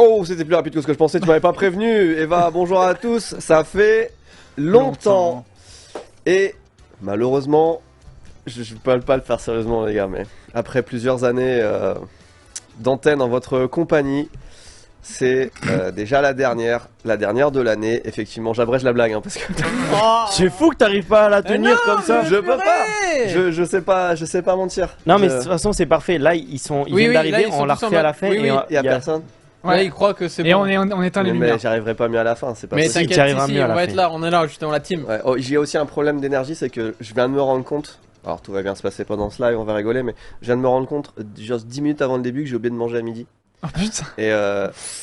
Oh, c'était plus rapide que ce que je pensais, tu m'avais pas prévenu. Eva, bonjour à tous, ça fait longtemps. Et malheureusement, je peux pas le faire sérieusement les gars, mais après plusieurs années d'antenne en votre compagnie, c'est déjà la dernière de l'année. Effectivement, j'abrège la blague hein, parce que c'est fou que t'arrives pas à la tenir comme ça. je peux pas, je sais pas mentir. Non mais de toute façon c'est parfait. Là ils viennent d'arriver, on l'a refait à la fin et il y a personne. Ouais, là, il croit que c'est bon. Et on éteint les lumières. Mais j'arriverai pas mieux à la fin, c'est pas mais possible. t'inquiète, si, on va être là, on est là, justement, la team. Ouais, oh, j'ai aussi un problème d'énergie, c'est que je viens de me rendre compte, alors tout va bien se passer pendant ce live, on va rigoler, mais je viens de me rendre compte, juste 10 minutes avant le début, que j'ai oublié de manger à midi. Oh putain. Et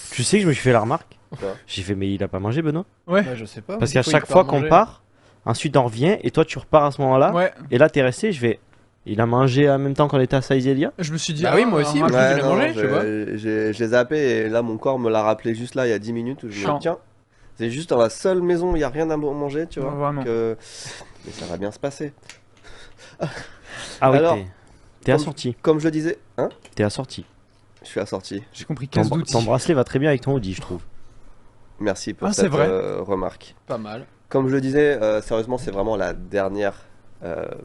tu sais que je me suis fait la remarque. Quoi? J'ai fait mais il a pas mangé Benoît. Ouais. Bah, je sais pas. Parce qu'à chaque fois qu'on part, ensuite on revient et toi tu repars à ce moment-là. Ouais. Et là t'es resté, je vais... Il a mangé en même temps qu'on était à Saizelia. Je me suis dit, bah oui, moi aussi, moi, je l'ai mangé, je sais pas. J'ai zappé et là mon corps me l'a rappelé juste là il y a 10 minutes où je me dis tiens, c'est juste dans la seule maison où il n'y a rien à manger, tu vois. Vraiment. Que... Mais ça va bien se passer. Ah oui, alors, t'es assorti. Comme je le disais, hein? T'es assorti. Je suis assorti. J'ai compris 15 d'outils. Ton bracelet va très bien avec ton hoodie, je trouve. Merci pour cette remarque. Pas mal. Comme je le disais, sérieusement, c'est vraiment la dernière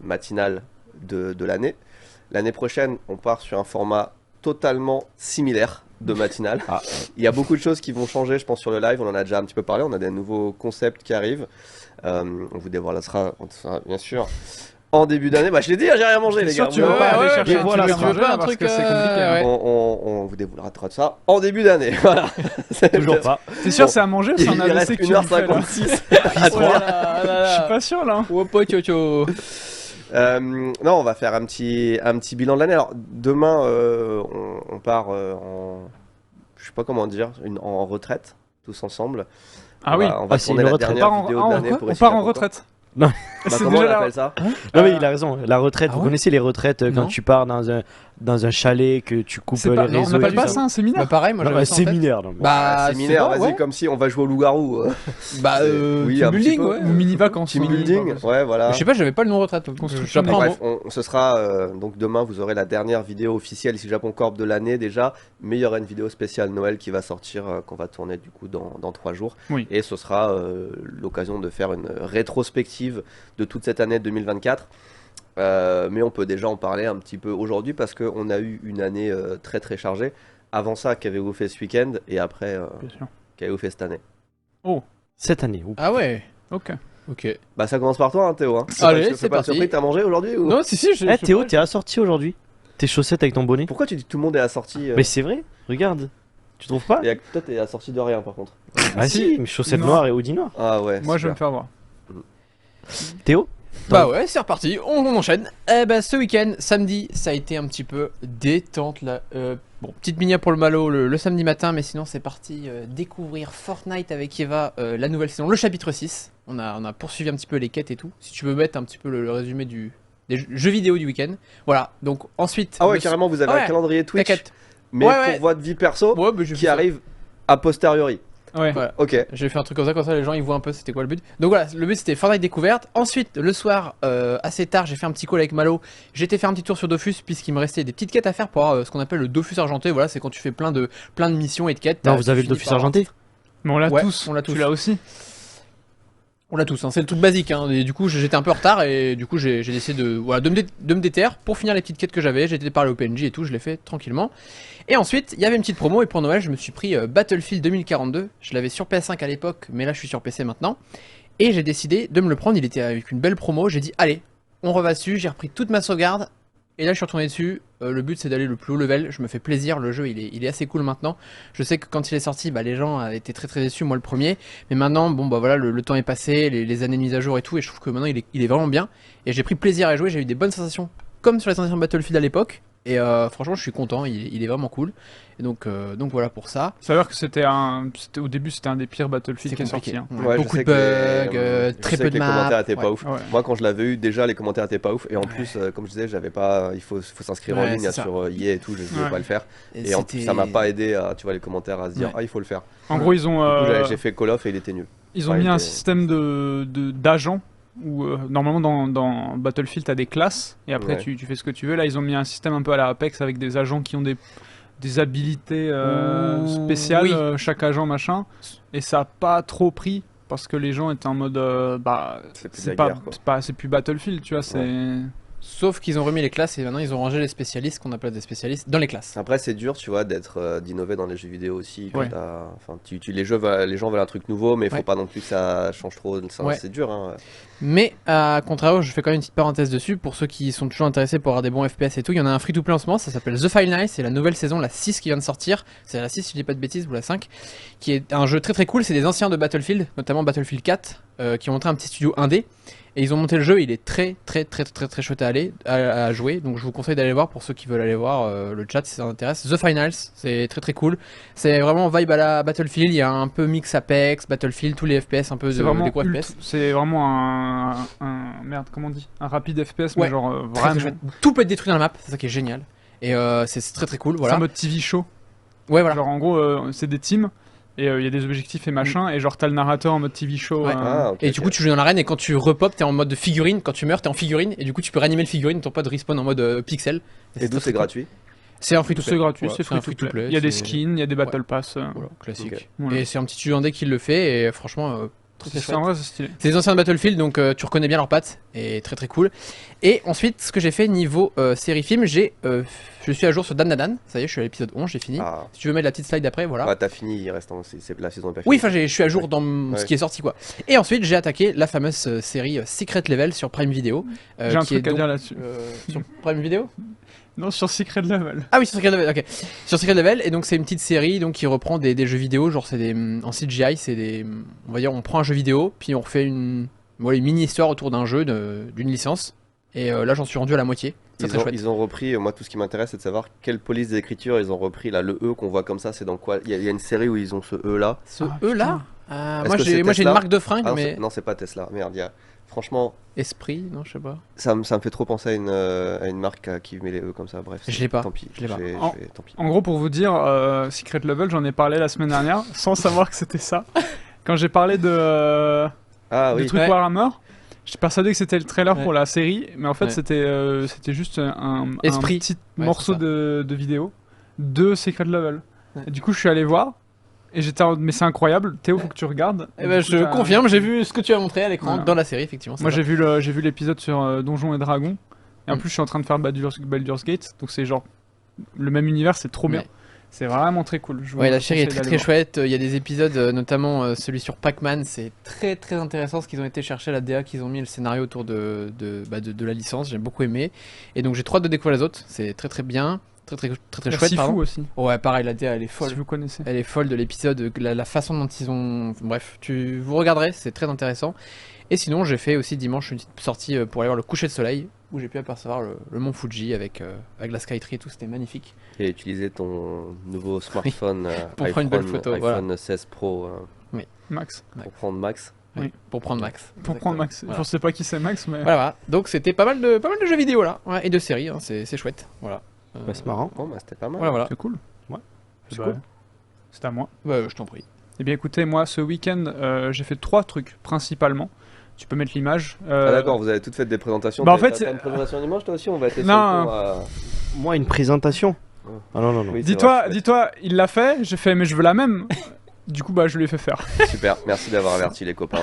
matinale de l'année. L'année prochaine, on part sur un format totalement similaire de matinale. Il y a beaucoup de choses qui vont changer, je pense, sur le live. On en a déjà un petit peu parlé. On a des nouveaux concepts qui arrivent. On vous dévoilera bien sûr en début d'année. Bah, je l'ai dit, j'ai rien mangé, les gars. Tu veux pas aller chercher tu veux pas un truc c'est compliqué. On vous dévoilera de ça en début d'année. Voilà. Toujours pas. C'est sûr, c'est à manger ou c'est un Il reste AVC que tu me fais, là? 1h56 Je à 3. suis pas sûr là. Non, on va faire un petit bilan de l'année. Alors demain, on part je sais pas comment dire, en retraite, tous ensemble. Ah oui. On va tourner la dernière vidéo de l'année pour on essayer part en retraite. Non. Bah, comment on appelle ça? Non mais il a raison, la retraite, vous connaissez les retraites quand tu pars dans un chalet, que tu coupes les réseaux. On n'appelle pas ça un séminaire. Bah pareil, moi j'avais séminaire. Bah séminaire, vas-y, comme si on va jouer au loup-garou. Bah oui, team building, ouais. Ou mini-vacances. Team building, ouais, voilà. Je sais pas, j'avais pas le nom retraite. Bref, ce sera donc demain, vous aurez la dernière vidéo officielle ici Japon Corp de l'année déjà, mais il y aura une vidéo spéciale Noël qui va sortir, qu'on va tourner du coup dans 3 jours. Oui. Et ce sera l'occasion de faire une rétrospective de toute cette année 2024. Mais on peut déjà en parler un petit peu aujourd'hui parce qu'on a eu une année très très chargée. Avant ça, qu'avez-vous fait ce week-end? Et après, qu'avez-vous fait cette année? Oh, cette année. Ah ouais. Ok. Bah ça commence par toi, hein, Théo. Hein. Allez, c'est pas parti. surpris, t'as mangé aujourd'hui ou... Non, si. Théo, t'es assorti aujourd'hui? Tes chaussettes avec ton bonnet? Pourquoi tu dis que tout le monde est assorti Mais c'est vrai, regarde. Tu trouves pas? Et toi, t'es assorti de rien par contre. Ah si, mes chaussettes noires et hoodie noir. Ah ouais. Moi, je vais me faire voir. Théo? Bah ouais, c'est reparti, on enchaîne. Ce week-end, samedi, ça a été un petit peu détente là. Bon, petite mini pour le Malo le samedi matin, mais sinon c'est parti découvrir Fortnite avec Eva, la nouvelle saison, le chapitre 6. On a poursuivi un petit peu les quêtes et tout. Si tu veux mettre un petit peu le résumé des jeux vidéo du week-end. Voilà, donc ensuite... Ah ouais, carrément, vous avez un calendrier Twitch, mais pour votre vie perso, qui arrive a posteriori. Ouais. Voilà. Ok. J'ai fait un truc comme ça les gens ils voient un peu c'était quoi le but. Donc voilà, le but c'était Fortnite découverte. Ensuite, le soir, assez tard, j'ai fait un petit call avec Malo. J'ai été faire un petit tour sur Dofus puisqu'il me restait des petites quêtes à faire pour avoir ce qu'on appelle le Dofus argenté. Voilà, c'est quand tu fais plein de missions et de quêtes. Non, vous avez le Dofus argenté? Mais on l'a Ouais, tous. on l'a tous. Tu l'as aussi? On l'a tous, hein. C'est le truc basique. Hein. Et du coup, j'étais un peu en retard et du coup, j'ai décidé de me déterrer pour finir les petites quêtes que j'avais. J'ai été parler au PNJ et tout, je l'ai fait tranquillement. Et ensuite, il y avait une petite promo et pour Noël, je me suis pris Battlefield 2042. Je l'avais sur PS5 à l'époque, mais là, je suis sur PC maintenant. Et j'ai décidé de me le prendre. Il était avec une belle promo. J'ai dit, allez, on reva dessus. J'ai repris toute ma sauvegarde. Et là, je suis retourné dessus. Le but, c'est d'aller le plus haut level. Je me fais plaisir. Le jeu, il est assez cool maintenant. Je sais que quand il est sorti, les gens étaient très très déçus. Moi, le premier. Mais maintenant, bon, voilà, le temps est passé, les années de mise à jour et tout. Et je trouve que maintenant, il est vraiment bien. Et j'ai pris plaisir à jouer. J'ai eu des bonnes sensations, comme sur les sensations Battlefield à l'époque. Et franchement, je suis content. Il est vraiment cool. Et donc voilà pour ça. Ça veut dire que au début, c'était un des pires Battlefield qui est sorti. Hein. Ouais, beaucoup de bugs, très peu de maps. Les commentaires étaient pas ouf. Ouais. Moi, quand je l'avais eu, déjà, les commentaires étaient pas ouf. Et en plus, comme je disais, j'avais pas. Il faut s'inscrire en ligne sur EA et tout. Je ne pouvais pas le faire. Et en plus, ça m'a pas aidé à, les commentaires à se dire, il faut le faire. En gros, ils ont. Du coup, j'ai fait Call of et il était nul. Ils ont mis un système d'agents. Où normalement dans Battlefield t'as des classes et après tu fais ce que tu veux. Là ils ont mis un système un peu à la Apex avec des agents qui ont des habilités spéciales, oui. chaque agent machin, et ça a pas trop pris parce que les gens étaient en mode C'est plus c'est la pas, guerre, quoi. c'est plus Battlefield, tu vois, c'est Sauf qu'ils ont remis les classes et maintenant ils ont rangé les spécialistes qu'on appelle des spécialistes dans les classes. Après, c'est dur, tu vois, d'innover dans les jeux vidéo aussi. Ouais. Enfin, les gens veulent un truc nouveau, mais il faut Ouais. pas non plus que ça change trop. Ouais. C'est dur, hein. Mais à contrario, je fais quand même une petite parenthèse dessus pour ceux qui sont toujours intéressés pour avoir des bons FPS et tout. Il y en a un free to play en ce moment, ça s'appelle The Final Night, c'est la nouvelle saison, la 6 qui vient de sortir. C'est la 6 si je dis pas de bêtises, ou la 5, qui est un jeu très très cool. C'est des anciens de Battlefield, notamment Battlefield 4, qui ont monté un petit studio indé. Et ils ont monté le jeu, il est très chouette à jouer. Donc je vous conseille d'aller voir pour ceux qui veulent aller voir le chat si ça vous intéresse. The Finals, c'est très cool. C'est vraiment vibe à la Battlefield, il y a un peu mix Apex, Battlefield, tous les FPS un peu c'est vraiment des gros FPS. c'est vraiment merde, comment on dit, un rapide FPS, mais Ouais, genre Très, vraiment très chouette. Tout peut être détruit dans la map, c'est ça qui est génial. Et c'est très cool, c'est voilà. un mode TV show. Ouais, voilà. Genre en gros, c'est des teams et il y a des objectifs et machin, et genre t'as le narrateur en mode TV show. Ouais. Ah, ok, Et du ok. coup, tu joues dans l'arène et quand tu repop, t'es en mode de figurine. Quand tu meurs, t'es en figurine. Et du coup, tu peux réanimer le figurine, ton pote respawn en mode pixel. Et d'où c'est gratuit? C'est un free to Tout play. c'est gratuit, Voilà, c'est un free to play. Il y a des skins, il y a des battle pass. Voilà, classique. Ok. Voilà. Et c'est un petit studio indé qui le fait. Et franchement, très C'est chouette. en vrai, c'est stylé. C'est des anciens de Battlefield, donc tu reconnais bien leurs pattes. Et très cool. Et ensuite, ce que j'ai fait niveau série film, je suis à jour sur Dan Da Dan. Ça y est, je suis à l'épisode 11, j'ai fini. Ah, Si tu veux mettre la petite slide après, voilà. ah, t'as fini, il reste c'est la saison est pas Oui, finie. enfin, je suis à jour dans Ouais. ce qui est sorti, quoi. Et ensuite, j'ai attaqué la fameuse série Secret Level sur Prime Video. J'ai un qui est truc à donc, dire là-dessus. sur Prime Video. Non, sur Secret Level. Ah oui, sur Secret Level, ok. Sur Secret Level, et donc c'est une petite série donc, qui reprend des jeux vidéo, genre c'est des. En CGI, c'est des. On va dire, on prend un jeu vidéo, puis on refait une mini-histoire autour d'un jeu, d'une licence. Et là, j'en suis rendu à la moitié. C'est très chouette. Ils ont repris, moi tout ce qui m'intéresse c'est de savoir quelle police d'écriture ils ont repris là, le E qu'on voit comme ça, c'est dans quoi? Il y a une série où ils ont ce E là. Ce Ah, E-là Est-ce moi, que j'ai c'est une Tesla marque de fringues, Ah, mais. non, c'est pas Tesla, merde, franchement, Esprit, non, je sais pas. ça me fait trop penser à une marque qui met les E comme ça, bref. Je l'ai pas, Tant pis, je l'ai pas. tant pis. En gros, pour vous dire, Secret Level, j'en ai parlé la semaine dernière, sans savoir que c'était ça. Quand j'ai parlé de Ah des oui, trucs Ouais. Warhammer, j'étais persuadé que c'était le trailer Ouais. pour la série, mais en fait Ouais. c'était juste un Esprit. petit Ouais, morceau c'est ça. de vidéo de Secret Level. Ouais. Et du coup, je suis allé voir, et j'étais en mode, mais c'est incroyable, Théo, faut que tu regardes. Eh ben, Du coup, je t'as- confirme, j'ai vu ce que tu as montré à l'écran Voilà. dans la série, effectivement. c'est Moi, ça. j'ai vu l'épisode sur Donjons et Dragons, et en Mm. plus, je suis en train de faire Baldur's Gate, donc c'est genre le même univers, c'est trop bien. Ouais. C'est vraiment très cool. Je vous Ouais, la série est conseille très d'aller très voir. chouette. Il y a des épisodes, notamment celui sur Pac-Man, c'est très très intéressant ce qu'ils ont été chercher, la DA qu'ils ont mis le scénario autour de la licence. J'ai beaucoup aimé. Et donc j'ai trop hâte de découvrir les autres. C'est très très bien, très Il y a chouette. Sifu Pardon. aussi, Ouais, pareil, la DA elle est folle. si vous connaissez. Elle est folle de l'épisode, la façon dont ils ont. Bref, vous regarderez, c'est très intéressant. Et sinon, j'ai fait aussi dimanche une petite sortie pour aller voir le coucher de soleil, où j'ai pu apercevoir le mont Fuji avec la Skytree et tout, c'était magnifique. et utiliser ton nouveau smartphone Pour prendre une belle photo, iPhone voilà. 16 Pro Max. pour prendre Max. Oui, pour prendre Max. Pour prendre Max. Voilà. Je sais pas qui c'est Max, mais. Voilà. Donc c'était pas mal de jeux vidéo là, ouais, et de séries, hein, c'est chouette. Voilà. Bah, c'est marrant. Bon, bah, c'était pas mal. Voilà. C'est cool. Ouais. C'est Bah, cool. C'est à moi. Bah, je t'en prie. Eh bien écoutez, moi ce week-end, j'ai fait 3 trucs principalement. Tu peux mettre l'image. Ah d'accord, vous avez toutes fait des présentations. Bah, en T'as- fait, t'as une présentation dimanche toi aussi, on va être Non. Moi, une présentation. Oh. Ah non, non, non. Oui, c'est Dis-toi, vrai, dis-toi, il l'a fait, j'ai fait, mais je veux la même. Du coup, bah je lui ai fait faire. super, merci d'avoir averti les copains.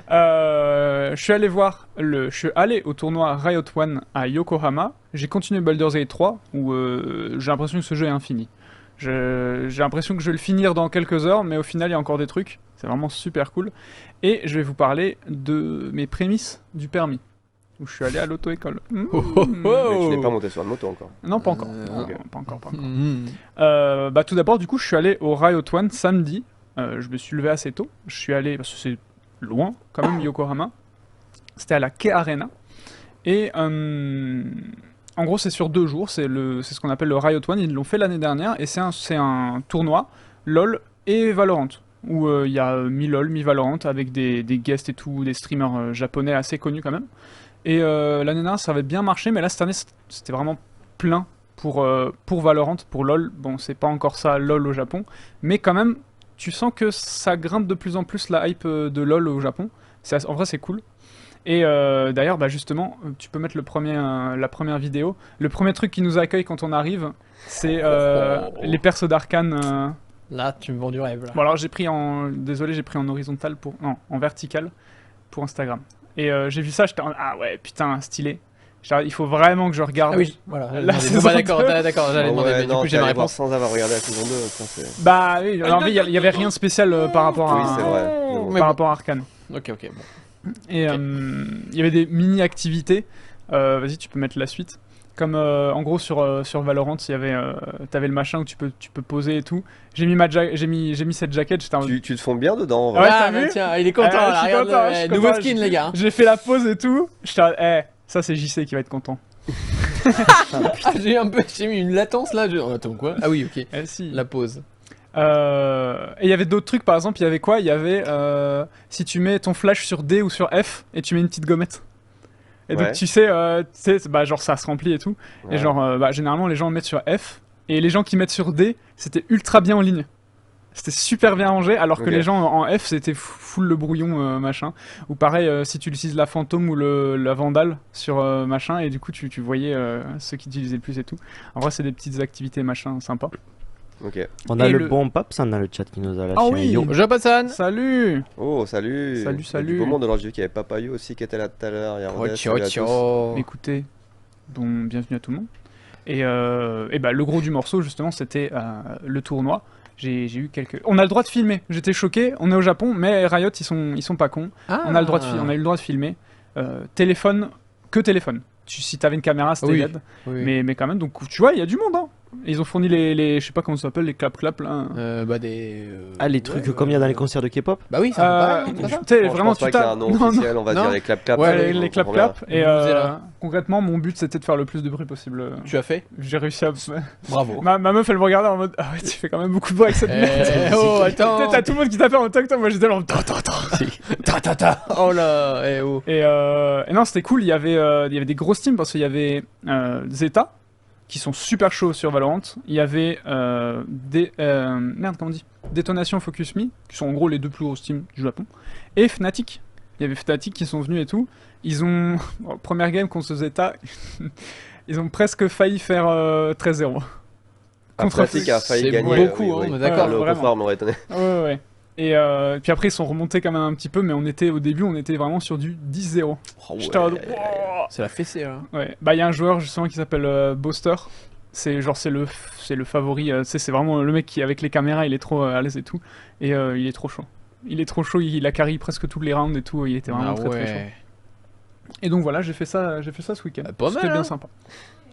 Je suis allé au tournoi Riot One à Yokohama. J'ai continué Baldur's Gate 3 où j'ai l'impression que ce jeu est infini. J'ai l'impression que je vais le finir dans quelques heures, mais au final il y a encore des trucs. C'est vraiment super cool. Et je vais vous parler de mes prémices du permis. Où je suis allé à l'auto-école. Mais tu n'es pas monté sur une moto encore. Non, pas encore. ok. Pas encore, pas encore. Mhm. Bah, tout d'abord, du coup, je suis allé au Riot One samedi. Je me suis levé assez tôt. Je suis allé, parce que c'est loin quand même, Yokohama. C'était à la Kei Arena. Et en gros, c'est sur 2 jours. C'est ce qu'on appelle le Riot One. Ils l'ont fait l'année dernière. Et c'est un tournoi LOL et Valorant. Où il y a mi-LOL, mi-Valorant, avec des guests et tout, des streamers japonais assez connus quand même. Et l'année dernière, ça avait bien marché. Mais là, cette année, c'était vraiment plein pour Valorant. Pour LOL, bon, c'est pas encore ça LOL au Japon. Mais quand même, tu sens que ça grimpe de plus en plus la hype de LOL au Japon. En vrai, c'est cool. Et d'ailleurs, bah, justement, tu peux mettre la première vidéo. Le premier truc qui nous accueille quand on arrive, c'est les persos d'Arcane. Là, tu me vends du rêve. Là. Bon, alors désolé, j'ai pris en horizontal non, en vertical pour Instagram. Et j'ai vu ça, j'étais ah ouais, putain, stylé. Genre, il faut vraiment que je regarde. Ah oui, voilà. La saison D'accord, 2. j'allais demander, mais du coup, j'ai ma réponse. Sans avoir regardé la saison 2. Ça, Bah oui, alors, il y avait rien de spécial par rapport à. Oui, c'est vrai. Mais Par rapport à Arcane. Ok, bon. Et il y avait des mini-activités. Vas-y, tu peux mettre la suite. Comme en gros sur Valorant, t'avais le machin où tu peux poser et tout. J'ai mis cette jaquette. Tu te fonds bien dedans. En vrai. Ouais, Ah, t'as bah vu tiens, il est content Ah, là, je suis regarde, content, je suis nouveau content, skin les gars. J'ai fait la pause et tout. Ça c'est JC qui va être content. J'ai mis une latence là, attends quoi? Ah oui, ok, Eh si. la pause. Et il y avait d'autres trucs, par exemple, il y avait quoi? Il y avait si tu mets ton flash sur D ou sur F et tu mets une petite gommette. Et donc Ouais. tu sais, bah, genre ça se remplit et tout. Ouais. Et genre, bah, généralement les gens le mettent sur F. Et les gens qui mettent sur D, c'était ultra bien en ligne. C'était super bien rangé, alors que Ok. les gens en F, c'était full le brouillon, machin. Ou pareil, si tu utilises la fantôme ou la vandale sur machin, et du coup tu voyais ceux qui utilisaient le plus et tout. En vrai, c'est des petites activités machin sympas. Ok. On a Et le bon Paps dans le chat qui nous a lâché Ah un oui. yo. Bonjour Passan. Salut! Oh, salut. Salut, Il y a salut. du beau monde, alors j'ai vu qu'il y avait Papayo aussi qui était là tout à l'heure. Il y a Rodez, salut à tous. Écoutez, bon, bienvenue à tout le monde. Et bah, le gros du morceau, justement, c'était le tournoi. J'ai eu quelques. On a le droit de filmer. J'étais choqué. On est au Japon, mais Riot, ils sont pas cons. Ah. On a eu le droit de filmer. Téléphone, que téléphone. Si t'avais une caméra, c'était Oui. dead. Oui. Mais quand même, donc tu vois, il y a du monde. Hein. Ils ont fourni les je sais pas comment ça s'appelle, les clap-clap là. Bah des. Ah, les trucs comme il y a dans les concerts de K-pop. Bah oui, c'est un peu pareil, c'est pas ça. Tu sais, Bon, je vraiment, pense pas tu qu'il y a tapes. un nom Non, non. officiel, on va Non. dire les clap-clap. Ouais, Ouais, on les comprend clap-clap. Et Vous êtes là. concrètement, mon but c'était de faire le plus de bruit possible. Tu as fait. J'ai réussi à. Bravo. Ma meuf, elle me regardait en mode ah ouais, tu fais quand même beaucoup de bruit avec cette merde. Oh attends. T'as tout le monde qui tapait en toc toc, moi j'étais là en ta. Oh là, oh. Et non, c'était cool, il y avait des grosses teams parce qu'il y avait Zeta qui sont super chauds sur Valorant, il y avait merde, comment on dit, Détonation Focus Me qui sont en gros les deux plus grosses teams du Japon, et Fnatic. Il y avait Fnatic qui sont venus et tout. Ils ont première game contre Zeta, ils ont presque failli faire 13-0. Fnatic a failli C'est gagner. beaucoup, oui, hein, oui. mais d'accord, Le vraiment. contraire m'aurait étonné. Ouais. Et puis après ils sont remontés quand même un petit peu, mais au début on était vraiment sur du 10-0. Oh, J'étais en mode, ouais. wow. C'est la fessée là. Ouais, bah il y a un joueur justement qui s'appelle Boaster. C'est le favori, tu sais, c'est vraiment le mec qui avec les caméras, il est trop à l'aise et tout, et il est trop chaud. Il est trop chaud, il a carry presque tous les rounds et tout, il était vraiment très chaud. Et donc voilà, j'ai fait ça ce week-end. Ah, pas mal, C'était bien hein. sympa.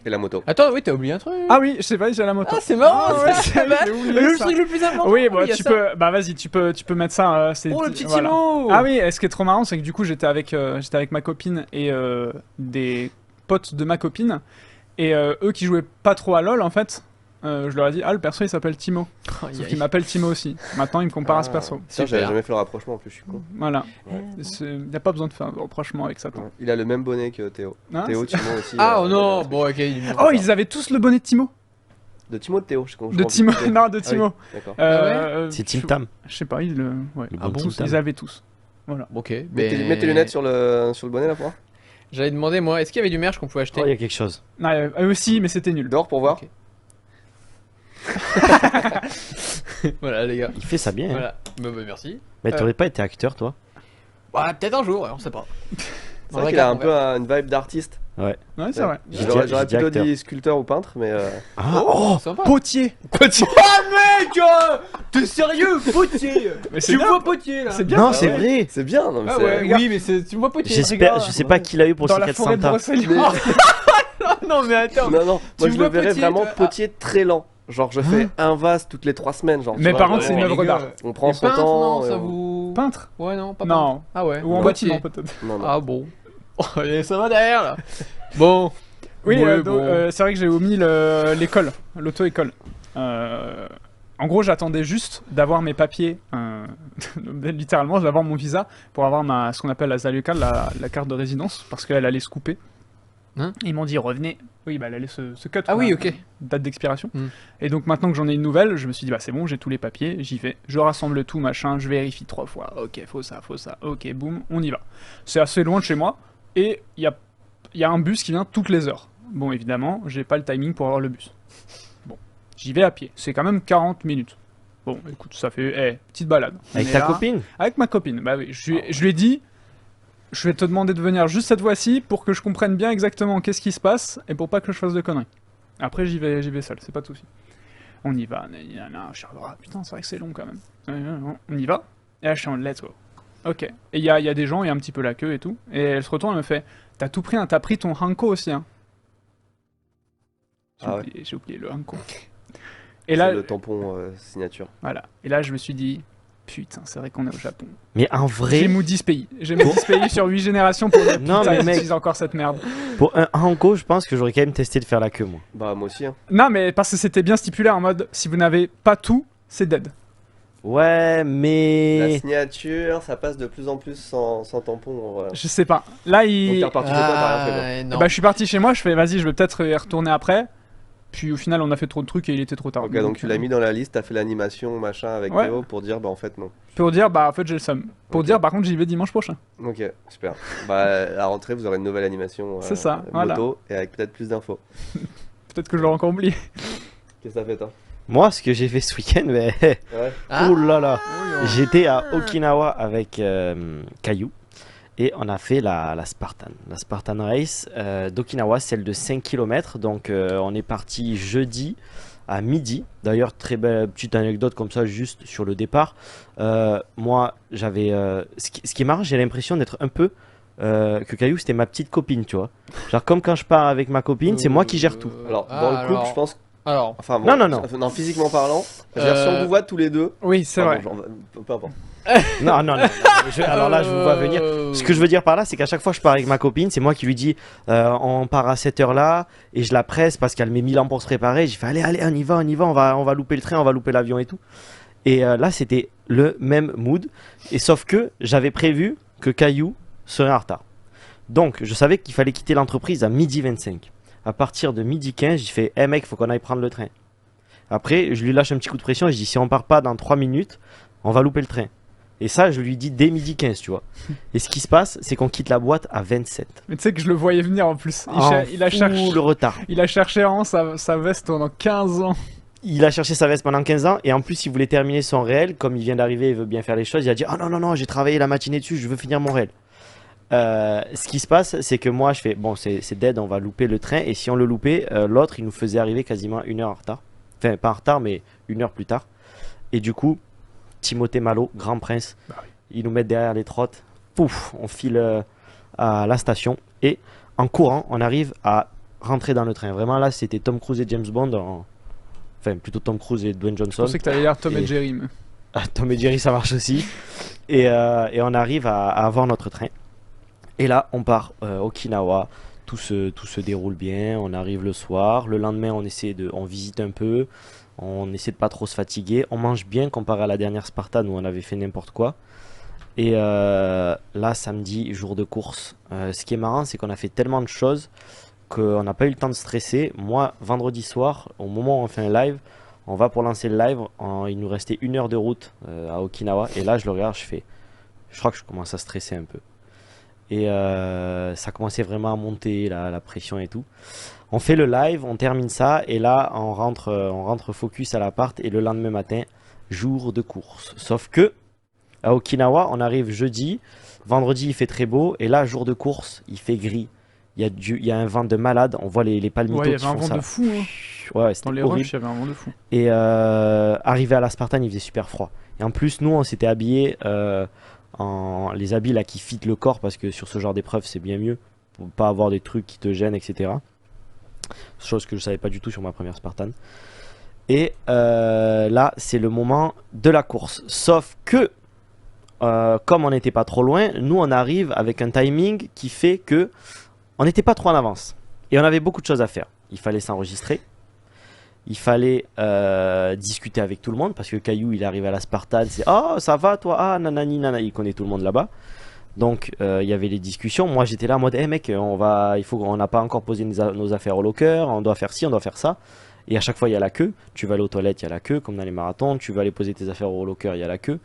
Et la moto. Attends, oui, t'as oublié un truc. Ah oui, je sais pas, j'ai la moto. Ah, c'est marrant, Ah ouais, ça. j'ai oublié Le ça. truc le plus important. Oui, bah il y a tu ça. peux, bah vas-y, tu peux mettre ça. Oh le petit voilà. Timo. Ah oui, et ce qui est trop marrant, c'est que du coup j'étais avec ma copine et des potes de ma copine, et eux qui jouaient pas trop à LoL en fait, je leur ai dit le perso il s'appelle Timo, Aïe, sauf aïe. qu'il m'appelle Timo aussi. Maintenant il me compare à ce perso. Tiens, j'avais jamais fait le rapprochement en plus, je suis con. Voilà, Ouais. il n'y a pas besoin de faire un rapprochement avec ça. Ouais. Il a le même bonnet que Théo. Hein, Théo, Timo aussi. Ah oh non, bon ok. Oh, ils avaient tous le bonnet de Timo. De Timo de Théo, je comprends. De Timo, non, de Timo. D'accord. C'est Team Tam. Je sais pas, ouais. Le Ah bon bon, Team Ils Tam. avaient tous. Voilà. Ok. Mets tes lunettes sur le bonnet là pour voir. J'allais demander moi, est-ce qu'il y avait du merch qu'on pouvait acheter? Oh, il y a quelque chose. Non, eux aussi, mais c'était nul. Dehors pour voir. Ok. Voilà les gars. Il fait ça bien. Hein. Voilà. Bah, merci. Mais t'aurais pas été acteur, toi? Bah peut-être un jour, ouais, on sait pas. C'est vrai qu'il a un peu une vibe d'artiste. Ouais, c'est vrai. J'aurais J'ai dit plutôt acteur. dit sculpteur ou peintre, mais. Ah, oh Sympa. Potier. Mec, t'es sérieux, potier? Mais Tu me vois potier là? C'est bien. Non, Ah c'est ouais. vrai. C'est bien, non mais Ah c'est. ouais, regarde. oui, mais tu me vois potier. J'espère, je sais pas qui l'a eu pour Dans ses la 4 forêt de Santa. Brocéliande. Non, mais attends. Non, non, Tu moi je vois le verrais potier, vraiment toi potier très lent. Genre je fais un vase toutes les 3 semaines. Genre, tu Mais vois, par contre, c'est une vraiment, œuvre les gars, d'art. on prend Et son peintre, temps. non, ça on- vous. Peintre. Ouais, non, pas Non. peintre. Ah ouais. Ou en Potier. bâtiment peut-être. Non, non. Ah bon. Oh, et ça va derrière là. Bon. Oui, Ouais, donc, bon. c'est vrai que j'ai omis l'école, l'auto-école. En gros, j'attendais juste d'avoir mes papiers, littéralement, d'avoir mon visa pour avoir ce qu'on appelle la Zaluka, la carte de résidence, parce qu'elle allait se couper. Ils m'ont dit revenez. Oui, bah elle allait se cut. Ah quoi, oui, ok. Date d'expiration. Mm. Et donc maintenant que j'en ai une nouvelle, je me suis dit bah c'est bon, j'ai tous les papiers, j'y vais. Je rassemble tout, machin, je vérifie 3 fois. Ok, faut ça. Ok, boum, on y va. C'est assez loin de chez moi et il y a un bus qui vient toutes les heures. Bon, évidemment, j'ai pas le timing pour avoir le bus. Bon, j'y vais à pied. C'est quand même 40 minutes. Bon, écoute, ça fait petite balade. On Avec est ta là. copine? Avec ma copine, bah oui. Je lui ai dit, je vais te demander de venir juste cette fois-ci pour que je comprenne bien exactement qu'est-ce qui se passe et pour pas que je fasse de conneries. Après, j'y vais seul, c'est pas de souci. On y va, je suis ah, putain, c'est vrai que c'est long quand même. On y va, et là je suis en let's go. Ok, et il y a des gens, il y a un petit peu la queue et tout, et elle se retourne, elle me fait, t'as tout pris, hein, t'as pris ton Hanko aussi, hein. J'ai oublié le Hanko. Et là, le tampon signature. voilà, et là je me suis dit, putain, c'est vrai qu'on est au Japon. Mais en vrai, J'ai moudi ce pays. J'ai moudi ce pays sur 8 générations pour dire Non, putain, mais ils mec. utilisent encore cette merde. pour un Hanko, je pense que j'aurais quand même testé de faire la queue, moi. Bah, moi aussi. Hein. Non, mais parce que c'était bien stipulé en mode, si vous n'avez pas tout, c'est dead. Ouais, La mais... signature, ça passe de plus en plus sans tampon. Voilà. Je sais pas. Là, Donc, il... t'es reparti chez toi, t'as rien fait. Quoi. non. Bah, je suis parti chez moi, je fais vas-y, je vais peut-être y retourner après. Puis au final, on a fait trop de trucs et il était trop tard. Ok, donc tu l'as mis dans la liste, t'as fait l'animation, machin, avec Ouais. Théo pour dire, bah en fait, non. Pour dire, bah en fait, j'ai le seum. Pour Ok. dire, par contre, j'y vais dimanche prochain. Ok, super. Bah, à la rentrée, vous aurez une nouvelle animation C'est ça, moto voilà. et avec peut-être plus d'infos. Peut-être que je l'aurai encore oublié. Qu'est-ce que t'as fait, toi Moi, ce que j'ai fait ce week-end, mais... Ouais. Ah. Ouh là là. Oui, J'étais à Okinawa avec Caillou et on a fait la Spartan. La Spartan Race d'Okinawa, celle de 5 km. Donc on est parti jeudi à midi. D'ailleurs, très belle petite anecdote comme ça, juste sur le départ. Moi, j'avais. Ce qui est marrant, j'ai l'impression d'être un peu. Que Caillou, c'était ma petite copine, tu vois. Genre, comme quand je pars avec ma copine, c'est moi qui gère tout. Alors, dans le couple, je pense. Alors, Enfin, bon, Non. physiquement parlant, je veux dire, si on vous voit tous les deux. Oui, c'est vrai. Bon, peu importe. Non. Alors là, je vous vois venir. Ce que je veux dire par là, c'est qu'à chaque fois que je pars avec ma copine, c'est moi qui lui dis on part à cette heure-là et je la presse parce qu'elle met 1000 ans pour se préparer. J'ai fait allez, on y va, on va louper le train, on va louper l'avion et tout. Et là, c'était le même mood. Et sauf que j'avais prévu que Caillou serait en retard. Donc, je savais qu'il fallait quitter l'entreprise à 12h25. À partir de 12h15, j'ai fait hey mec, faut qu'on aille prendre le train. Après, je lui lâche un petit coup de pression et je dis si on part pas dans 3 minutes, on va louper le train. Et ça, je lui dis dès 12h15, tu vois. Et ce qui se passe, c'est qu'on quitte la boîte à 27. Mais tu sais que je le voyais venir en plus. Il a le retard. Il a cherché vraiment sa veste pendant 15 ans. Il a cherché sa veste pendant 15 ans et en plus, il voulait terminer son réel. Comme il vient d'arriver, il veut bien faire les choses. Il a dit oh non, j'ai travaillé la matinée dessus, je veux finir mon réel. Ce qui se passe, c'est que moi, je fais bon, c'est dead, on va louper le train. Et si on le loupait, l'autre, il nous faisait arriver quasiment 1 heure en retard. Enfin, pas en retard, mais 1 heure plus tard. Et du coup, Timothée Malo, grand prince, ils nous mettent derrière les trottes. Pouf, on file à la station. Et en courant, on arrive à rentrer dans le train. Vraiment, là, c'était Tom Cruise et James Bond. Enfin, plutôt Tom Cruise et Dwayne Je Johnson. pensais que t'avais l'air Tom et Jerry. Mais... Tom et Jerry, ça marche aussi. Et on arrive à avoir notre train. Et là, on part Okinawa. Tout se déroule bien. On arrive le soir. Le lendemain, on visite un peu. On essaie de pas trop se fatiguer. On mange bien comparé à la dernière Spartan où on avait fait n'importe quoi. Et là, samedi, jour de course. Ce qui est marrant, c'est qu'on a fait tellement de choses qu'on n'a pas eu le temps de stresser. Moi, vendredi soir, au moment où on fait un live, on va pour lancer le live. Il nous restait 1 heure de route à Okinawa. Et là, je le regarde, je crois que je commence à stresser un peu. Et ça commençait vraiment à monter, la pression et tout. On fait le live, on termine ça, et là, on rentre focus à l'appart, et le lendemain matin, jour de course. Sauf que, à Okinawa, on arrive jeudi, vendredi, il fait très beau, et là, jour de course, il fait gris. Il y a un vent de malade, on voit les palmitos Ouais, il y qui avait un font vent ça. de fou. Hein. Ouais, Dans c'était les horrible. rushs, il y avait un vent de fou. Et arrivé à la Spartan, il faisait super froid. Et en plus, nous, on s'était habillés en les habits là qui fit le corps, parce que sur ce genre d'épreuve, c'est bien mieux pour pas avoir des trucs qui te gênent, etc. Chose que je savais pas du tout sur ma première Spartan. Et là, c'est le moment de la course. Sauf que, comme on n'était pas trop loin, nous, on arrive avec un timing qui fait que on n'était pas trop en avance. Et on avait beaucoup de choses à faire. Il fallait s'enregistrer. Il fallait discuter avec tout le monde parce que Caillou il est arrivé à la Spartan, c'est oh ça va toi, ah nanani nanana, il connaît tout le monde là-bas. Donc il y avait les discussions. Moi j'étais là en mode, mec, on n'a pas encore posé nos affaires au locker, on doit faire ci, on doit faire ça. Et à chaque fois il y a la queue. Tu vas aller aux toilettes, il y a la queue, comme dans les marathons. Tu vas aller poser tes affaires au locker, il y a la queue.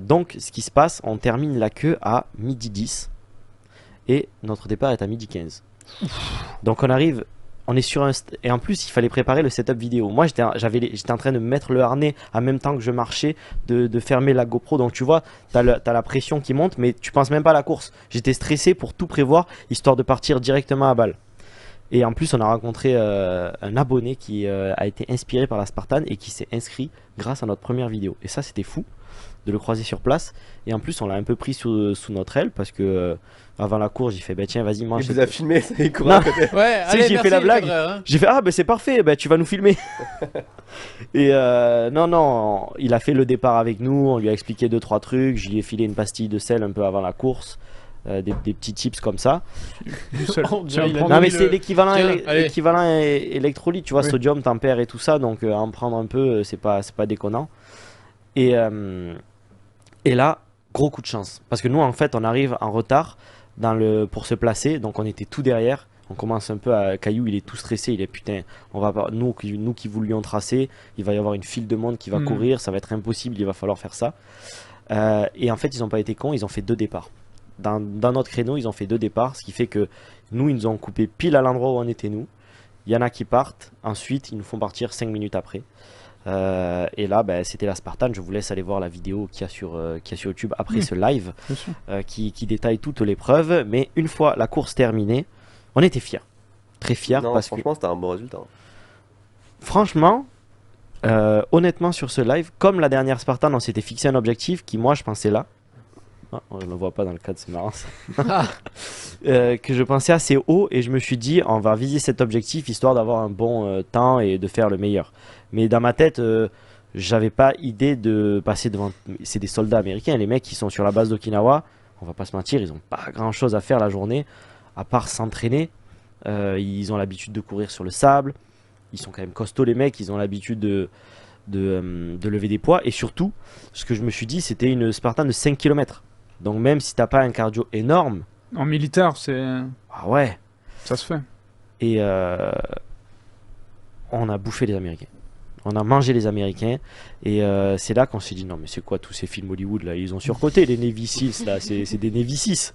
Donc ce qui se passe, on termine la queue à 12h10 et notre départ est à 12h15. Donc on arrive. On est sur et en plus il fallait préparer le setup vidéo. Moi j'étais en train de mettre le harnais en même temps que je marchais, de fermer la GoPro. Donc tu vois, t'as la pression qui monte, mais tu penses même pas à la course. J'étais stressé pour tout prévoir, histoire de partir directement à balle. Et en plus on a rencontré un abonné qui a été inspiré par la Spartan et qui s'est inscrit grâce à notre première vidéo. Et ça c'était fou de le croiser sur place. Et en plus on l'a un peu pris sous notre aile parce que avant la course j'ai fait bah tiens vas-y mange. Il vous a filmé, il courait à côté. Ouais, Si, allez, j'ai merci, fait la blague. Federer, hein. J'ai fait ah bah c'est parfait, bah tu vas nous filmer. Et non, il a fait le départ avec nous, on lui a expliqué 2-3 trucs, je lui ai filé une pastille de sel un peu avant la course, des petits tips comme ça. Du seul. Oh, Tiens, il a prends- Non mais mis c'est le- l'équivalent Tiens, allez. électrolyte, tu vois, Oui. sodium, tempère et tout ça, donc en prendre un peu, c'est pas déconnant. Et là, gros coup de chance, parce que nous en fait on arrive en retard pour se placer, donc on était tout derrière. On commence un peu à Caillou, il est tout stressé, il est putain, on va pas, nous qui voulions tracer, il va y avoir une file de monde qui va courir, ça va être impossible, il va falloir faire ça. Et en fait ils n'ont pas été cons, ils ont fait 2 départs. Dans notre créneau ils ont fait 2 départs, ce qui fait que nous ils nous ont coupé pile à l'endroit où on était nous. Il y en a qui partent, ensuite ils nous font partir 5 minutes après. Et là c'était la Spartan, je vous laisse aller voir la vidéo qu'il y a sur YouTube après ce live Bien sûr. qui détaille toute l'épreuve. Mais une fois la course terminée, on était fiers, très fiers, Non, parce que franchement, c'était un bon résultat. franchement, honnêtement sur ce live, comme la dernière Spartan, on s'était fixé un objectif qui moi je pensais là. Ah, on ne le voit pas dans le cadre, c'est marrant ça. Ah. Que je pensais assez haut et je me suis dit on va viser cet objectif histoire d'avoir un bon temps et de faire le meilleur. Mais dans ma tête, j'avais pas idée de passer devant. C'est des soldats américains, les mecs qui sont sur la base d'Okinawa. On va pas se mentir, ils ont pas grand chose à faire la journée à part s'entraîner. Ils ont l'habitude de courir sur le sable. Ils sont quand même costauds les mecs, ils ont l'habitude de lever des poids. Et surtout, ce que je me suis dit, c'était une Spartan de 5 km. Donc même si t'as pas un cardio énorme, En militaire, ah ouais. ça se fait. Et on a bouffé les Américains. On a mangé les Américains. Et c'est là qu'on s'est dit non mais c'est quoi tous ces films Hollywood là? Ils ont surcoté les Navy Seals là. C'est des Navy 6.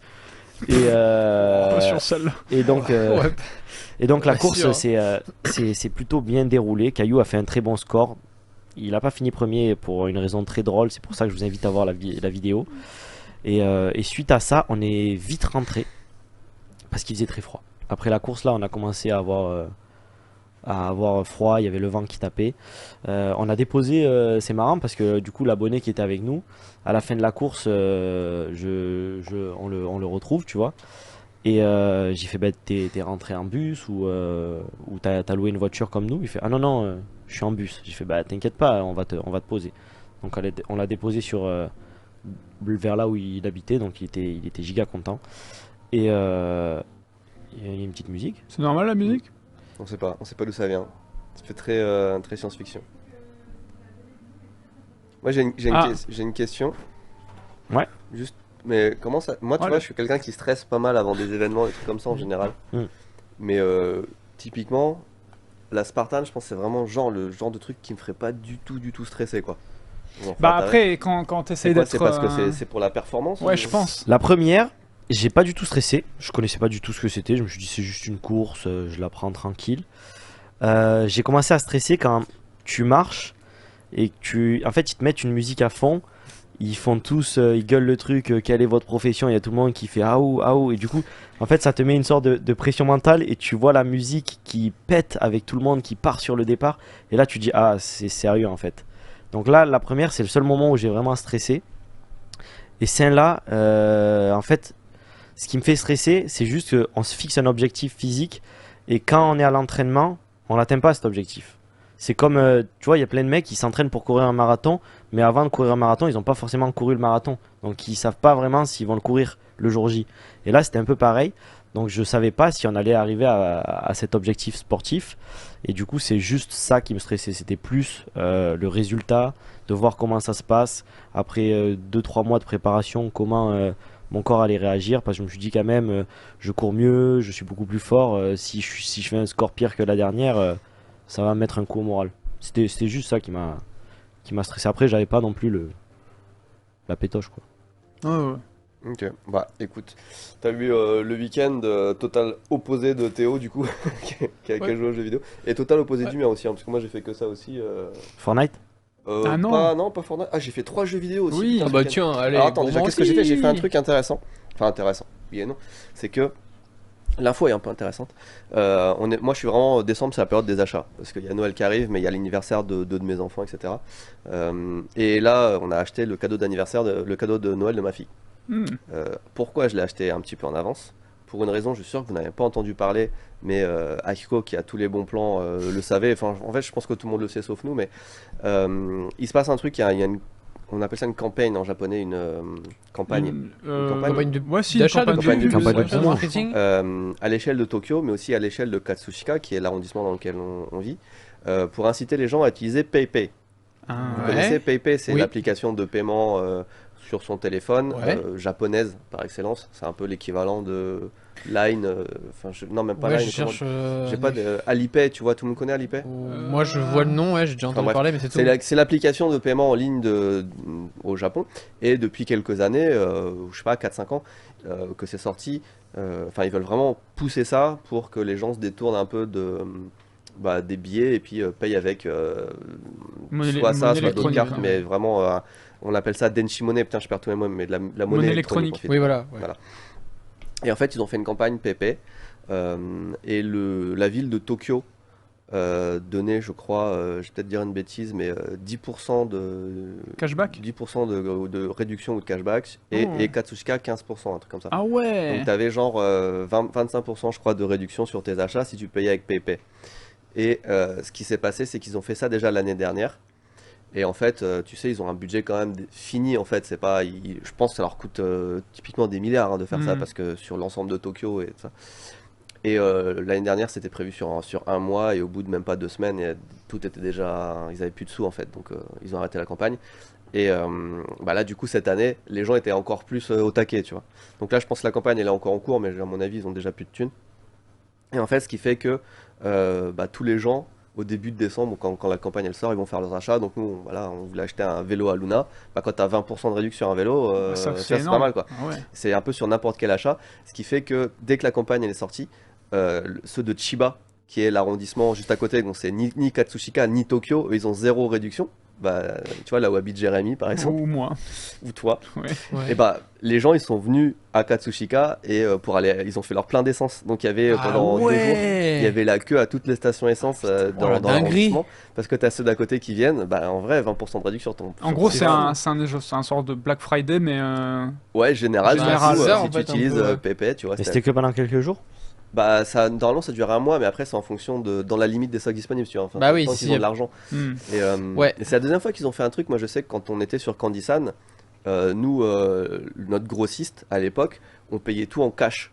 Pas sur celle-là. Et donc, Ouais. et donc la Pas course sûr. c'est plutôt bien déroulé. Caillou a fait un très bon score. Il n'a pas fini premier pour une raison très drôle. C'est pour ça que je vous invite à voir la vidéo. Et suite à ça, on est vite rentré parce qu'il faisait très froid. Après la course là, on a commencé à avoir froid. Il y avait le vent qui tapait. On a déposé. C'est marrant parce que du coup, l'abonné qui était avec nous à la fin de la course, on le retrouve, tu vois. Et j'ai fait, bah, t'es rentré en bus ou t'as loué une voiture comme nous? Il fait, ah non, non, je suis en bus. J'ai fait, bah t'inquiète pas, on va te poser. Donc on l'a déposé vers là où il habitait, donc il était giga content. Et il y a une petite musique. C'est normal la musique? On sait pas d'où ça vient. Ça fait très science-fiction. Moi j'ai une question. Ouais. Juste, mais comment ça. Moi tu Ouais. vois, je suis quelqu'un qui stresse pas mal avant des événements, des trucs comme ça en général. Mm. Mais typiquement, la Spartan, je pense que c'est vraiment le genre de truc qui me ferait pas du tout stresser quoi. Genre, Bah enfin, après, quand c'est t'essayes quoi, d'être... c'est parce que c'est pour la performance Ouais, ou- je pense. La première, j'ai pas du tout stressé. Je connaissais pas du tout ce que c'était. Je me suis dit c'est juste une course, je la prends tranquille. J'ai commencé à stresser quand tu marches et que en fait ils te mettent une musique à fond. Ils font tous, ils gueulent le truc, quelle est votre profession? Il y a tout le monde qui fait aou aou et du coup en fait ça te met une sorte de pression mentale et tu vois la musique qui pète avec tout le monde qui part sur le départ et là tu dis ah c'est sérieux en fait. Donc là la première c'est le seul moment où j'ai vraiment stressé. Et celle-là, en fait, ce qui me fait stresser, c'est juste qu'on se fixe un objectif physique et quand on est à l'entraînement, on n'atteint pas cet objectif. C'est comme, tu vois, il y a plein de mecs qui s'entraînent pour courir un marathon, mais avant de courir un marathon, ils n'ont pas forcément couru le marathon. Donc ils savent pas vraiment s'ils vont le courir le jour J. Et là, c'était un peu pareil. Donc je savais pas si on allait arriver à cet objectif sportif. Et du coup, c'est juste ça qui me stressait. C'était plus le résultat, de voir comment ça se passe. Après 2-3 mois de préparation, comment mon corps allait réagir parce que je me suis dit quand même, je cours mieux, je suis beaucoup plus fort. Si je fais un score pire que la dernière, ça va me mettre un coup au moral. C'était juste ça qui m'a stressé. Après, j'avais pas non plus la pétoche quoi. Ouais, ouais. Ok, bah écoute, t'as vu le week-end total opposé de Théo du coup, qui a joué aux jeux vidéo, et total opposé Ouais. du mien aussi, hein, parce que moi j'ai fait que ça aussi. Fortnite? Ah non. Non, pas Fortnite. Ah, j'ai fait 3 jeux vidéo aussi. Oui. putain, Ah ce bah week-end. tiens, allez. Alors attends, bon, déjà moi qu'est-ce que j'ai fait? J'ai fait un aussi. truc intéressant. Enfin intéressant, oui et non. C'est que l'info est un peu intéressante. Moi je suis vraiment décembre, c'est la période des achats. Parce qu'il y a Noël qui arrive, mais il y a l'anniversaire de deux de mes enfants, etc. Et là, on a acheté le cadeau d'anniversaire, le cadeau de Noël de ma fille. Hmm. Pourquoi je l'ai acheté un petit peu en avance? Pour une raison, je suis sûr que vous n'avez pas entendu parler, mais Akiko, qui a tous les bons plans, le savait. Enfin, en fait, je pense que tout le monde le sait sauf nous, mais il se passe un truc, on appelle ça une campagne en japonais, une campagne. Campagne de- Ouais, si, d'achat une campagne de de pub, pub, campagne ouais. de promo. marketing. À l'échelle de Tokyo, mais aussi à l'échelle de Katsushika, qui est l'arrondissement dans lequel on vit, pour inciter les gens à utiliser PayPay. Ah, Vous Ouais. connaissez PayPay, c'est Oui. l'application de paiement sur son téléphone, Ouais. japonaise par excellence. C'est un peu l'équivalent de Line, enfin non même pas Ouais, Line. je cherche. J'ai pas de Alipay, tu vois, tout le monde connaît Alipay. Moi, je vois le nom, ouais, j'ai déjà Enfin, entendu bref, parler, mais c'est tout. C'est l'application de paiement en ligne au Japon. Et depuis quelques années, je sais pas, 4-5 ans, que c'est sorti, enfin ils veulent vraiment pousser ça pour que les gens se détournent un peu des billets et puis payent avec soit ça, monnaie soit d'autres électronique, cartes, hein. mais vraiment, on appelle ça Denshi Money, putain je perds tous mes mots, mais de la monnaie électronique. en fait. Oui, voilà. ouais. Voilà. Et en fait, ils ont fait une campagne PayPay, et la ville de Tokyo donnait, je crois, je vais peut-être dire une bêtise, mais 10% Cashback 10% de réduction ou de cashback, Oh. et Katsushika 15%, un truc comme ça. Ah ouais. Donc tu avais genre 25% je crois de réduction sur tes achats si tu payais avec PayPay. Et ce qui s'est passé, c'est qu'ils ont fait ça déjà l'année dernière. Et en fait, tu sais, ils ont un budget quand même fini. En fait, c'est pas, je pense que ça leur coûte typiquement des milliards de faire ça Mhm. parce que sur l'ensemble de Tokyo et tout ça. Et l'année dernière, c'était prévu sur un mois et au bout de même pas 2 semaines, tout était déjà, ils avaient plus de sous en fait. Donc ils ont arrêté la campagne. Et là, du coup, cette année, les gens étaient encore plus au taquet, tu vois. Donc là, je pense que la campagne elle est encore en cours, mais à mon avis, ils ont déjà plus de thunes. Et en fait, ce qui fait que tous les gens, au début de décembre, quand la campagne elle sort, ils vont faire leurs achats. Donc nous, voilà, on voulait acheter un vélo à Luna. Quand tu as 20% de réduction sur un vélo, Ça, ça, c'est c'est pas énorme. mal quoi. Ah ouais. C'est un peu sur n'importe quel achat. Ce qui fait que dès que la campagne elle est sortie, ceux de Chiba, qui est l'arrondissement juste à côté, donc c'est ni Katsushika ni Tokyo, eux, ils ont zéro réduction. Tu vois, là où habite Jérémy par exemple, Ou moi. ou toi. Ouais. Ouais. Et les gens ils sont venus à Katsushika et ils ont fait leur plein d'essence. Donc il y avait pendant 2 jours, il y avait la queue à toutes les stations essence Oh, la dans dinguerie. l'arrondissement parce que tu as ceux d'à côté qui viennent. En vrai, 20% de réduction sur ton. En sur gros, ton c'est un sort de Black Friday, mais Ouais, général, Général, du coup, c'est ça, si en tu fait, un utilises peu, ouais. PayPay, tu vois. Et c'était que pendant quelques jours? Normalement, ça dure un mois, mais après, c'est en fonction dans la limite des stocks disponibles, tu vois. Enfin, Bah oui, tant si, qu'ils ont de l'argent. hmm. Ouais. Et c'est la deuxième fois qu'ils ont fait un truc. Moi, je sais que quand on était sur Candysan, nous, notre grossiste à l'époque, on payait tout en cash.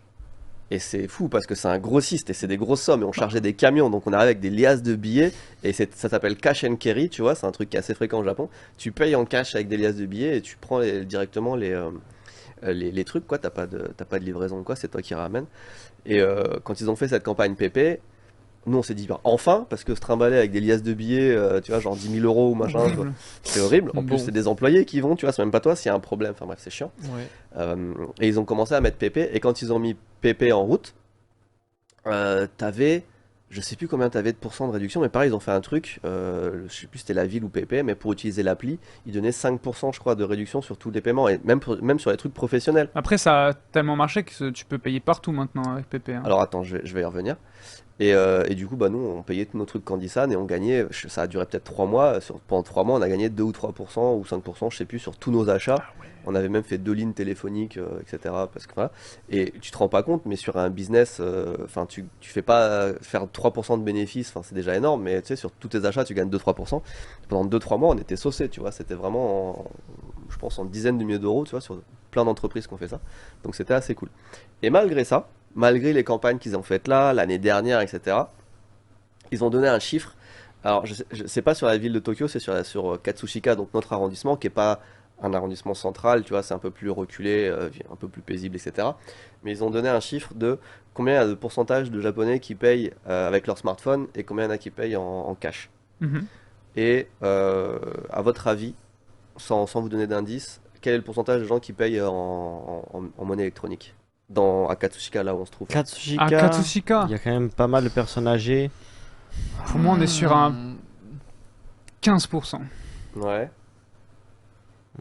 Et c'est fou parce que c'est un grossiste et c'est des grosses sommes et on chargeait des camions, donc on arrive avec des liasses de billets et ça s'appelle cash and carry, tu vois, c'est un truc qui est assez fréquent au Japon. Tu payes en cash avec des liasses de billets et tu prends directement les trucs, quoi. T'as pas de livraison, quoi, c'est toi qui ramènes. Et quand ils ont fait cette campagne PP, nous on s'est dit enfin, parce que se trimballer avec des liasses de billets, tu vois, genre 10 000 euros ou machin, Horrible. c'est horrible. En plus, Bon. c'est des employés qui vont, tu vois, c'est même pas toi s'il y a un problème, enfin bref, c'est chiant. Ouais. Et ils ont commencé à mettre PP, et quand ils ont mis PP en route, t'avais, je sais plus combien t'avais de pourcents de réduction, mais pareil, ils ont fait un truc, je sais plus si c'était la ville ou PP, mais pour utiliser l'appli, ils donnaient 5% je crois de réduction sur tous les paiements, et même sur les trucs professionnels. Après, ça a tellement marché que tu peux payer partout maintenant avec PP. hein. Alors attends, je vais y revenir. Et du coup, nous, on payait tous nos trucs Candysan et on gagnait, ça a duré peut-être 3 mois. Pendant 3 mois, on a gagné 2 ou 3% ou 5%, je sais plus, sur tous nos achats. On avait même fait 2 lignes téléphoniques, etc. Parce que, voilà. Et tu te rends pas compte, mais sur un business, enfin, tu fais pas faire 3% de bénéfices, enfin, c'est déjà énorme, mais tu sais, sur tous tes achats, tu gagnes 2-3%. Pendant 2-3 mois, on était saucés, tu vois. C'était vraiment, je pense, en dizaines de milliers d'euros, tu vois, sur plein d'entreprises qui ont fait ça. Donc c'était assez cool. Et malgré ça, malgré les campagnes qu'ils ont faites là, l'année dernière, etc., ils ont donné un chiffre. Alors, je sais pas sur la ville de Tokyo, c'est sur Katsushika, donc notre arrondissement, qui est pas un arrondissement central, tu vois, c'est un peu plus reculé, un peu plus paisible, etc. Mais ils ont donné un chiffre de combien il y a de pourcentage de Japonais qui payent avec leur smartphone et combien il y en a qui payent en cash. Mhm. Et à votre avis, sans vous donner d'indice, quel est le pourcentage de gens qui payent en monnaie électronique à Katsushika, là où on se trouve? Ah, Katsushika, Katsushika. il y a quand même pas mal de personnes âgées. Pour moi, on est sur un 15%. Ouais.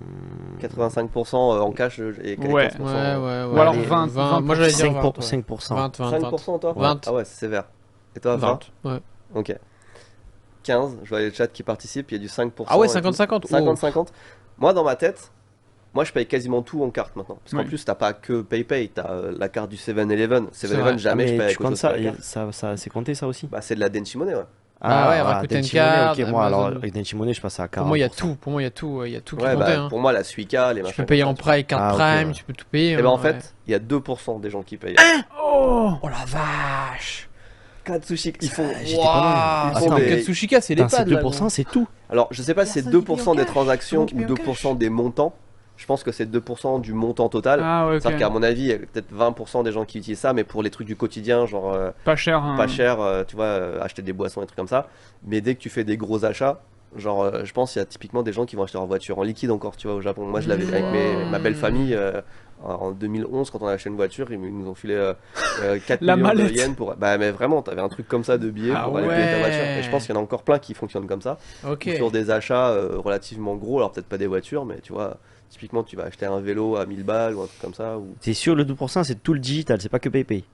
Hmm, 85% en cash et 15%. Ouais. Ouais, ouais, ouais. Ou alors Allez, 20, Moi j'allais dire 5%. 20, ouais. 5%. 20, 20, 5% toi? 20. Ah ouais, c'est sévère. Et toi, 20? 20. Ouais. Ok. 15, je vois les chats qui participent, il y a du 5%. Ah ouais, et tout. 50-50. 50-50. Moi, dans ma tête, moi je paye quasiment tout en carte maintenant. Parce qu'en Oui. plus, t'as pas que PayPay, t'as la carte du 7-Eleven. 7-Eleven, vrai. Ah, jamais je mais paye tu avec autre comptes chose que ça, la carte. c'est compté ça aussi? Bah, c'est de la Denshi Money, ouais. Ah ouais, voilà, Rakuten Denshi Money, Card, ok, moi alors Amazon. avec Denshi Money je passe à 40%. Pour moi, il y a tout. Pour moi, il y a tout. Ouais. Il y a tout qui Ouais, comptait. bah, Hein. pour moi, la Suica, les Tu machins. peux payer comme en ça, tu vois. Prime, carte Ah, ok, Prime, ouais. tu peux tout payer. Et ben hein, en ouais. fait, il y a 2% des gens qui payent. Oh. Oh la vache! Katsushika, ils font. J'étais pas loin. Ils Waouh! font Attends, des- Katsushika, c'est Putain, c'est l'EHPAD là. 2%, gros. c'est tout. Alors, je sais pas si c'est Personne qui paye en 2% des cash. transactions Tout le ou monde qui paye en 2% des montants. Je pense que c'est 2% du montant total. Ah ouais, ok. C'est-à-dire qu'à mon avis, il y a peut-être 20% des gens qui utilisent ça, mais pour les trucs du quotidien, genre Pas cher. Hein. pas cher, tu vois, acheter des boissons et trucs comme ça. Mais dès que tu fais des gros achats, genre, je pense qu'il y a typiquement des gens qui vont acheter leur voiture en liquide encore, tu vois, au Japon. Moi, je l'avais avec ma belle famille. En 2011, quand on a acheté une voiture, ils nous ont filé 4 La millions de mallette. yens pour. Bah, mais vraiment, t'avais un truc comme ça de billets Ah pour aller payer ta voiture. ouais. Et je pense qu'il y en a encore plein qui fonctionnent comme ça. Ok. Ou sur des achats relativement gros, alors peut-être pas des voitures, mais tu vois, typiquement, tu vas acheter un vélo à 1000 balles ou un truc comme ça. Ou... C'est sûr, le 2% c'est tout le digital, c'est pas que PayPay.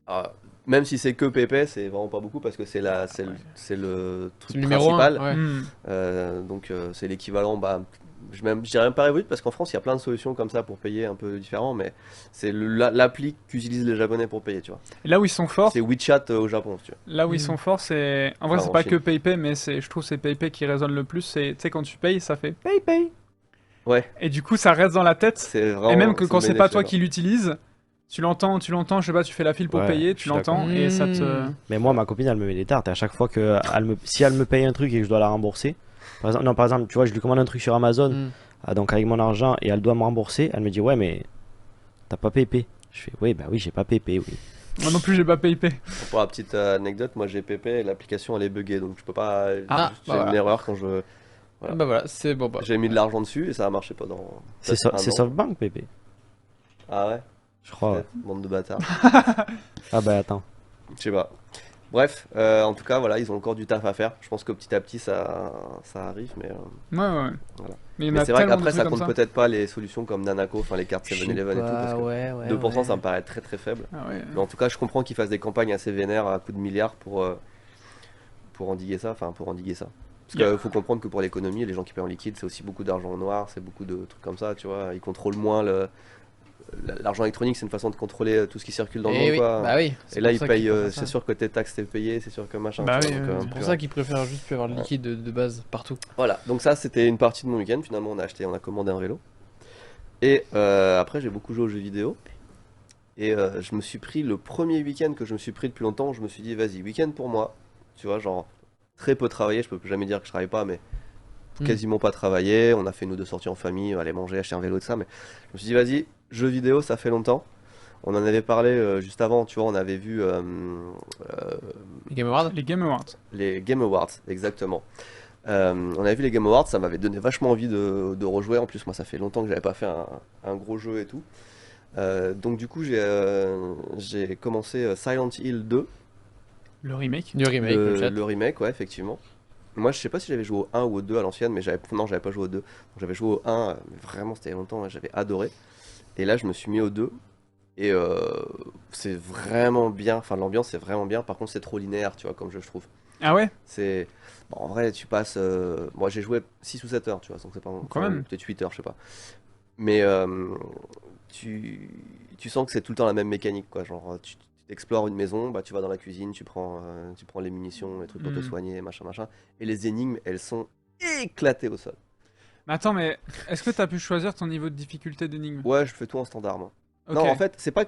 Ah, même si c'est que PayPay, c'est vraiment pas beaucoup parce que c'est le C'est truc le numéro 1. principal. Ouais. Donc c'est l'équivalent, bah, je dirais même pas Revolut parce qu'en France il y a plein de solutions comme ça pour payer un peu différent, mais c'est l'appli qu'utilisent les Japonais pour payer, tu vois. Et là où ils sont forts, C'est WeChat au Japon, si tu veux. là où ils Mm. sont forts, c'est en vrai Enfin, c'est en pas Chine. que PayPay, mais je trouve que c'est PayPay qui résonne le plus. C'est tu sais quand tu payes, ça fait PayPay. Ouais, Et du coup ça reste dans la tête. c'est vraiment. Et même que quand une c'est bonne pas effet, toi genre. qui l'utilises, tu l'entends, je sais pas, tu fais la file pour Ouais, payer, je tu suis l'entends d'accord. et ça te. Mais moi, ma copine, elle me met des tartes. Et à chaque fois que si elle me paye un truc et que je dois la rembourser, par exemple, tu vois, je lui commande un truc sur Amazon, Mm. donc avec mon argent, et elle doit me rembourser, elle me dit, ouais, mais t'as pas PayPay. Je fais, oui, bah oui, j'ai pas PayPay, oui. Moi non plus j'ai pas PayPay. Pour la petite anecdote, moi j'ai PayPay et l'application elle est buggée donc je peux pas. Ah, j'ai bah une voilà. erreur quand je. Voilà. Bah voilà, c'est bon. Bah. J'ai mis de l'argent dessus et ça a marché pendant. C'est peut-être un c'est an. SoftBank, PayPay. Ah ouais? Je crois. Ouais. Peut-être, bande de bâtards. Ah bah attends. Je sais pas. Bref, en tout cas, voilà, ils ont encore du taf à faire. Je pense que petit à petit, ça arrive, mais, Ouais ouais. Voilà. Mais il y en mais a c'est vrai tellement de qu'après, trucs ça comme compte peut-être pas les solutions comme Nanako, enfin les cartes Je sais 7-Eleven et tout, parce pas, que ouais, ouais, 2%, ça ouais. me paraît très très faible. Ah ouais. Mais en tout cas, je comprends qu'ils fassent des campagnes assez vénères à coups de milliards pour endiguer ça, enfin pour endiguer ça. Parce qu'il faut comprendre que pour l'économie, les gens qui payent en liquide, c'est aussi beaucoup d'argent en noir, c'est beaucoup de trucs comme ça, tu vois. Ils contrôlent moins l'argent électronique, c'est une façon de contrôler tout ce qui circule dans le Eh monde, oui, quoi. bah oui. Et c'est là, pour ils ça payent, qu'ils préfèrent ça. c'est sûr que tes taxes t'es payé, c'est sûr que machin. Bah tu oui, vois, donc, C'est pour puis, ça qu'ils préfèrent juste plus avoir le liquide de base partout. voilà, donc ça c'était une partie de mon week-end. Finalement, on a commandé un vélo. Et après, j'ai beaucoup joué aux jeux vidéo. Et je me suis pris le premier week-end que je me suis pris depuis longtemps. Je me suis dit, vas-y, week-end pour moi. Tu vois, genre très peu travailler. Je peux jamais dire que je travaille pas, mais quasiment pas travailler. On a fait une ou deux sorties en famille, aller manger, acheter un vélo, tout ça. Mais je me suis dit, vas-y, jeux vidéo, ça fait longtemps. On en avait parlé juste avant, tu vois, on avait vu Les Game Awards. Les Game Awards. les Game Awards, exactement. On avait vu les Game Awards, ça m'avait donné vachement envie de rejouer. En plus, moi, ça fait longtemps que j'avais pas fait un gros jeu et tout. Donc, du coup, j'ai commencé Silent Hill 2, Le remake. Du remake, le chat. le remake, ouais, effectivement. Moi, je sais pas si j'avais joué au 1 ou au 2 à l'ancienne, mais j'avais pas joué au 2. Donc, j'avais joué au 1, mais vraiment, c'était il y a longtemps, j'avais adoré. Et là, je me suis mis au 2. Et c'est vraiment bien, enfin l'ambiance c'est vraiment bien, par contre c'est trop linéaire, tu vois, comme jeu, je trouve. Ah ouais. C'est. Bon, en vrai, tu passes. Moi j'ai joué 6 ou 7 heures, tu vois, donc c'est pas. Quand même. Peut-être 8 heures, je sais pas. Mais tu sens que c'est tout le temps la même mécanique, quoi. Genre, tu explores une maison, bah, tu vas dans la cuisine, tu prends les munitions, les trucs pour te Mhm. soigner, machin, machin. Et les énigmes, elles sont éclatées au sol. Mais attends, mais est-ce que t'as pu choisir ton niveau de difficulté d'énigme? Ouais, je fais tout en standard, moi. Ok. Non, en fait, c'est pas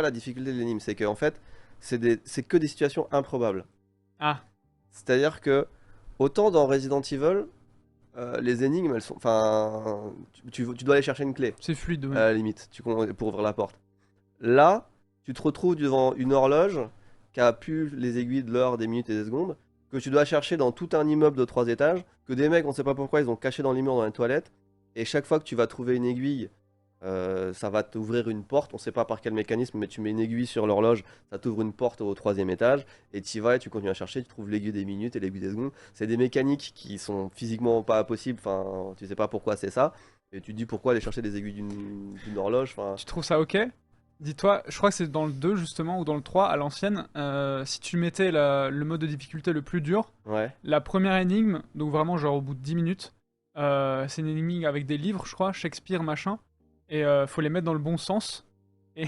la difficulté de l'énigme, c'est que en fait, c'est que des situations improbables. Ah. C'est-à-dire que autant dans Resident Evil, les énigmes, elles sont. Enfin, tu dois aller chercher une clé, C'est fluide, ouais. à la limite, pour ouvrir la porte. Là, tu te retrouves devant une horloge qui a plus les aiguilles de l'heure, des minutes et des secondes, que tu dois chercher dans tout un immeuble de 3 étages, que des mecs, on sait pas pourquoi, ils ont caché dans l'immeuble dans les toilettes, et chaque fois que tu vas trouver une aiguille, ça va t'ouvrir une porte, on sait pas par quel mécanisme, mais tu mets une aiguille sur l'horloge, ça t'ouvre une porte au 3e étage, et tu y vas et tu continues à chercher, tu trouves l'aiguille des minutes et l'aiguille des secondes. C'est des mécaniques qui sont physiquement pas possibles, enfin, tu sais pas pourquoi c'est ça, et tu te dis pourquoi aller chercher des aiguilles d'une horloge, enfin. Tu trouves ça ok? Dis-toi, je crois que c'est dans le 2 justement, ou dans le 3 à l'ancienne, si tu mettais le mode de difficulté le plus dur, Ouais. la première énigme, donc vraiment genre au bout de 10 minutes, c'est une énigme avec des livres, je crois, Shakespeare, machin, et faut les mettre dans le bon sens. Et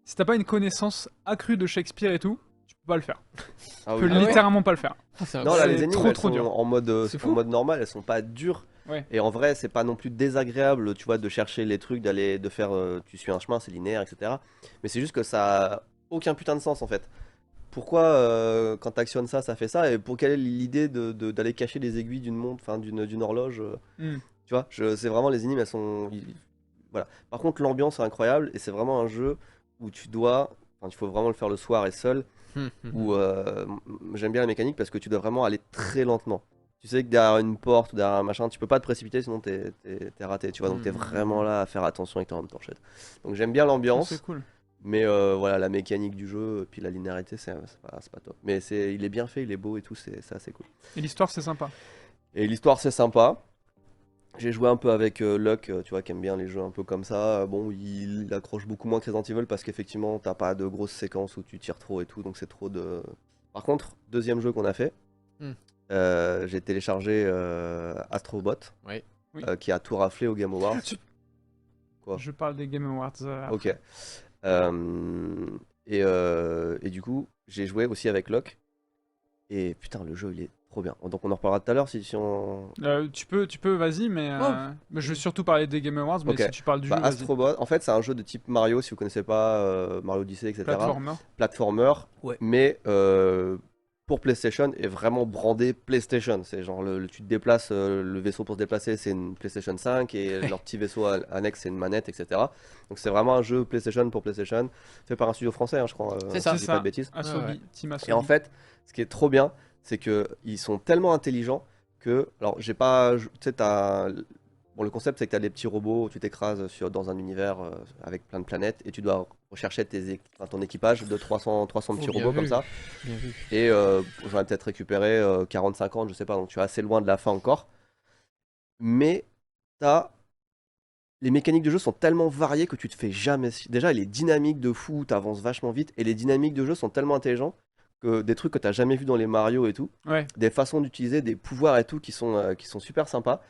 si t'as pas une connaissance accrue de Shakespeare et tout, tu peux pas le faire. Ah Tu oui. peux Ah ouais littéralement pas le faire. Ah, c'est Non, là, incroyable. les C'est énigmes, trop, elles trop sont dur. en mode, C'est en fou. mode normal, elles sont pas dures. Ouais. Et en vrai, c'est pas non plus désagréable, tu vois, de chercher les trucs, de faire, tu suis un chemin, c'est linéaire, etc. Mais c'est juste que ça a aucun putain de sens, en fait. Pourquoi, quand t'actionnes ça, ça fait ça? Et pour quelle est l'idée d'aller cacher les aiguilles d'une montre, enfin, d'une horloge? Hmm. Tu vois, c'est vraiment, les énigmes, elles sont. Voilà. Par contre, l'ambiance est incroyable, et c'est vraiment un jeu où tu dois. Enfin, il faut vraiment le faire le soir et seul. Où j'aime bien la mécanique parce que tu dois vraiment aller très lentement. Tu sais que derrière une porte ou derrière un machin, tu peux pas te précipiter sinon t'es raté, tu vois. Donc t'es vraiment là à faire attention avec ta lampe torchette. Donc j'aime bien Ça, l'ambiance, c'est cool. mais voilà, la mécanique du jeu, puis la linéarité, c'est pas top. Mais il est bien fait, il est beau et tout, c'est assez cool. Et l'histoire, c'est sympa. Et l'histoire, c'est sympa. J'ai joué un peu avec Luck, tu vois, qui aime bien les jeux un peu comme ça. Bon, il accroche beaucoup moins que Resident Evil parce qu'effectivement, t'as pas de grosses séquences où tu tires trop et tout, donc c'est trop de. Par contre, deuxième jeu qu'on a fait, Hmm. j'ai téléchargé Astrobot, Oui. Oui. qui a tout raflé au Game Awards. Quoi? Je parle des Game Awards. Ok. Et du coup, j'ai joué aussi avec Luck. Et putain, le jeu, il est trop bien. Donc on en reparlera tout à l'heure si on. Tu peux, vas-y, mais je vais surtout parler des Game Awards, mais Ok. si tu parles du Bah, jeu, vas-y. Astrobot, en fait, c'est un jeu de type Mario, si vous connaissez pas, Mario Odyssey, etc. Platformer. Platformer, Ouais. mais pour PlayStation et vraiment brandé PlayStation. C'est genre, tu te déplaces, le vaisseau pour se déplacer, c'est une PlayStation 5 et leur petit vaisseau annexe, c'est une manette, etc. Donc c'est vraiment un jeu PlayStation pour PlayStation, fait par un studio français, hein, je crois, C'est si ça. je dis pas de bêtises. Asobi, Ouais, ouais. Team Asobi. Et en fait, ce qui est trop bien, c'est que ils sont tellement intelligents que, alors j'ai pas, tu sais, bon, le concept c'est que tu as des petits robots où tu t'écrases dans un univers avec plein de planètes et tu dois rechercher ton équipage de 300 petits bien robots comme vu. ça. Bien vu. Et j'en ai peut-être récupéré 40-50, je sais pas, donc tu es assez loin de la fin encore. Mais les mécaniques de jeu sont tellement variées que tu te fais jamais. Déjà, les dynamiques de fou, t'avances vachement vite, et les dynamiques de jeu sont tellement intelligents que des trucs que t'as jamais vu dans les Mario et tout, Ouais. des façons d'utiliser, des pouvoirs et tout qui sont super sympas.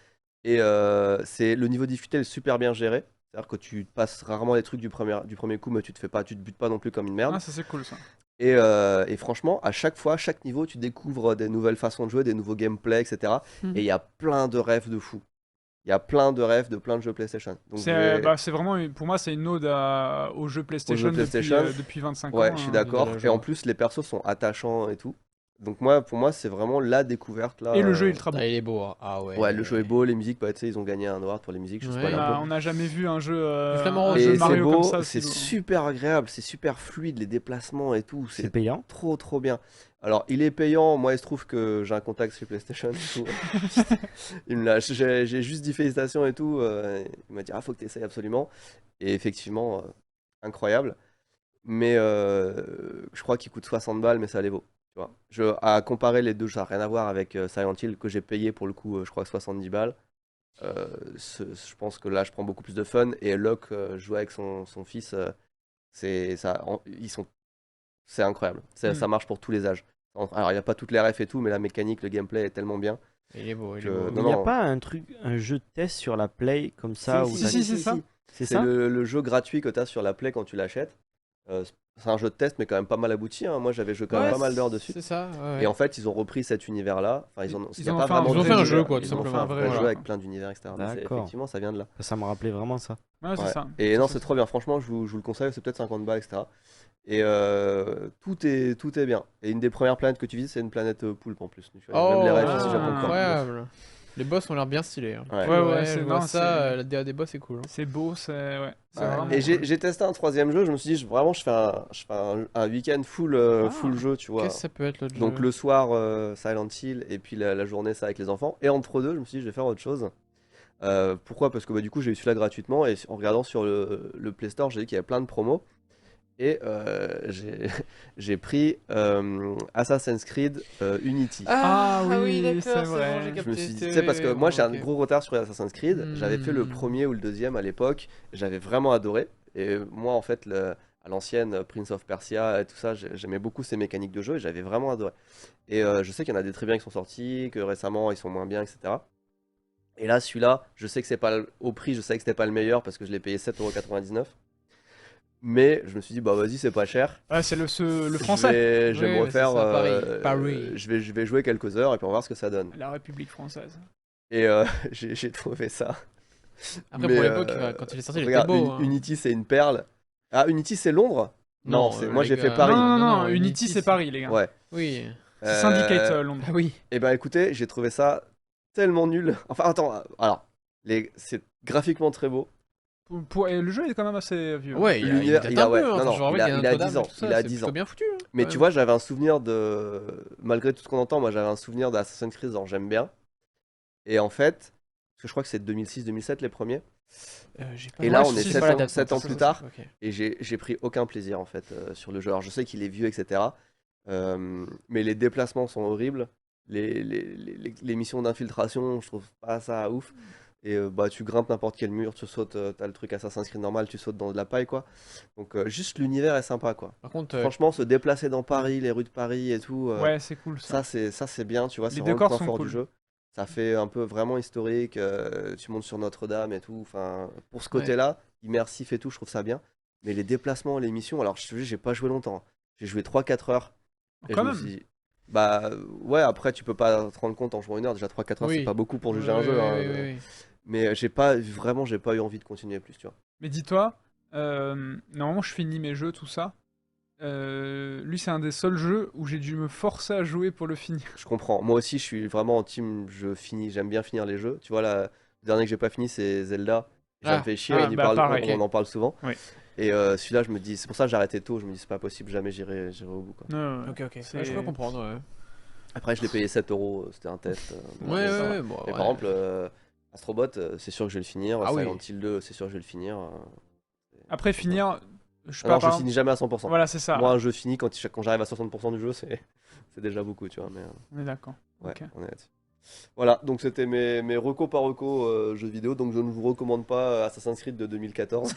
Et le niveau de difficulté est super bien géré. C'est-à-dire que tu passes rarement les trucs du premier coup, mais tu te butes pas non plus comme une merde. Ah, ça c'est cool ça. Et franchement, à chaque fois, chaque niveau, tu découvres des nouvelles façons de jouer, des nouveaux gameplays, etc. Et il y a plein de rêves de fou. Il y a plein de rêves de plein de jeux PlayStation. Donc C'est vraiment, pour moi, c'est une ode au jeu PlayStation, PlayStation. depuis 25 ouais, ans. je suis hein. d'accord. de la Et joie. en plus, les persos sont attachants et tout. Donc pour moi, c'est vraiment la découverte là. Et le jeu est ultra beau. Ah, il est beau. Hein. Ah ouais. Ouais, le jeu est beau, les musiques, bah, tu sais, ils ont gagné un award pour les musiques, je sais Ouais. pas un peu. On n'a jamais vu un jeu, Flamand un Rose. jeu Et c'est Mario beau, comme ça. c'est aussi beau. super agréable, c'est super fluide, les déplacements et tout. C'est C'est payant. trop bien. Alors, il est payant. Moi, il se trouve que j'ai un contact sur PlayStation. Du coup, il me l'a. J'ai juste dit félicitations et tout. Il m'a dit, ah, faut que tu essayes absolument. Et effectivement, incroyable. Mais je crois qu'il coûte 60 balles, mais ça les vaut. Tu vois. À comparer les deux, ça n'a rien à voir avec Silent Hill que j'ai payé pour le coup, je crois 70 balles. Je pense que là, je prends beaucoup plus de fun. Et Locke jouer avec son fils, c'est incroyable. Ça marche pour tous les âges. Alors, il n'y a pas toutes les refs et tout, mais la mécanique, le gameplay est tellement bien. Il est beau. Il Que- est beau. Non, Il n'y a non. pas un jeu de test sur la Play comme ça où t'as- si, c'est ça. C'est C'est ça le jeu gratuit que tu as sur la Play quand tu l'achètes. C'est un jeu de test, mais quand même pas mal abouti, hein. Moi, j'avais joué quand même Ouais, pas mal d'heures dessus. C'est ça. Ouais. Et en fait, ils ont repris cet univers-là. Enfin, il Ils y a ont pas fait un- vraiment ils ont de fait un univers. jeu, quoi, tout Ils ont fait simplement. un vrai Voilà. jeu avec plein d'univers, etc. Mais D'accord. effectivement, ça vient de là. Ça me rappelait vraiment ça. Ouais, c'est Ouais. ça. Et non, c'est trop bien. Franchement, je vous le conseille. C'est peut-être 50 balles, etc. Et tout est bien. Et une des premières planètes que tu visites, c'est une planète poulpe en plus. Tu vois, il y a même les Oh, refs ici, Japon, quoi. incroyable. Les boss ont l'air bien stylés. Hein. Ouais. Ouais, je c'est- vois non, ça, c'est- la DA des boss c'est cool. Hein. C'est beau, c'est ouais, c'est Ouais. vraiment Et cool. j'ai testé un troisième jeu, je me suis dit, vraiment, je fais un week-end full, Ah. full jeu, tu vois. Qu'est-ce que ça peut être l'autre Donc jeu le soir, Silent Hill, et puis la journée, ça avec les enfants. Et entre deux, je me suis dit, je vais faire autre chose. Pourquoi? Parce que bah, du coup, j'ai eu celui-là gratuitement, et en regardant sur le Play Store, j'ai vu qu'il y avait plein de promos. Et j'ai pris Assassin's Creed Unity. Ah oui, c'est vrai. j'ai Je me suis dit, tu capté, sais, parce que moi j'ai un ok. gros retard sur Assassin's Creed. J'avais fait le Hmm. premier ou le deuxième à l'époque. J'avais vraiment adoré. Et moi, en fait, à l'ancienne, Prince of Persia et tout ça, j'aimais beaucoup ces mécaniques de jeu et j'avais vraiment adoré. Et je sais qu'il y en a des très bien qui sont sortis, que récemment ils sont moins bien, etc. Et là, celui-là, je sais que c'est pas au prix, je sais que c'était pas le meilleur parce que je l'ai payé 7,99 €. Mais je me suis dit, bah vas-y, c'est pas cher. Ouais, c'est le français. Je vais Oui, me mais c'est refaire. ça, Paris. Je vais jouer quelques heures et puis on va voir ce que ça donne. La République française. Et j'ai trouvé ça. Après, Mais, pour l'époque, quand il est sorti, il était regarde, beau. Hein. Unity, c'est une perle. Ah, Unity, c'est Londres? Non, c'est moi les j'ai fait gars. Paris. Non, Unity c'est Paris, les gars. Ouais. Oui. C'est Syndicate Euh, Londres. Ah oui. Et ben écoutez, j'ai trouvé ça tellement nul. Enfin, attends, alors, c'est graphiquement très beau. Et le jeu est quand même assez vieux. Ouais, L'univers, date il a- un ouais, peu, hein. non, Enfin, non, je me rappelle il a- qu'il y il a Notre-Dame 10 et ans, tout ça, il a c'est 10 plutôt ans. bien foutu. Hein, Mais quand tu même. vois, j'avais un souvenir malgré tout ce qu'on entend, moi j'avais un souvenir d'Assassin's Creed, genre j'aime bien. Et en fait, parce que je crois que c'est 2006-2007 les premiers. J'ai pas Et la là, date, on est c'est 7 pas la ans, date, 7 ans ça, plus ça, tard. ok. Et j'ai pris aucun plaisir en fait sur le jeu. Alors je sais qu'il est vieux, etc. Mais les déplacements sont horribles. Les missions d'infiltration, je trouve pas ça ouf. Et bah tu grimpes n'importe quel mur, tu sautes, t'as le truc Assassin's Creed normal, tu sautes dans de la paille quoi. Donc juste l'univers est sympa quoi. Par contre, Franchement, se déplacer dans Paris, les rues de Paris et tout, Ouais, c'est cool ça. ça c'est bien, tu vois, Les c'est vraiment le décors point sont fort cool. du jeu. Ça fait un peu vraiment historique, tu montes sur Notre-Dame et tout. Enfin, pour ce Ouais. côté-là, immersif et tout, je trouve ça bien. Mais les déplacements, les missions, alors je te dis, j'ai pas joué longtemps. J'ai joué 3-4 heures. Et Quand je me même. suis dit, bah ouais, après tu peux pas te rendre compte en jouant une heure. Déjà 3-4 heures, c'est Oui. pas beaucoup pour juger Oui, un jeu. oui, Hein, oui, oui. Mais j'ai pas eu envie de continuer plus, tu vois. Mais dis-toi, normalement je finis mes jeux, tout ça. Lui, c'est un des seuls jeux où j'ai dû me forcer à jouer pour le finir. Je comprends. Moi aussi, je suis vraiment en team. J'aime bien finir les jeux. Tu vois, le dernier que j'ai pas fini, c'est Zelda. Ça Ah, me fait chier. ah, on, y bah, parle, pareil. on en parle souvent. Oui. Et celui-là, je me dis, c'est pour ça que j'ai arrêté tôt. Je me dis, c'est pas possible, jamais j'irai au bout. Quoi. Ok, ok. C'est- Ouais, je peux comprendre. Ouais, Après, je l'ai payé 7 euros. C'était un test. ouais, ça va. ouais. Bon, Mais ouais. par exemple, Astrobot, c'est sûr que je vais le finir. Ah oui. Silent Hill 2, c'est sûr que je vais le finir. Après, finir, je sais Alors, pas, je finis jamais à 100%. Voilà, c'est ça. Moi, un jeu fini, quand j'arrive à 60% du jeu, c'est déjà beaucoup, tu vois. Mais, On est d'accord. ouais, Ok. on est là-dessus. Voilà, donc c'était mes recos par recos jeux vidéo. Donc je ne vous recommande pas Assassin's Creed de 2014.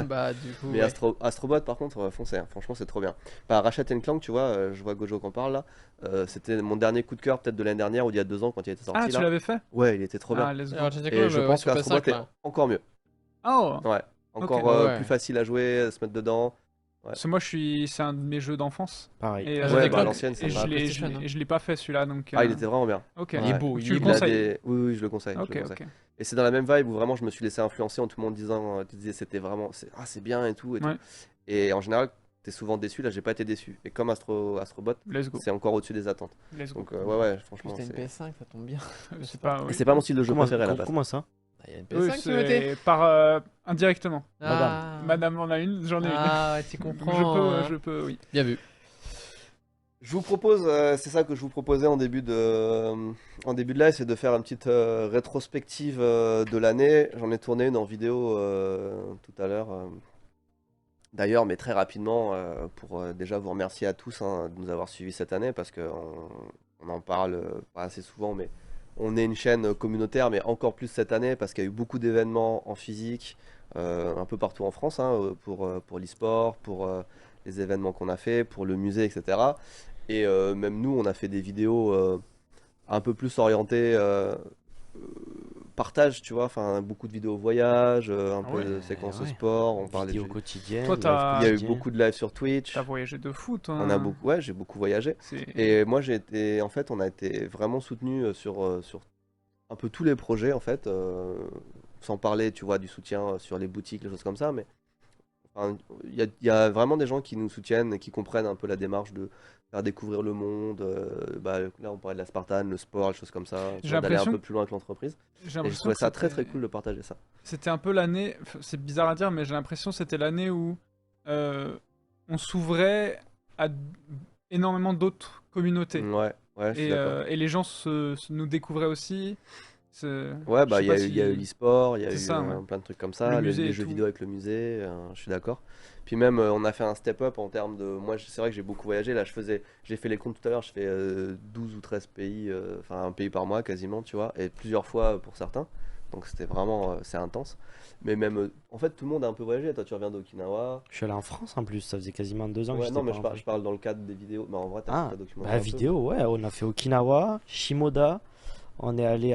Bah, du coup. Mais ouais. Astrobot, par contre, foncez, hein. Franchement, c'est trop bien. Bah, Ratchet Clank, tu vois, je vois Gojo qu'on parle là. C'était mon dernier coup de cœur, peut-être de l'année dernière ou d'il y a 2 ans quand il était sorti. Ah, tu là. l'avait fait? Ouais, il était trop bien. Ah, let's go. Alors, j'étais Et je pense sur qu'Astrobot PS5 est là. encore mieux. Oh! Ouais, encore Ok. Ouais. plus facile à jouer, se mettre dedans. Parce que moi, c'est un de mes jeux d'enfance. Pareil. Et, Ah, Ouais, Ratchet bah, à Clank, l'ancienne, c'est et vrai. je l'ai PlayStation, hein. je l'ai pas fait celui-là, donc. Ah, il était vraiment bien. Ok. Il est beau, Tu il le est beau. Il a conseilles? Oui, oui, je le conseille. Ok, je le conseille. ok. Et c'est dans la même vibe où vraiment je me suis laissé influencer en tout le monde disant, tu disais c'était vraiment, c'est bien et tout. Ouais. Et en général, t'es souvent déçu. Là, j'ai pas été déçu. Et comme Astrobot, Let's go. c'est encore au-dessus des attentes. Let's go. Donc ouais, franchement. Putain, une c'est- PS5, ça tombe bien. C'est pas. Et oui. c'est pas mon style de jeu Comment, préféré à la base. comment ça? Ah, il y a une Oui, PS5 qui me mettait. c'est par indirectement. Ah. Madame en a une, j'en ai une. Ah, ouais, tu comprends. hein. Je peux, oui. Bien vu. Je vous propose, c'est ça que je vous proposais en début de live, c'est de faire une petite rétrospective de l'année. J'en ai tourné une en vidéo tout à l'heure. D'ailleurs, mais très rapidement, pour déjà vous remercier à tous hein, de nous avoir suivis cette année, parce qu'on en parle pas assez souvent, mais on est une chaîne communautaire, mais encore plus cette année, parce qu'il y a eu beaucoup d'événements en physique, un peu partout en France, hein, pour l'e-sport, pour les événements qu'on a fait, pour le musée, etc. Et même nous, on a fait des vidéos un peu plus orientées partage, tu vois, enfin beaucoup de vidéos voyage, un Ah peu ouais, de séquences ouais. sport, on parlait Vidéo de... quotidienne. Toi, live t'as- Il y a eu quotidien. beaucoup de lives sur Twitch. T'as voyagé de fou, toi. On a beaucoup, ouais, j'ai beaucoup voyagé. C'est- Et moi, en fait, on a été vraiment soutenu sur un peu tous les projets, en fait, sans parler, tu vois, du soutien sur les boutiques, les choses comme ça, mais enfin, il y a vraiment des gens qui nous soutiennent et qui comprennent un peu la démarche de faire découvrir le monde. Bah, là, on parlait de la Spartan, le sport, les choses comme ça. Tu J'ai vois, d'aller un l'impression peu plus loin avec l'entreprise. J'ai Et je l'impression trouvais que ça très c'était- très cool de partager ça. C'était un peu l'année, c'est bizarre à dire, mais j'ai l'impression que c'était l'année où on s'ouvrait à énormément d'autres communautés. Ouais, ouais, je suis d'accord. Et les gens nous découvraient aussi. Ouais, Je bah sais il y a pas eu, il y a eu si- l'e-sport, il y a C'est eu ça, ouais. plein de trucs comme Le ça, musée les et jeux tout. vidéo avec le musée, je suis d'accord. Puis même, on a fait un step-up en termes de... Moi, c'est vrai que j'ai beaucoup voyagé, là, j'ai fait les comptes tout à l'heure, je fais 12 ou 13 pays, enfin un pays par mois quasiment, tu vois, et plusieurs fois pour certains. Donc c'était vraiment, c'est intense. Mais même, en fait, tout le monde a un peu voyagé. Toi, tu reviens d'Okinawa. Je suis allé en France en plus, ça faisait quasiment 2 ans que Ouais, j'étais non, mais pas je, rentré. je parle dans le cadre des vidéos. Mais en vrai, t'as Ah, documenté bah un peu. vidéo, ouais, on a fait Okinawa, Shimoda, on est allé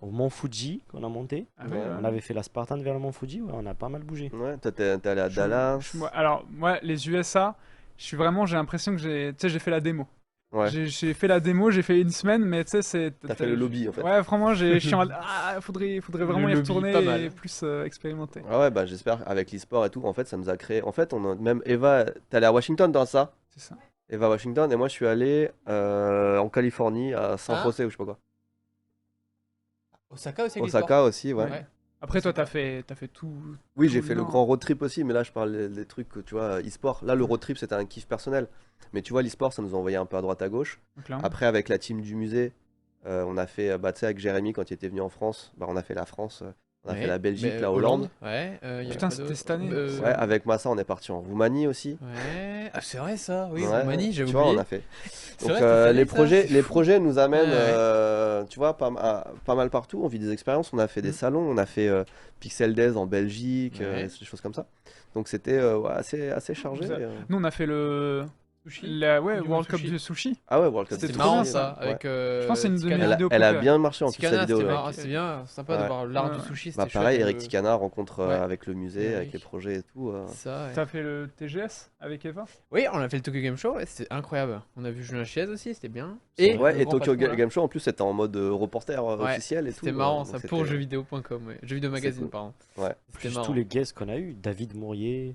au Mont Fuji qu'on a monté. Ah ouais, Ouais. ouais. On avait fait la Spartan vers le Mont Fuji, ouais, on a pas mal bougé. Ouais, toi, t'es allé à Dallas. Alors, moi, les USA, j'ai l'impression que j'ai fait la démo. Ouais. J'ai fait la démo, j'ai fait une semaine, mais tu sais, c'est. T'as fait le lobby, en fait. Ouais, vraiment, je suis en. Ah, faudrait vraiment Le y lobby, retourner pas mal. et plus expérimenter. Ah ouais, bah j'espère avec l'e-sport et tout. En fait, ça nous a créé. En fait, même Eva, t'es allé à Washington dans ça. C'est ça. Eva Washington, et moi, je suis allé en Californie, à San Ah. José ou je sais pas quoi. Osaka aussi avec Osaka aussi, ouais. Ouais. Après, toi, C'est t'as fait tout. Oui, tout j'ai fait le nord. grand road trip aussi, mais là, je parle des trucs, tu vois, e-sport. Là, le road trip, c'était un kiff personnel. Mais tu vois, l'e-sport, ça nous a envoyé un peu à droite à gauche. Donc, clairement. Après, avec la team du musée, on a fait, bah, tu sais, avec Jérémy, quand il était venu en France, bah, on a fait la France, on a Ouais. fait la Belgique, Mais, la Hollande. Ouais. Y a Putain, pas c'était d'autre. cette année. Ouais, avec Massa, on est parti en Roumanie aussi. Ouais. Ah, c'est vrai ça. Oui, Ouais, Roumanie, j'avais tu vois, oublié. on a fait. C'est Donc vrai, t'as fait les ça, projets, c'est les fou. projets nous amènent, Ouais, tu vois, pas mal partout. On vit des expériences. On a fait des Mm. salons, on a fait Pixel Days en Belgique, Ouais. des choses comme ça. Donc c'était ouais, assez chargé. Vous a- Nous, on a fait le. Sushi. Ouais, Du World sushi. Cup du sushi. Ah ouais, World Cup. C'était C'était trop marrant bien, ça, Ouais. avec. Je pense que c'est une de mes Ticana. vidéos Elle a préférées. bien marché en plus Ticana, sa vidéo. c'était Ouais. marrant, c'est bien, sympa de Ouais. voir l'art Ouais. du sushi. Bah C'était pareil, chouette, Eric Ticana rencontre Ouais. avec le musée, avec Eric. les projets et tout. Ça, ouais. T'as fait le TGS avec Eva. Oui, on a fait le Tokyo Game Show, et c'était incroyable. On a vu Julien Chiez aussi, c'était bien. C'est Ouais, le et grand Tokyo patron, là. Game Show en plus c'était en mode reporter Ouais, officiel et tout. C'était marrant donc ça, c'était- pour jeuxvideo.com, ouais. Jeuxvideo Magazine, cool. pardon. Ouais. C'était Plus marrant. tous les guests qu'on a eu, David Mourier.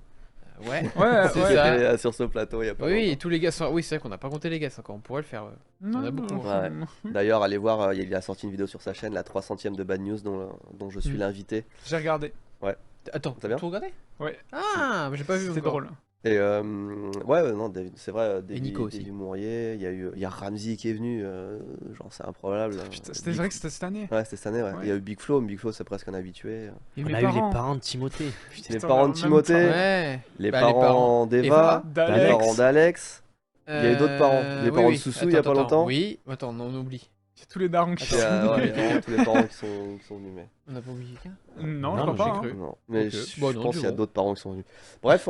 Ouais. Ouais, C'est Qui ouais. ça. était sur ce plateau il y a pas Oui, et longtemps. tous les gars sont. Oui, c'est vrai qu'on n'a pas compté les gars encore, on pourrait le faire. Ouais. Non, en a beaucoup, Ouais. D'ailleurs, allez voir, il a sorti une vidéo sur sa chaîne, la 300e de Bad News, dont je suis Mm. l'invité. J'ai regardé. Attends, T'as bien tout regardé Ouais. Ah, mais j'ai pas vu C'était encore. drôle. Et ouais, non, c'est vrai, Nico aussi. David Mourier, il y a Ramsey qui est venu, genre c'est improbable. Putain, c'était Big- vrai que c'était cette année. Ouais, c'était cette année, ouais. Ouais. Il y a eu Big Flo c'est presque un habitué. Et On mes a eu les parents. parents de Timothée. Les Putain, parents de en même Timothée, temps. Ouais. les Bah, parents d'Eva, D'Alex. les parents d'Alex. Il y a eu d'autres parents. Les oui, parents de oui. Soussou, il y a Attends, pas longtemps. Oui, attends, on oublie. Il y a tous les darons qui Il y a, sont ouais, venus. il y a vraiment tous les parents qui sont venus. Mais... On n'a pas oublié quelqu'un Non, Non, je crois j'ai pas. hein. cru. Non, mais Ok. je Bon, non, pense du qu'il y a bon. d'autres parents qui sont venus. Bref,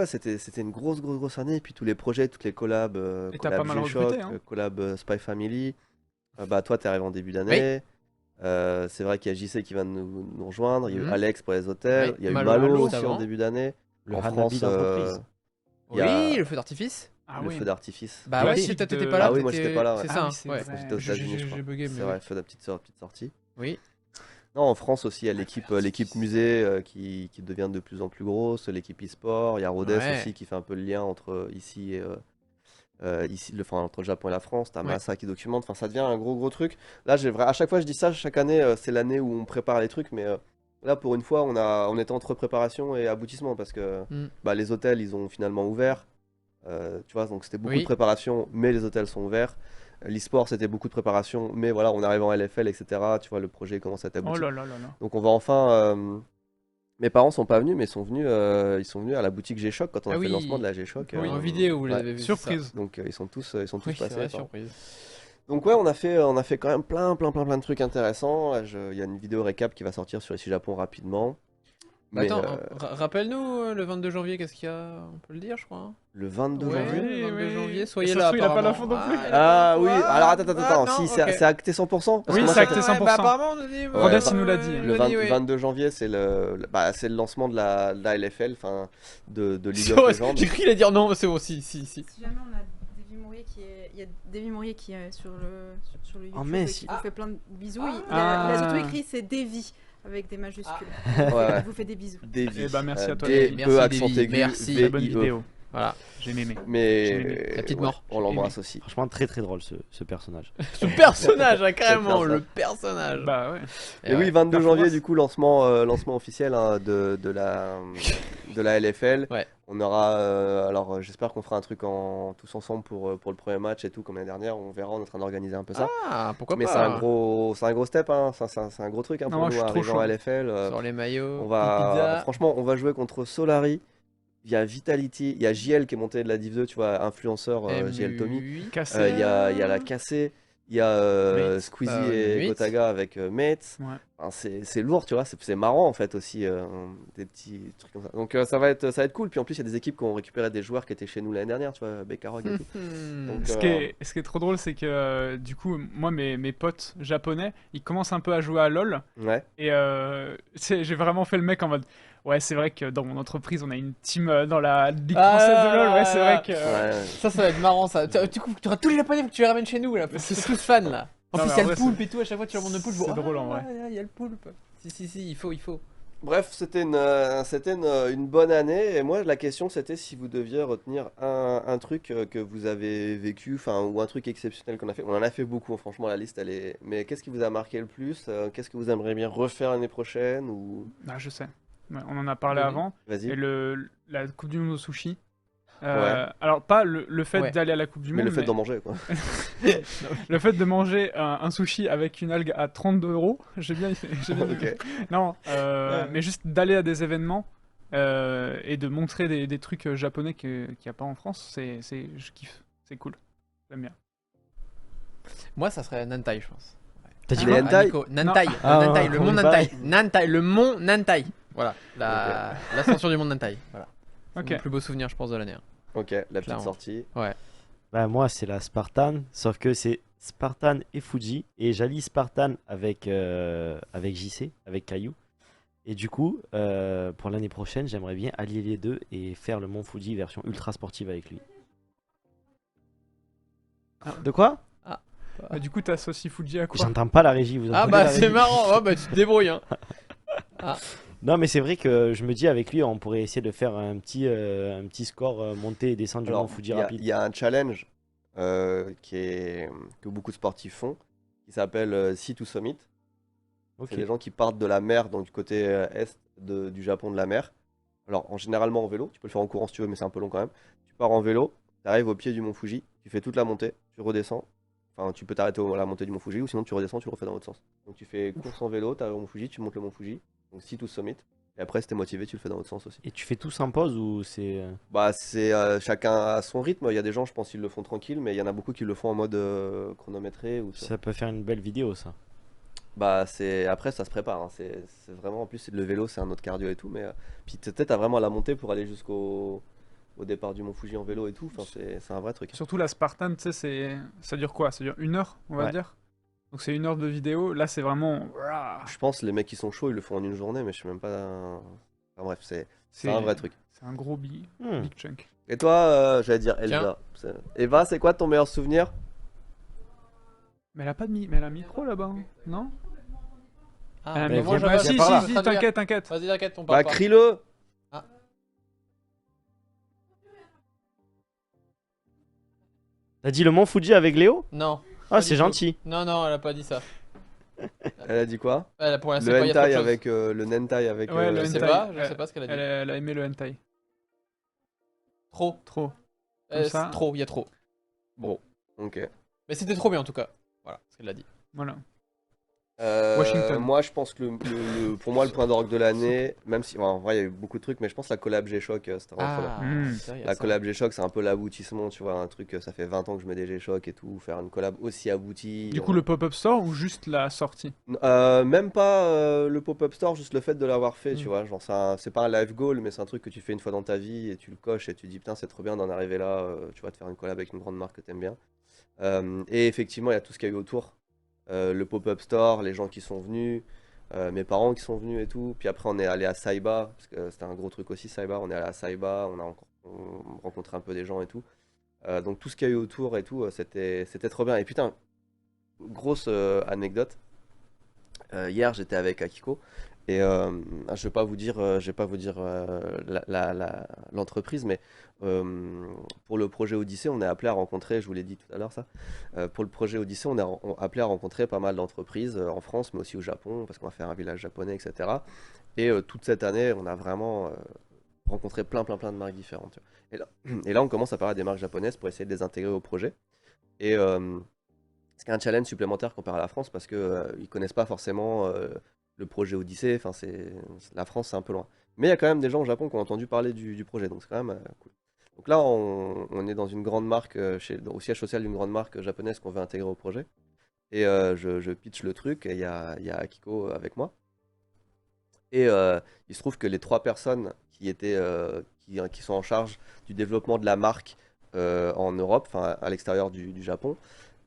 c'était une grosse année. Et puis tous les projets, toutes les collabs, Et t'as collab pas mal G-Shock, recruté, hein. collab Spy Family. Bah toi, t'es arrivé en début d'année. C'est vrai qu'il y a JC qui vient de nous rejoindre. Il y a eu Mhm. Alex pour les hôtels. Ouais, Il y a eu Malo Malo aussi avant. en début d'année. Le En Hanabi France, d'entreprise. Il y a- Oui, le feu d'artifice. Ah le oui. feu d'artifice. Bah Le ouais, classique si t'étais de- pas là. Ah oui, moi, j'étais pas là, ouais. C'est Ah ça, oui, hein, c'est ouais. vrai. J'étais aux États-Unis, je crois. J'ai bugué, C'est mais vrai, oui. feu de petite sortie. Oui. Non, en France aussi, il y a l'équipe musée qui devient de plus en plus grosse, l'équipe e-sport, il y a Rodez Ouais. aussi qui fait un peu le lien entre ici et entre le Japon et la France, t'as Ouais. Massa qui documente, enfin ça devient un gros truc. Là, à chaque fois je dis ça, chaque année c'est l'année où on prépare les trucs, mais là pour une fois on était entre préparation et aboutissement parce que Mm. bah, les hôtels ils ont finalement ouvert, tu vois, donc c'était beaucoup Oui. de préparation, mais les hôtels sont ouverts. L'e-sport c'était beaucoup de préparation, mais voilà, on arrive en LFL, etc. Tu vois, le projet commence à Oh t'aboutir. là là là là. Donc on va enfin. Mes parents sont pas venus, mais ils sont venus à la boutique G-Shock quand on a Ah fait oui. le lancement de la G-Shock. Oui. En vidéo, vous ouais. l'avez vu. Surprise. Donc ils sont tous Oui, c'est passés. vrai, enfin. surprise. Donc ouais, on a fait quand même plein de trucs intéressants. Il y a une vidéo récap qui va sortir sur ici Japon rapidement. Bah, Mais attends, rappelle-nous le 22 janvier, qu'est-ce qu'il y a? On peut le dire, je crois. Hein. le 22 Ouais, janvier. le 22 oui. janvier, Et soyez ça là. se trouve, il a pas apparemment. l'info non plus. Il a pas Ah l'info. oui, alors attends, non, si ok. c'est acté 100%. Parce Oui, que moi, c'est ça acté fait- 100%. Bah, apparemment, on a dit, Rodez, il nous l'a dit. Le il m'a dit, 22 janvier, c'est le lancement de la LFL, enfin de League ouais. of Legends. J'ai cru qu'il allait dire non, mais c'est bon, si. Si jamais on a Davy Mourier il y a Davy Mourier qui est sur le YouTube Oh, mais et si- qui vous fait plein de bisous. Il Ah. a surtout écrit c'est Davy avec des majuscules. Ouais, ouais. Je vous fais des bisous. Davy. Eh ben, merci à toi, D, Davy. Merci, E, accent Davy. aigu, Merci. Très bonne VIE. vidéo. Voilà. J'ai aimé. Mais La petite ouais, mort. on l'embrasse aussi. Franchement, très très drôle ce personnage. Ce personnage, hein, carrément, C'est bien ça. le personnage. Bah ouais. Et Et oui, ouais. 22 janvier, Performance. du coup, lancement officiel hein, de la LFL. Ouais. On aura, alors j'espère qu'on fera un truc tous ensemble pour le premier match et tout, comme l'année dernière. On verra, on est en train d'organiser un peu ça. Ah, pourquoi Mais pas. c'est un gros step, hein. C'est un gros truc hein, Non, pour moi, je nous suis trop arriver en chaud. LFL. Sur les maillots, On petite pizza. franchement, on va jouer contre Solari. Il y a Vitality, il y a JL qui est monté de la Div 2, tu vois, influenceur JL Tommy. MUI. Cassé. Il y a la Cassé, il y a Mates. Squeezie Bah, et Mates. Gotaga avec Mates. Ouais. Enfin, c'est lourd, tu vois, c'est marrant en fait aussi, des petits trucs comme ça. Donc ça va être cool. Puis en plus, il y a des équipes qui ont récupéré des joueurs qui étaient chez nous l'année dernière, tu vois, Bekarog et tout. Donc, Ce qui est trop drôle, c'est que du coup, moi, mes potes japonais, ils commencent un peu à jouer à LoL. Ouais, Et j'ai vraiment fait le mec en mode ouais, c'est vrai que dans mon entreprise, on a une team dans la Ligue française de LoL. Ouais, c'est vrai que. ouais. Ça va être marrant ça. Du coup, tu auras tous les japonais que tu les ramènes chez nous là. Parce qu'ils sont tous fans là. En Non, plus, mais il y a en le vrai, poulpe et tout. À chaque fois, tu leur montres le poulpe. c'est drôle, en vrai. Il y a le poulpe. Si, il faut. Bref, c'était une bonne année. Et moi, la question, c'était si vous deviez retenir un truc que vous avez vécu, enfin, ou un truc exceptionnel qu'on a fait. On en a fait beaucoup, hein, franchement, la liste, elle est. Mais qu'est-ce qui vous a marqué le plus? Qu'est-ce que vous aimeriez bien refaire l'année prochaine ou... Ah, je sais. Ouais, on en a parlé Vas-y. avant. Vas-y. Et la Coupe du Monde au sushi. Ouais. Alors, pas le fait Ouais. d'aller à la Coupe du Mais Monde, le fait d'en manger, quoi. le fait de manger un sushi avec une algue à 32 euros, j'ai bien aimé. Ok. Non, mais juste d'aller à des événements et de montrer des trucs japonais qu'il n'y a pas en France, je kiffe. C'est cool. J'aime bien. Moi, ça serait Nantai, je pense. T'as dit Les quoi hentai Nico, Nantai, Ah, Nantai, le on mont est Nantai. pareil. Nantai, le mont Nantai. Voilà, l'ascension du mont Nantai. Voilà. C'est Ok. mon plus beau souvenir, je pense, de l'année. Ok, la petite Clairement. sortie. Bah, moi, c'est la Spartan, sauf que c'est Spartan et Fuji. Et j'allie Spartan avec JC, avec Caillou. Et du coup, pour l'année prochaine, j'aimerais bien allier les deux et faire le Mont Fuji version ultra sportive avec lui. De quoi? Bah, du coup, t'associes Fuji à quoi? J'entends pas la régie, vous Ah entendez bah la c'est régie marrant, oh, bah tu te débrouilles hein. Non, mais c'est vrai que je me dis avec lui, on pourrait essayer de faire un petit score monter et descendre du Mont Alors, Fuji il rapide. y a un challenge que beaucoup de sportifs font, qui s'appelle Sea to Summit. Ok. C'est des gens qui partent de la mer, donc du côté est du Japon de la mer. Alors, généralement en vélo, tu peux le faire en courant si tu veux, mais c'est un peu long quand même. Tu pars en vélo, tu arrives au pied du mont Fuji, tu fais toute la montée, tu redescends. Enfin, tu peux t'arrêter à la montée du mont Fuji, ou sinon tu redescends, tu le refais dans l'autre sens. Donc tu fais course en vélo, tu arrives au mont Fuji, tu montes le mont Fuji, donc Sea to Summit. Et après, si t'es motivé, tu le fais dans l'autre sens aussi. Et tu fais tout sans pause ou c'est. Bah, c'est chacun à son rythme. Il y a des gens, je pense, qui le font tranquille, mais il y en a beaucoup qui le font en mode chronométré. Ou Ça peut faire une belle vidéo, ça. Bah, après, ça se prépare. Hein. C'est vraiment, en plus, c'est le vélo, c'est un autre cardio et tout. Mais puis peut-être, t'as vraiment la montée pour aller jusqu'au départ du mont Fuji en vélo et tout. Enfin, c'est un vrai truc. Surtout la Spartan, tu sais, ça dure quoi? Ça dure 1 heure, on va Ouais. dire. Donc c'est 1 heure de vidéo. Là, c'est vraiment. Je pense les mecs qui sont chauds, ils le font en une journée, mais je sais même pas. Enfin, bref, c'est un vrai truc. C'est un gros big chunk. Et toi, j'allais dire Elsa. Eva, c'est quoi ton meilleur souvenir? Mais elle a pas de mais elle a un micro là-bas, hein, non? Ah, Elle a un mais micro. viens Bah, pas, si, viens par si, là. si, t'inquiète. Vas-y, t'inquiète, on Bah, parle pas. crie-le! T'as dit le Mont Fuji avec Léo? Non, Ah, Pas c'est du tout. gentil. non, elle a pas dit ça. Elle a dit quoi? Pour l'instant, Le il y a trop de hentai choses. avec le nentai avec. Ouais, le Je sais hentai. pas, je sais pas ce qu'elle a dit. Elle a aimé le hentai. Trop. Trop. Comme ça. C'est trop, il y a trop. Ok. Mais c'était trop bien en tout cas. Voilà ce qu'elle a dit. Voilà. Washington. Moi, je pense que pour moi, le point d'orgue de l'année, même si en vrai, il y a eu beaucoup de trucs, mais je pense que la collab G-Shock, c'était vraiment trop bien. c'est vrai, il y a La ça. collab G-Shock, c'est un peu l'aboutissement, tu vois, un truc, ça fait 20 ans que je mets des G-Shock et tout, faire une collab aussi aboutie. Du coup, le pop-up store ou juste la sortie? Même pas le pop-up store, juste le fait de l'avoir fait, tu Mm. vois, genre c'est pas un live goal, mais c'est un truc que tu fais une fois dans ta vie et tu le coches et tu dis putain, c'est trop bien d'en arriver là, tu vas te faire une collab avec une grande marque que t'aimes bien. Et effectivement, il y a tout ce qu'il y a eu autour. Le pop-up store, les gens qui sont venus, mes parents qui sont venus et tout. Puis après, on est allé à Saiba, parce que c'était un gros truc aussi, Saiba. On est allé à Saiba, on a rencontré un peu des gens et tout. Donc tout ce qu'il y a eu autour et tout, c'était trop bien. Et putain, grosse anecdote. Hier, j'étais avec Akiko et je vais pas vous dire, l'entreprise, mais pour le projet Odyssée, on est appelé à rencontrer, je vous l'ai dit tout à l'heure ça, pour le projet Odyssée, on est appelé à rencontrer pas mal d'entreprises en France, mais aussi au Japon, parce qu'on va faire un village japonais, etc. Et toute cette année, on a vraiment rencontré plein de marques différentes. Tu vois. Et là, on commence à parler des marques japonaises pour essayer de les intégrer au projet. Et c'est un challenge supplémentaire comparé à la France parce que ils connaissent pas forcément le projet Odyssée. Enfin, la France, c'est un peu loin. Mais il y a quand même des gens au Japon qui ont entendu parler du projet, donc c'est quand même cool. Donc là, on est dans une grande marque, au siège social d'une grande marque japonaise qu'on veut intégrer au projet. Et je pitch le truc, et il y a Akiko avec moi. Et il se trouve que les trois personnes qui sont en charge du développement de la marque en Europe, enfin à l'extérieur du Japon,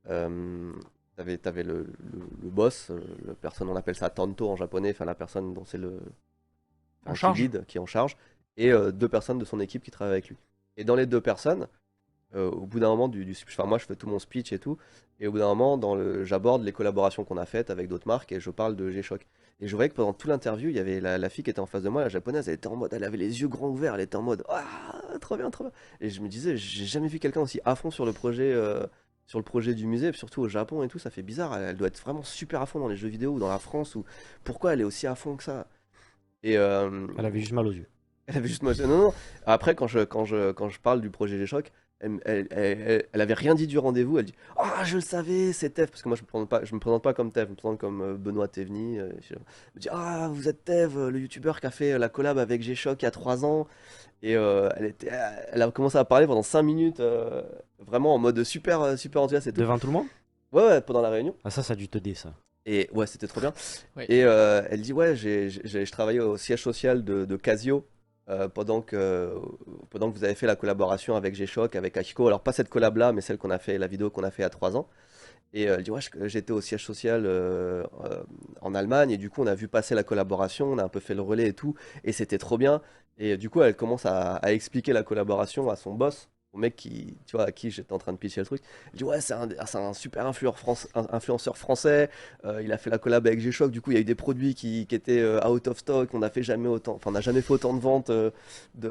t'avais le boss, la personne, on appelle ça Tanto en japonais, enfin la personne dont c'est En qui charge. lead, qui est en charge, et deux personnes de son équipe qui travaillent avec lui. Et dans les deux personnes, au bout d'un moment enfin moi je fais tout mon speech et tout, et au bout d'un moment j'aborde les collaborations qu'on a faites avec d'autres marques et je parle de G-Shock. Et je voyais que pendant tout l'interview, il y avait la fille qui était en face de moi, la japonaise, elle était en mode, elle avait les yeux grands ouverts, elle était en mode, ah, trop bien, trop bien. Et je me disais, j'ai jamais vu quelqu'un aussi à fond sur le projet du musée, surtout au Japon et tout, ça fait bizarre. Elle doit être vraiment super à fond dans les jeux vidéo ou dans la France, ou pourquoi elle est aussi à fond que ça? Et Elle avait juste mal aux yeux. elle avait juste moitié. Non, non. Après, quand je parle du projet G-Shock, elle avait rien dit du rendez-vous. Elle dit ah, je le savais, c'est Tev. Parce que moi, je me présente pas comme Tev, je me présente comme Benoît Tevni. Elle me dit ah, vous êtes Tev, le youtubeur qui a fait la collab avec G-Shock il y a 3 ans. Et elle a commencé à parler pendant 5 minutes, vraiment en mode super, super enthousiaste et tout. Devant tout le monde? Ouais, ouais, pendant la réunion. Ah, ça a dû te dé, ça. Et ouais, c'était trop bien. Oui. Et elle dit ouais, je travaillais au siège social de Casio pendant que vous avez fait la collaboration avec G-Shock, avec Akiko. Alors pas cette collab là, mais celle qu'on a fait, la vidéo qu'on a fait il y a 3 ans. Et elle dit ouais, j'étais au siège social en Allemagne et du coup on a vu passer la collaboration, on a un peu fait le relais et tout, et c'était trop bien. Et du coup elle commence à expliquer la collaboration à son boss, au mec qui, tu vois, à qui j'étais en train de pitcher le truc. Elle dit ouais, c'est un super influenceur français, il a fait la collab avec G-Shock, du coup il y a eu des produits qui étaient out of stock, on n'a fait jamais autant, enfin on n'a jamais fait autant de ventes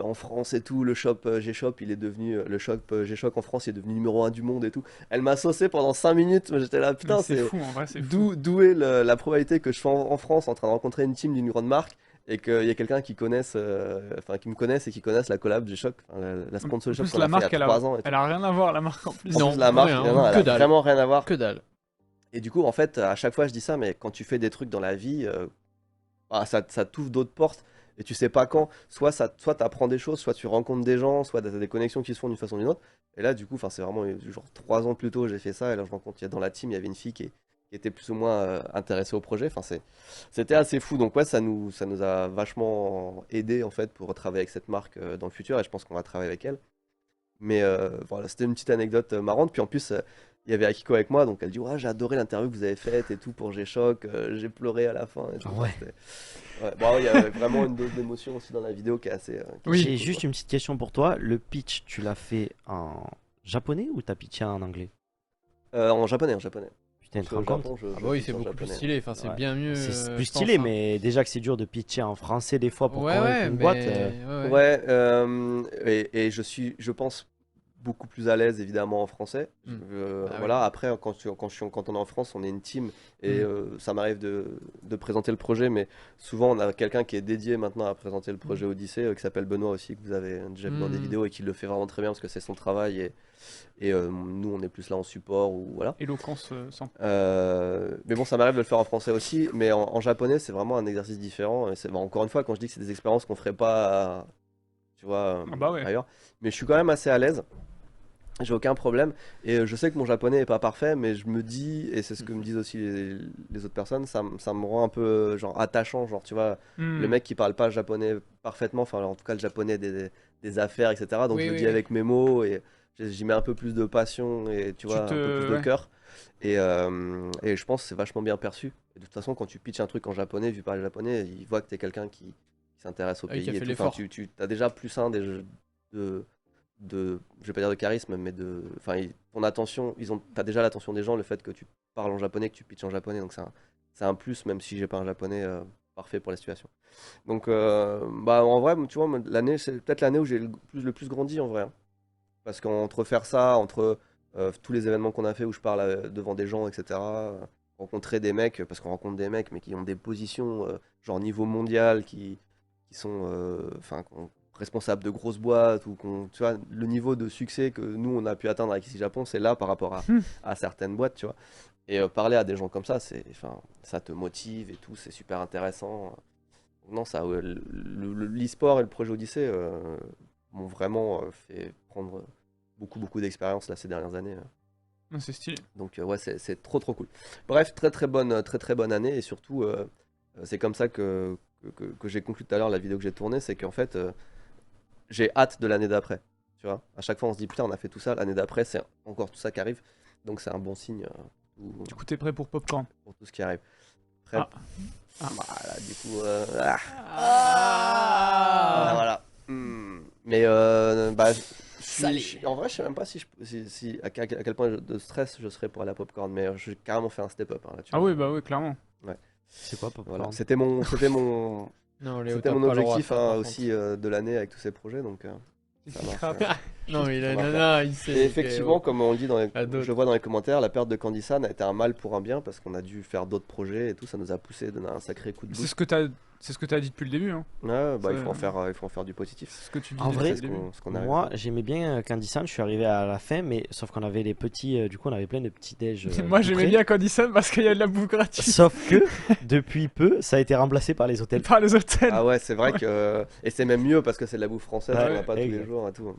en France et tout. Le shop G-Shop, il est devenu, le shop G-Shock en France, il est devenu numéro 1 du monde et tout. Elle m'a saucé pendant 5 minutes, mais j'étais là, putain, Mais c'est c'est fou, en vrai, c'est fou. d'où est la probabilité que je sois en France en train de rencontrer une team d'une grande marque et qu'il y ait quelqu'un qui me connaisse et qui connaisse la collab G-Shock, enfin, la sponsor En G-Shock plus, qu'on la a fait marque, il y a 3 ans et tout. elle a rien à voir, la marque en plus. En Non, plus, la marque, rien, non, elle que a dalle. vraiment rien à voir. Que dalle. Et du coup, en fait, à chaque fois, je dis ça, mais quand tu fais des trucs dans la vie, ça t'ouvre d'autres portes et tu sais pas quand. Soit t'apprends des choses, soit tu rencontres des gens, soit t'as des connexions qui se font d'une façon ou d'une autre. Et là, du coup, c'est vraiment genre 3 ans plus tôt, j'ai fait ça. Et là, je rencontre, dans la team, il y avait une fille qui était plus ou moins intéressée au projet. Enfin, c'était assez fou. Donc, ouais, ça nous a vachement aidé en fait pour travailler avec cette marque dans le futur. Et je pense qu'on va travailler avec elle. Mais voilà, c'était une petite anecdote marrante. Puis en plus, il y avait Akiko avec moi, donc elle dit ouais, j'ai adoré l'interview que vous avez faite et tout pour G-Shock, j'ai pleuré à la fin. Et tout. Ah ouais. Ouais. Bon, il y avait vraiment une dose d'émotion aussi dans la vidéo qui est assez. Oui. J'ai juste une petite question pour toi. Le pitch, tu l'as fait en japonais ou t'as pitché en anglais? En japonais, en japonais. Putain, tu te Parce rends qu'au compte? Japon, Ah bah oui, pitch c'est en beaucoup plus japonais. stylé. Enfin, c'est Ouais. bien mieux. C'est plus je pense, stylé, hein. mais déjà que c'est dur de pitcher en français des fois pour Ouais, convaincre ouais, une mais... boîte. ouais, ouais. Ouais, et je pense, beaucoup plus à l'aise évidemment en français. Mm. Ah Voilà, après, quand on est en France, on est une team et Mm. ça m'arrive de présenter le projet, mais souvent on a quelqu'un qui est dédié maintenant à présenter le projet Odyssée, qui s'appelle Benoît aussi, que vous avez déjà vu dans des Mm. vidéos et qui le fait vraiment très bien parce que c'est son travail et nous on est plus là en support ou voilà. Éloquence sans. Mais bon, ça m'arrive de le faire en français aussi, mais en japonais c'est vraiment un exercice différent. Et encore une fois, quand je dis que c'est des expériences qu'on ferait pas, tu vois, Ah bah ouais. ailleurs, mais je suis quand même assez à l'aise. J'ai aucun problème et je sais que mon japonais est pas parfait, mais je me dis, et c'est ce que me disent aussi les autres personnes, ça me rend un peu genre attachant, genre tu vois, le Hmm. mec qui parle pas japonais parfaitement, enfin en tout cas le japonais des affaires, etc. Donc Oui, je le oui, dis oui. avec mes mots et j'y mets un peu plus de passion et tu vois, un peu plus de Ouais. cœur. Et je pense que c'est vachement bien perçu. Et de toute façon, quand tu pitches un truc en japonais, vu par les japonais, ils voient que t'es quelqu'un qui s'intéresse au Ah oui, qui pays a et fait tout. Enfin, l'effort. tu as déjà plus un je vais pas dire de charisme, mais ton attention, t'as déjà l'attention des gens, le fait que tu parles en japonais, que tu pitches en japonais, donc c'est un plus, même si j'ai pas un japonais parfait pour la situation. Donc, bah, en vrai, tu vois, moi, l'année, c'est peut-être l'année où j'ai le plus grandi en vrai, hein. Parce qu'entre faire ça, entre tous les événements qu'on a fait où je parle devant des gens, etc., rencontrer des mecs, parce qu'on rencontre des mecs, mais qui ont des positions, genre niveau mondial, qui sont enfin, responsables de grosses boîtes, ou tu vois, le niveau de succès que nous, on a pu atteindre avec Ici Japon, c'est là par rapport à certaines boîtes, tu vois. Et parler à des gens comme ça, enfin, ça te motive et tout, c'est super intéressant. Non, ça, ouais, l'e-sport et le projet Odyssée m'ont vraiment fait prendre beaucoup d'expérience là ces dernières années. Ah, c'est stylé. Donc ouais, c'est trop cool. Bref, très bonne année et surtout, c'est comme ça que j'ai conclu tout à l'heure la vidéo que j'ai tournée, c'est qu'en fait, j'ai hâte de l'année d'après. Tu vois, à chaque fois on se dit putain, on a fait tout ça, l'année d'après c'est encore tout ça qui arrive, donc c'est un bon signe Du coup, t'es prêt pour Popcorn? pour tout ce qui arrive. Prêt. Ah. Voilà, du coup, Ah. voilà. Mais bah, en vrai, je sais même pas à quel point de stress je serais pour aller à Popcorn, mais j'ai carrément fait un step-up hein, là-dessus. Ah oui, bah oui, clairement. C'est quoi Popcorn? Voilà, c'était mon Non, Léo, c'était t'as mon pas le droit, objectif ça, hein, par aussi de l'année avec tous ces projets, donc ça marche. contre. Non, mais Ça marche. il sait. Et effectivement, comme on le dit À d'autres. je vois dans les commentaires, la perte de Candy-san a été un mal pour un bien parce qu'on a dû faire d'autres projets et tout, ça nous a poussé, donné un sacré coup de C'est boost. ce que t'as dit depuis le début. Hein. Ouais, bah, Ça- il faut en faire du positif. C'est ce que tu dis En vrai, depuis le début. Ce qu'on arrive. Moi, j'aimais bien Candy-san, je suis arrivé à la fin, mais sauf qu'on avait les petits, du coup, on avait plein de petits déj. Moi, tout j'aimais prêts. bien Candy-san parce qu'il y a de la bouffe gratuite Sauf que depuis peu, ça a été remplacé par les hôtels. par les hôtels. Ah ouais, c'est vrai que. Et c'est même mieux parce que c'est de la bouffe française, Ouais, on n'a pas tous les exact. jours et tout.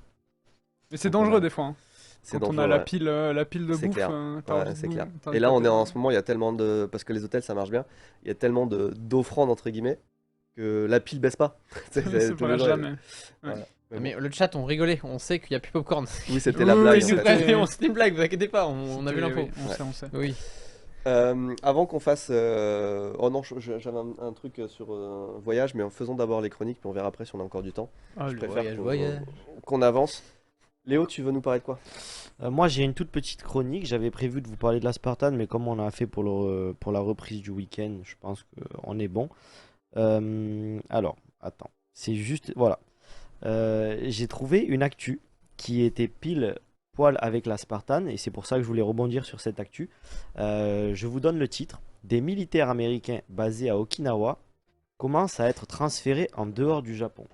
Mais c'est Donc, dangereux on a- des fois. Hein. C'est Quand on dangereux, a ouais. la pile de C'est bouffe, clair. t'as Ouais, envie de c'est bouffer, clair. t'as Et envie là, de on est en péter. ce moment, il y a tellement de. Parce que les hôtels, ça marche bien. Il y a tellement d'offrandes, entre guillemets, que la pile baisse pas. C'est tous pas les jours, jamais. Voilà. Mais Mais bon. le chat, on rigolait, on sait qu'il n'y a plus Popcorn. Oui, c'était Oui, la oui, blague. oui, en fait. c'était- C'était une blague, vous inquiétez pas, on a vu l'info. Oui, on sait. Oui. Avant qu'on fasse. Oh non, j'avais un truc sur voyage, mais en faisant d'abord les chroniques, puis on verra après si on a encore du temps. Ah, Je le- préfère voyage. qu'on avance. Léo, tu veux nous parler de quoi? Moi, j'ai une toute petite chronique. J'avais prévu de vous parler de la Spartan, mais comme on a fait pour la reprise du week-end, je pense qu'on est bon. Alors, attends. C'est juste. Voilà. J'ai trouvé une actu qui était pile poil avec la Spartan, et c'est pour ça que je voulais rebondir sur cette actu. Je vous donne le titre. Des militaires américains basés à Okinawa commencent à être transférés en dehors du Japon.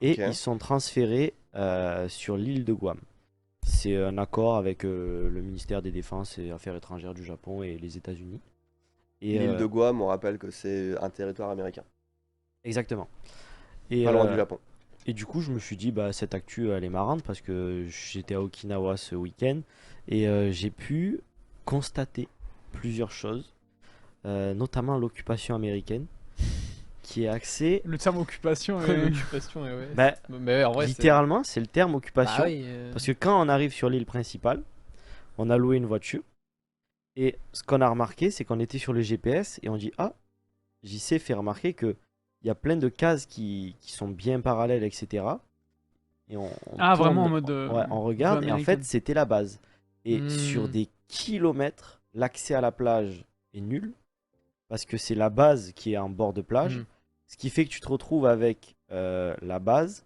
Et Ok. ils sont transférés sur l'île de Guam. C'est un accord avec le ministère des Défenses et Affaires étrangères du Japon et les États-Unis. Et, L'île de Guam, on rappelle que c'est un territoire américain, Exactement. Et, pas loin du Japon. et du coup, je me suis dit, bah, cette actu, elle est marrante parce que j'étais à Okinawa ce week-end et j'ai pu constater plusieurs choses, notamment l'occupation américaine, qui est axée. Le terme occupation Comme est... occupation, ouais. Bah, Mais en vrai, littéralement, c'est le terme occupation. Ah oui, Parce que quand on arrive sur l'île principale, on a loué une voiture. Et ce qu'on a remarqué, c'est qu'on était sur le GPS et on dit, ah, JC fait remarquer que il y a plein de cases qui sont bien parallèles, etc. Et on Ah, tourne, vraiment en mode... ouais, on regarde et en fait, c'était la base. Et Hmm. sur des kilomètres, l'accès à la plage est nul parce que c'est la base qui est en bord de plage. Hmm. Ce qui fait que tu te retrouves avec la base,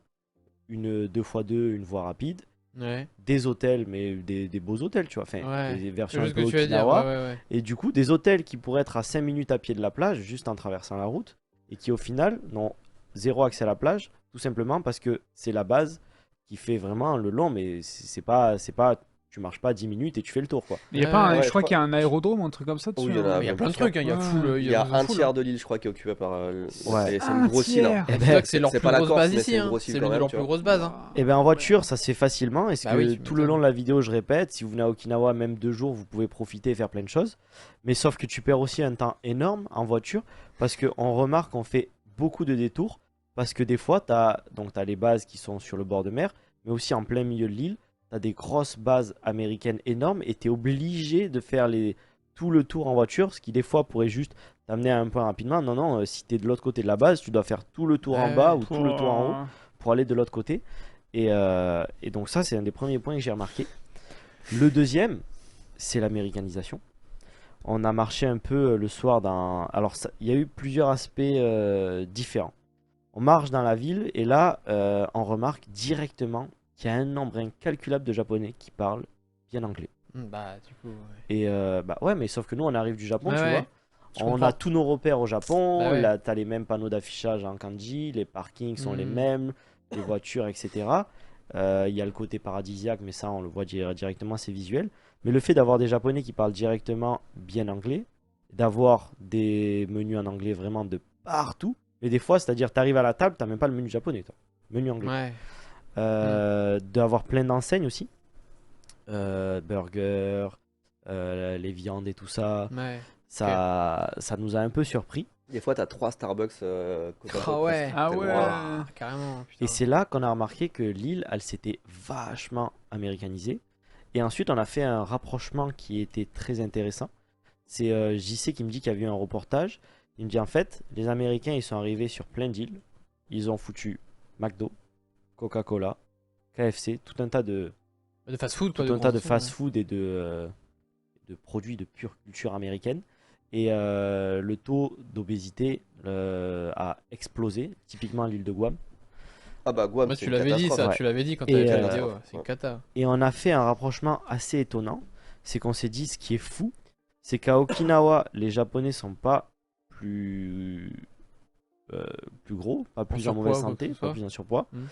une 2x2, une voie rapide, Ouais. des hôtels, mais des beaux hôtels, tu vois. Enfin, Ouais. des Je versions sais un ce peu que tu vas dire. Okinawa. Ouais. Et du coup, des hôtels qui pourraient être à 5 minutes à pied de la plage, juste en traversant la route, et qui au final n'ont zéro accès à la plage, tout simplement parce que c'est la base qui fait vraiment le long, mais c'est pas, tu marches pas 10 minutes et tu fais le tour, quoi. Il y a pas un- Ouais, je je crois crois- qu'il y a un aérodrome ou un truc comme ça dessus. Oui, il y en hein. a. Il y a plein de bien sûr. trucs, hein, il y a Ouais. full. Il y a besoin un full, tiers hein. de l'île, je crois, qui est occupé par. Ouais. Et c'est Un une grosse île, hein. tiers. Eh C'est ben, vrai que c'est leur c'est plus pas la grosse Corse, base mais ici, c'est une hein. grosse île C'est quand l'une de même, leurs tu plus vois. grosses bases, hein. Et ben en voiture, ça se fait facilement. Est-ce Bah que oui, tu tout le m'étonnes. long de la vidéo, je répète, si vous venez à Okinawa, même 2 jours, vous pouvez profiter et faire plein de choses. Mais sauf que tu perds aussi un temps énorme en voiture parce qu'on remarque qu'on fait beaucoup de détours. Parce que des fois, tu as les bases qui sont sur le bord de mer, mais aussi en plein milieu de l'île, tu as des grosses bases américaines énormes et tu es obligé de faire tout le tour en voiture, ce qui des fois pourrait juste t'amener à un point rapidement. Non, non, si tu es de l'autre côté de la base, tu dois faire tout le tour en Ouais, bas ouais. ou tout le tour en haut pour aller de l'autre côté. Et donc ça, c'est un des premiers points que j'ai remarqué. Le deuxième, c'est l'américanisation. On a marché un peu le soir dans. Alors, il y a eu plusieurs aspects différents. On marche dans la ville et là, on remarque directement qu'il y a un nombre incalculable de Japonais qui parlent bien anglais. Bah, du coup. Ouais, Et bah ouais, mais sauf que nous, on arrive du Japon, ouais, tu ouais, vois. je On comprends. a tous nos repères au Japon. Bah ouais. Là, t'as les mêmes panneaux d'affichage en kanji, les parkings sont les Hmm. mêmes, les voitures, etc. Il y a le côté paradisiaque, mais ça, on le voit directement, c'est visuel. Mais le fait d'avoir des Japonais qui parlent directement bien anglais, d'avoir des menus en anglais vraiment de partout, mais des fois, c'est-à-dire, t'arrives à la table, t'as même pas le menu japonais, toi. Menu anglais. Ouais. D'avoir plein d'enseignes aussi. Burger, les viandes et tout ça. Ouais. Ça nous a un peu surpris. Des fois, t'as 3 Starbucks côte à côte, Ah ouais. Ah tellement- ouais. Ah, carrément. Putain. Et c'est là qu'on a remarqué que l'île, elle s'était vachement américanisée. Et ensuite, on a fait un rapprochement qui était très intéressant. C'est JC qui me dit qu'il y a eu un reportage. Il me dit en fait, les Américains, ils sont arrivés sur plein d'îles. Ils ont foutu McDo, Coca-Cola, KFC, tout un tas de fast-food, tout toi, un tas de grands fast-food et de produits de pure culture américaine. Et le taux d'obésité a explosé, typiquement à l'île de Guam. Ah bah Guam, Moi, c'est tu une l'avais dit catastrophe. ça, Ouais. tu l'avais dit quand Et, t'avais fait la euh, vidéo. C'est une ouais. cata. Et on a fait un rapprochement assez étonnant. C'est qu'on s'est dit, ce qui est fou, c'est qu'à Okinawa, les Japonais sont pas plus, plus gros, pas plus en surpoids mauvaise ou quoi que santé, ce pas soit. plus en surpoids. Mhm.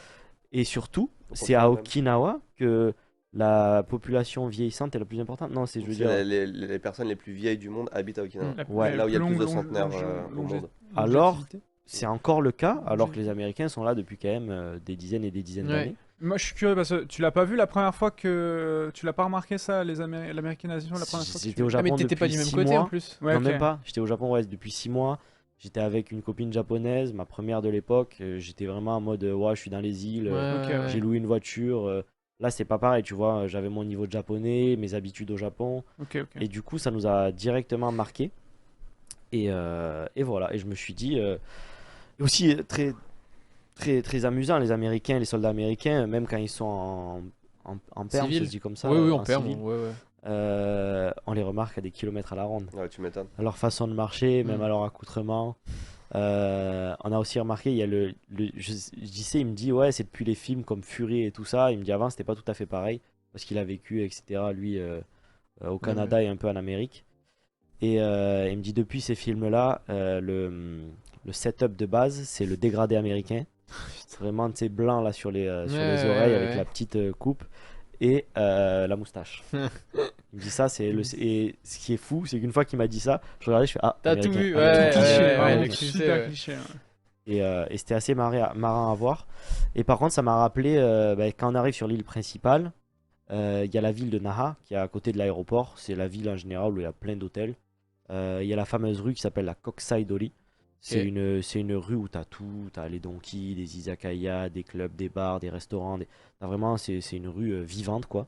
Et surtout, Au c'est à contraire même. Okinawa que la population vieillissante est la plus importante. Non, c'est, je veux C'est dire, les personnes les plus vieilles du monde habitent à Okinawa. Ouais. Là où il y a le plus de longue- centenaires au longe- monde. Alors, longévité. c'est encore le cas, alors que les Longévité. Américains sont là depuis quand même des dizaines et des dizaines Ouais. d'années. Moi, je suis curieux parce que tu l'as pas vu la première fois que. Tu l'as pas remarqué ça, l'américanisation, la première fois que J'étais tu... au Ah, Japon mais t'étais pas depuis du même 6 côté mois. en plus. Ouais, Non, ok. même pas. J'étais au Japon ouais, depuis 6 mois. J'étais avec une copine japonaise, ma première de l'époque. J'étais vraiment en mode, ouais, je suis dans les îles. Ok, ouais. J'ai loué une voiture. Là, c'est pas pareil, tu vois. J'avais mon niveau de japonais, mes habitudes au Japon. Ok, ok. Et du coup, ça nous a directement marqué. Et voilà. Et je me suis dit. Et aussi, très amusant, les Américains, les soldats américains, même quand ils sont en perme, Civil. ça se dit comme ça. Oui, oui, en on perd. civil, Ouais, ouais. on les remarque à des kilomètres à la ronde. Ouais, tu m'étonnes. À leur façon de marcher, même Mm. à leur accoutrement. On a aussi remarqué, il y a je disais, il me dit, ouais, c'est depuis les films comme Fury et tout ça. Il me dit, avant, c'était pas tout à fait pareil, parce qu'il a vécu, etc., lui, au Canada et un peu en Amérique. Et il me dit, depuis ces films-là, le setup de base, c'est le dégradé américain. C'est vraiment, tu sais, blanc là sur les Ouais, oreilles ouais, avec ouais. la petite coupe et la moustache. Il me dit ça, et ce qui est fou, c'est qu'une fois qu'il m'a dit ça, je regardais, je fais ah, T'as tout américain, vu, américain, ouais, Cliché, ouais, vraiment ouais, le américain. cliché, super ouais. cliché. Ouais. Et c'était assez marrant à voir. Et par contre, ça m'a rappelé quand on arrive sur l'île principale, il y a la ville de Naha qui est à côté de l'aéroport. C'est la ville en général où il y a plein d'hôtels. Il y a la fameuse rue qui s'appelle la Kokusai-dori. C'est Ok. une rue où t'as tout, t'as les donki, des izakaya, des clubs, des bars, des restaurants. T'as vraiment, c'est une rue vivante quoi.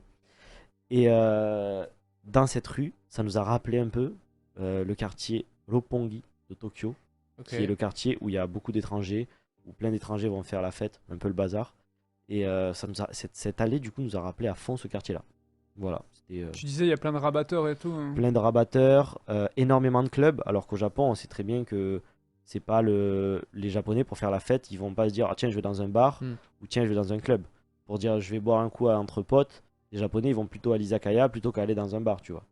Et dans cette rue, ça nous a rappelé un peu le quartier Roppongi de Tokyo, Ok. qui est le quartier où il y a beaucoup d'étrangers, où plein d'étrangers vont faire la fête, un peu le bazar. Et cette allée du coup nous a rappelé à fond ce quartier-là. Voilà, c'était Tu disais, il y a plein de rabatteurs et tout. Hein. plein de rabatteurs, énormément de clubs, alors qu'au Japon, on sait très bien que c'est pas les Japonais pour faire la fête, ils vont pas se dire ah, tiens, je vais dans un bar Hmm. ou tiens, je vais dans un club. Pour dire je vais boire un coup entre potes, les Japonais ils vont plutôt à l'izakaya plutôt qu'à aller dans un bar, tu vois.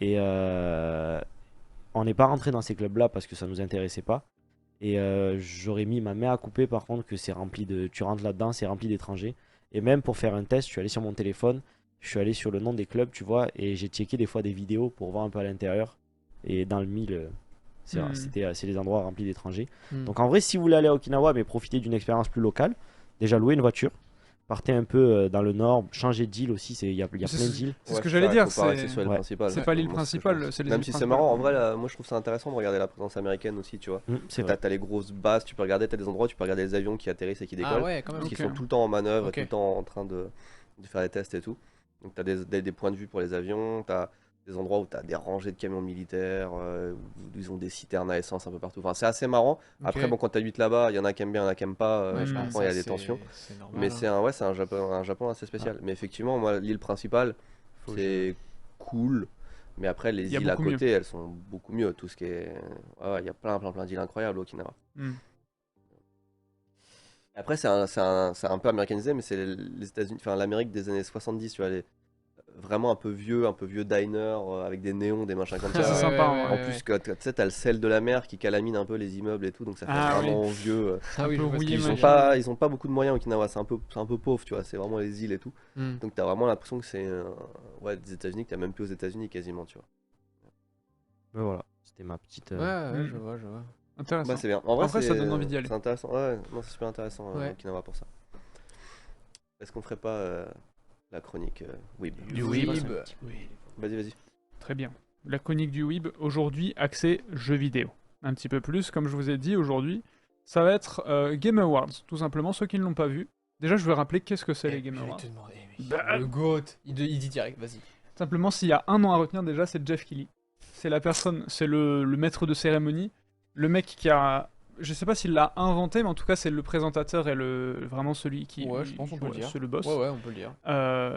Et on n'est pas rentré dans ces clubs-là parce que ça nous intéressait pas. Et j'aurais mis ma main à couper par contre que c'est rempli de. Tu rentres là-dedans, c'est rempli d'étrangers. Et même pour faire un test, je suis allé sur mon téléphone, je suis allé sur le nom des clubs, tu vois, et j'ai checké des fois des vidéos pour voir un peu à l'intérieur. Et dans le mille, c'est les endroits remplis d'étrangers. Hmm. Donc en vrai, si vous voulez aller à Okinawa, mais profiter d'une expérience plus locale, déjà louer une voiture, partez un peu dans le nord, changez d'île aussi, il y a plein d'îles. C'est ce que j'allais dire, Faut pas rester c'est- sur l'île Ouais. principale. c'est pas l'île Moi, c'est ce que je principale, pense. c'est les Même îles si c'est principales. marrant, en vrai, là, moi je trouve ça intéressant de regarder la présence américaine aussi, tu vois. C'est vrai. T'as les grosses bases, tu peux regarder, t'as des endroits où tu peux regarder les avions qui atterrissent et qui décollent. Ah ouais, quand même. Parce qu'ils Ok. sont tout le temps en manœuvre, Ok. tout le temps en train de faire des tests et tout. Donc tu as des points de vue pour les avions, tu as des endroits où tu as des rangées de camions militaires, où ils ont des citernes à essence un peu partout. Enfin, c'est assez marrant. Ok. Après, bon, quand tu habites là-bas, il y en a qui aiment bien, il y en a qui aiment pas. Ouais, Je bah, comprends, ça, il y a des c'est- tensions. C'est normal. Mais hein. c'est un Japon assez spécial. Mais effectivement, moi, l'île principale, Faut que c'est cool. Mais après, Il les y a îles à beaucoup côté, elles sont beaucoup mieux. Tout ce qui est. Ouais, il y a plein d'îles incroyables au Okinawa. Hmm. Après, c'est un peu américanisé, mais c'est les États-Unis, enfin l'Amérique des années 70, tu vois, vraiment un peu vieux diner avec des néons, des machins comme Ça, c'est ça. sympa, ouais. En plus, tu sais, t'as le sel de la mer qui calamine un peu les immeubles et tout, donc ça fait Ah oui. vraiment vieux. Ah oui, peu je vois ce rouillé, que tu veux machin. dire. Ils ont pas beaucoup de moyens au Okinawa, c'est un peu pauvre, tu vois, c'est vraiment les îles et tout. Hmm. Donc t'as vraiment l'impression que c'est ouais, des États-Unis que t'as même plus aux États-Unis quasiment, tu vois. Mais voilà, c'était ma petite. Ouais, Hmm. je vois. Intéressant. Bah, c'est bien. En vrai, Après, ça donne envie d'y aller. C'est intéressant. Ouais, non, c'est super intéressant Ouais. Okinawa pour ça. Est-ce qu'on ferait pas la chronique Weeb Du Oui, weeb. bah, Vas-y. Très bien. La chronique du Weeb, aujourd'hui, axée jeux vidéo. Un petit peu plus, comme je vous ai dit aujourd'hui, ça va être Game Awards, tout simplement, ceux qui ne l'ont pas vu. Déjà, je vais rappeler qu'est-ce que c'est les Game Je vais Awards. te demander, mais Bah. le GOAT. Il dit direct, vas-y. Simplement, s'il y a un nom à retenir, déjà, c'est Jeff Keighley. C'est la personne, c'est le maître de cérémonie, le mec qui a... Je sais pas s'il l'a inventé, mais en tout cas, c'est le présentateur et vraiment celui qui... Ouais, je pense qu'on peut le dire. C'est le boss. Ouais, on peut le dire.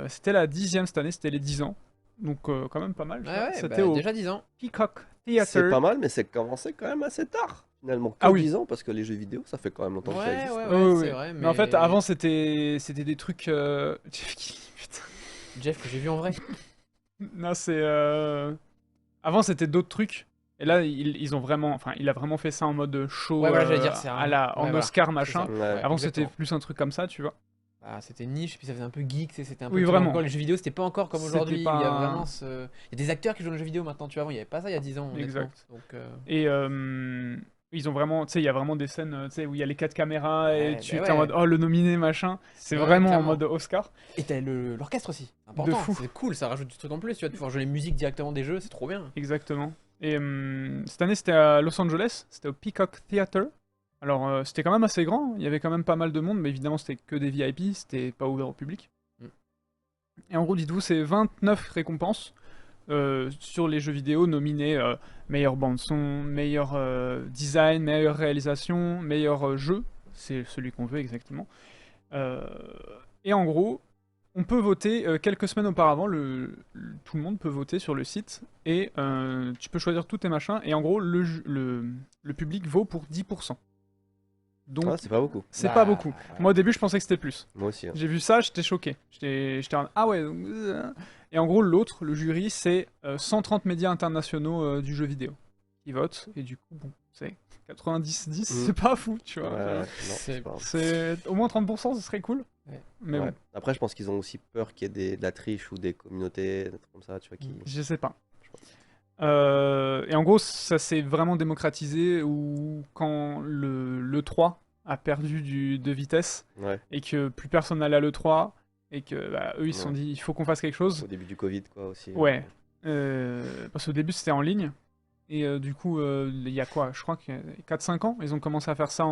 C'était la 10e cette année, c'était les 10 ans. Donc quand même pas mal. tu vois. Ouais, C'était au déjà 10 ans. Peacock C'est Theatre. pas mal, mais c'est commencé quand même assez tard. Finalement, que Ah oui. 10 ans, parce que les jeux vidéo, ça fait quand même longtemps que ça existe. Ouais, Oui, c'est oui. vrai. Mais en fait, avant, c'était des trucs... Jeff Keighley, putain. Jeff, que j'ai vu en vrai. Non, c'est... Avant, c'était d'autres trucs. Et là, ils ont vraiment... Enfin, il a vraiment fait ça en mode show, Ouais, voilà, j'allais dire, c'est en voilà, Oscar, machin. ça. Ouais. Avant, c'était exactement. plus un truc comme ça, tu vois. Ah, c'était niche, puis ça faisait un peu geek, tu sais, c'était un peu. Oui, tu vois, vraiment. encore les jeux vidéo, c'était pas encore comme C'était aujourd'hui. pas Il y a un- vraiment ce. Il y a des acteurs qui jouent dans les jeux vidéo maintenant, tu vois. Avant, il y avait pas ça il y a 10 ans. honnêtement. Exact. Donc, Et ils ont vraiment... Tu sais, il y a vraiment des scènes tu sais, où il y a les 4 caméras et Ouais, tu bah t'es en ouais. mode, oh, le nominé, machin. C'est Ouais, vraiment en clairement. mode Oscar. Et t'as l'orchestre aussi. Important. De fou. C'est cool, ça rajoute du truc en plus. Tu vois, de pouvoir jouer les musiques directement des jeux, c'est trop bien. Exactement. Et cette année, c'était à Los Angeles, c'était au Peacock Theater. Alors, c'était quand même assez grand, il y avait quand même pas mal de monde, mais évidemment, c'était que des VIP, c'était pas ouvert au public. Mm. Et en gros, dites-vous, c'est 29 récompenses sur les jeux vidéo nominés meilleure bande-son, meilleur design, meilleure réalisation, meilleur jeu. C'est celui qu'on veut exactement. Et en gros, on peut voter quelques semaines auparavant, tout le monde peut voter sur le site et tu peux choisir tous tes machins et en gros le public vaut pour 10%. Donc Ah, c'est pas beaucoup. c'est Bah, pas beaucoup. ouais. Moi au début je pensais que c'était plus. Moi aussi. Hein. J'ai vu ça, j'étais choqué. J'étais en ah ouais. Et en gros l'autre, le jury, c'est 130 médias internationaux du jeu vidéo qui votent et du coup bon c'est 90-10, c'est pas fou tu vois. Ouais, non, C'est- c'est pas grave. C'est au moins 30%, ce serait cool. Ouais. Mais Ouais. bon, Après, je pense qu'ils ont aussi peur qu'il y ait de la triche ou des communautés, des trucs comme ça, tu vois, qui... je sais pas. Je pense. Et en gros, ça s'est vraiment démocratisé où quand le 3 a perdu de vitesse Ouais, et que plus personne n'allait à l'E3 et que bah, eux ils se sont Ouais. dit il faut qu'on fasse quelque chose. au début du Covid, quoi, aussi. Ouais. Parce qu'au début c'était en ligne et du coup il y a quoi, je crois que 4-5 ans, ils ont commencé à faire ça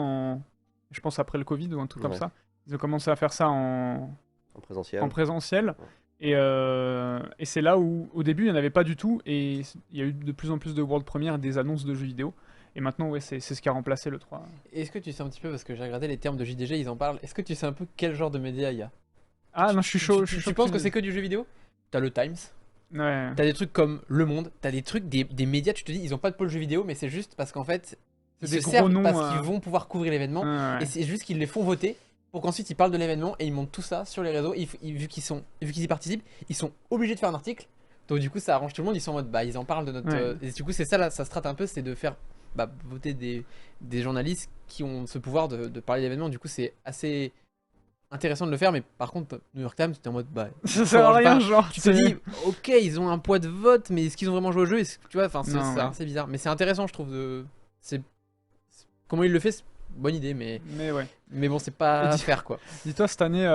je pense après le Covid ou un truc comme Ouais. ça. Ils ont commencé à faire ça en En présentiel. présentiel. Et c'est là où, au début, il n'y en avait pas du tout. Et il y a eu de plus en plus de world premières et des annonces de jeux vidéo. Et maintenant, ouais, c'est ce qui a remplacé le 3. Est-ce que tu sais un petit peu, parce que j'ai regardé les termes de JDG, ils en parlent. Est-ce que tu sais un peu quel genre de média il y a? Ah non, je suis chaud. Tu penses que c'est que du jeu vidéo? T'as le Times, Ouais. t'as des trucs comme Le Monde, t'as des trucs, des médias, tu te dis, ils ont pas de pôle jeu vidéo, mais c'est juste parce qu'en fait, ils C'est des se gros servent noms, parce qu'ils vont pouvoir couvrir l'événement. Ouais. Et c'est juste qu'ils les font voter pour qu'ensuite ils parlent de l'événement et ils montent tout ça sur les réseaux. Vu qu'ils y participent, ils sont obligés de faire un article. Donc du coup ça arrange tout le monde, ils sont en mode bah ils en parlent de notre... Ouais. et du coup c'est ça là, ça se traite un peu, c'est de faire voter des journalistes qui ont ce pouvoir de parler d'événements. Du coup c'est assez intéressant de le faire, mais par contre New York Times t'es en mode bah... Ça sert à rien, genre. Tu te dis ok ils ont un poids de vote, mais est-ce qu'ils ont vraiment joué au jeu? Tu vois, enfin c'est Non, ouais. assez bizarre. Mais c'est intéressant je trouve comment il le fait, c'est une bonne idée, Mais ouais. mais bon, c'est pas Et à dis- faire quoi. Dis-toi, cette année,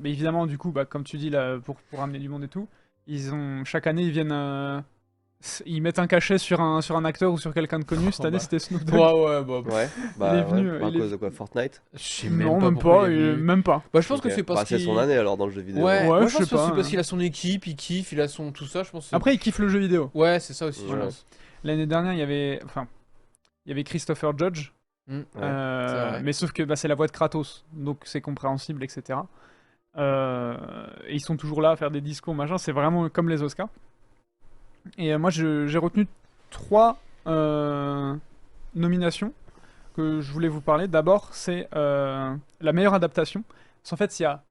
mais évidemment, du coup, bah, comme tu dis, là, pour amener du monde et tout, chaque année, ils viennent. Ils mettent un cachet sur un acteur ou sur quelqu'un de connu. Cette Oh, année, bah. c'était Snoop Dogg. Ouais, bah. Ouais, bah, est venu, ouais. À il est- cause de quoi? Fortnite? Je sais Non, même pourquoi pas. il est venu. Même pas. Bah, je pense que Ok. c'est parce Bah, c'est qu'il. son année alors dans le jeu vidéo. Ouais, Ouais, moi, je je pense sais que c'est pas, parce hein. qu'il a son équipe, il kiffe, il a son tout ça, je pense. Après, il kiffe le jeu vidéo. Ouais, c'est ça aussi, je Ouais. pense. L'année dernière, il y avait Christopher Judge. Mm. Ouais, c'est vrai. Mais sauf que bah, c'est la voix de Kratos, donc c'est compréhensible, etc. Et ils sont toujours là à faire des discours, machin. C'est vraiment comme les Oscars. Et moi, j'ai retenu 3 nominations que je voulais vous parler. D'abord, c'est la meilleure adaptation. Parce qu'en fait, il y a